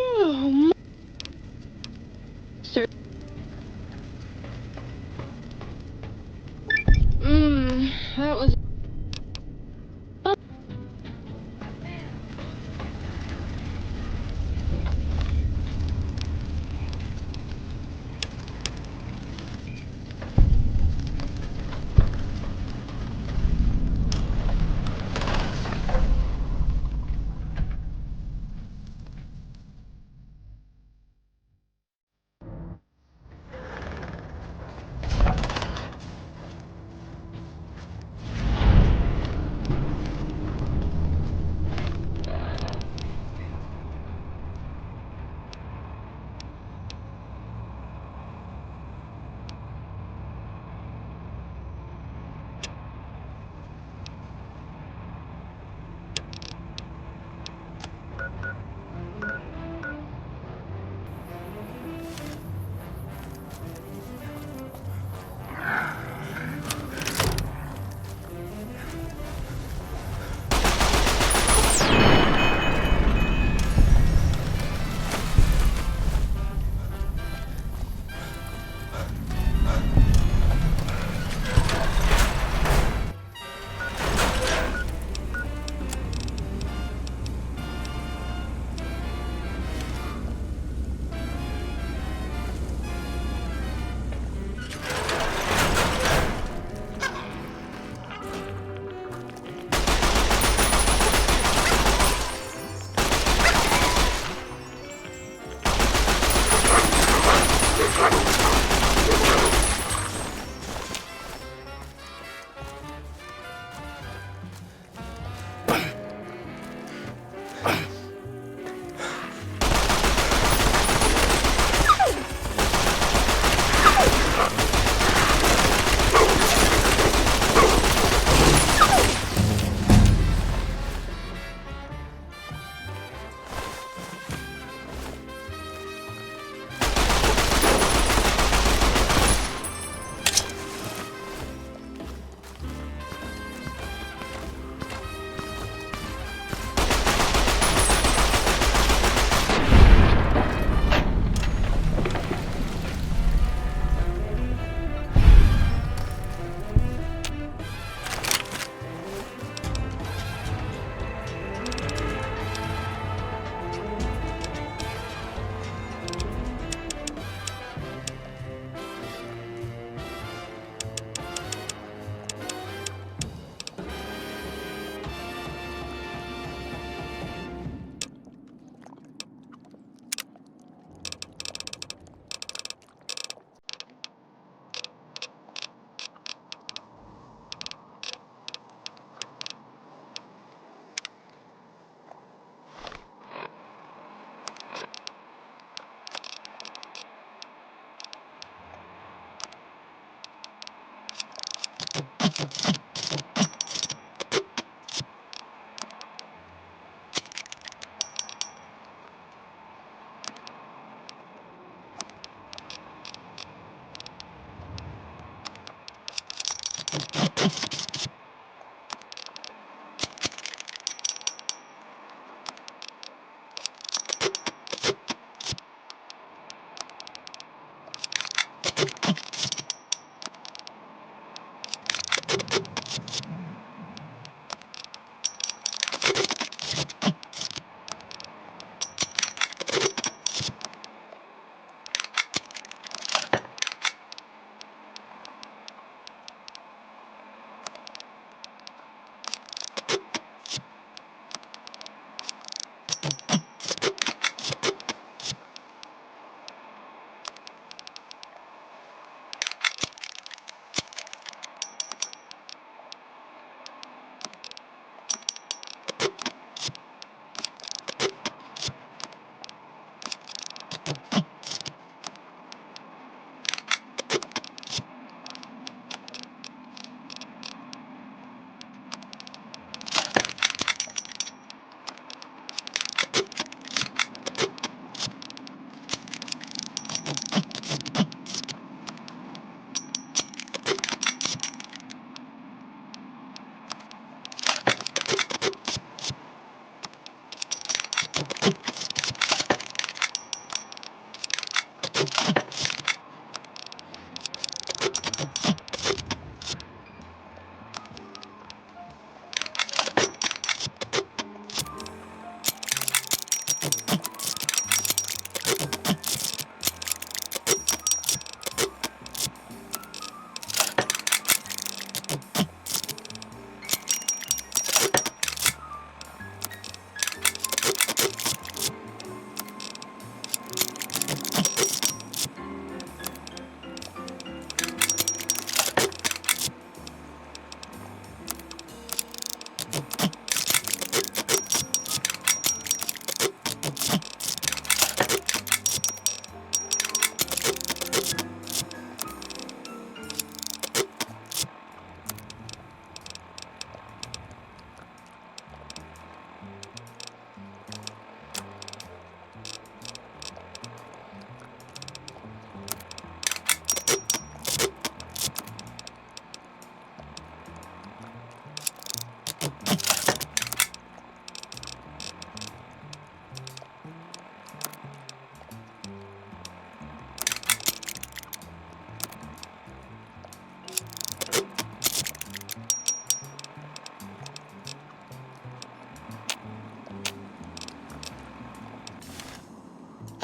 Oh, sir. That was...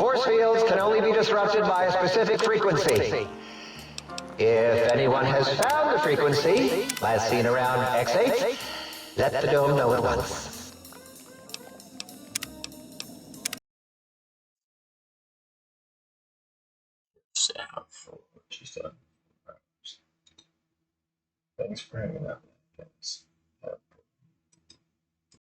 Force fields can only be disrupted by a specific frequency. If anyone has found the frequency, last seen around X8, let the dome know at once. Thanks for hanging out, guys.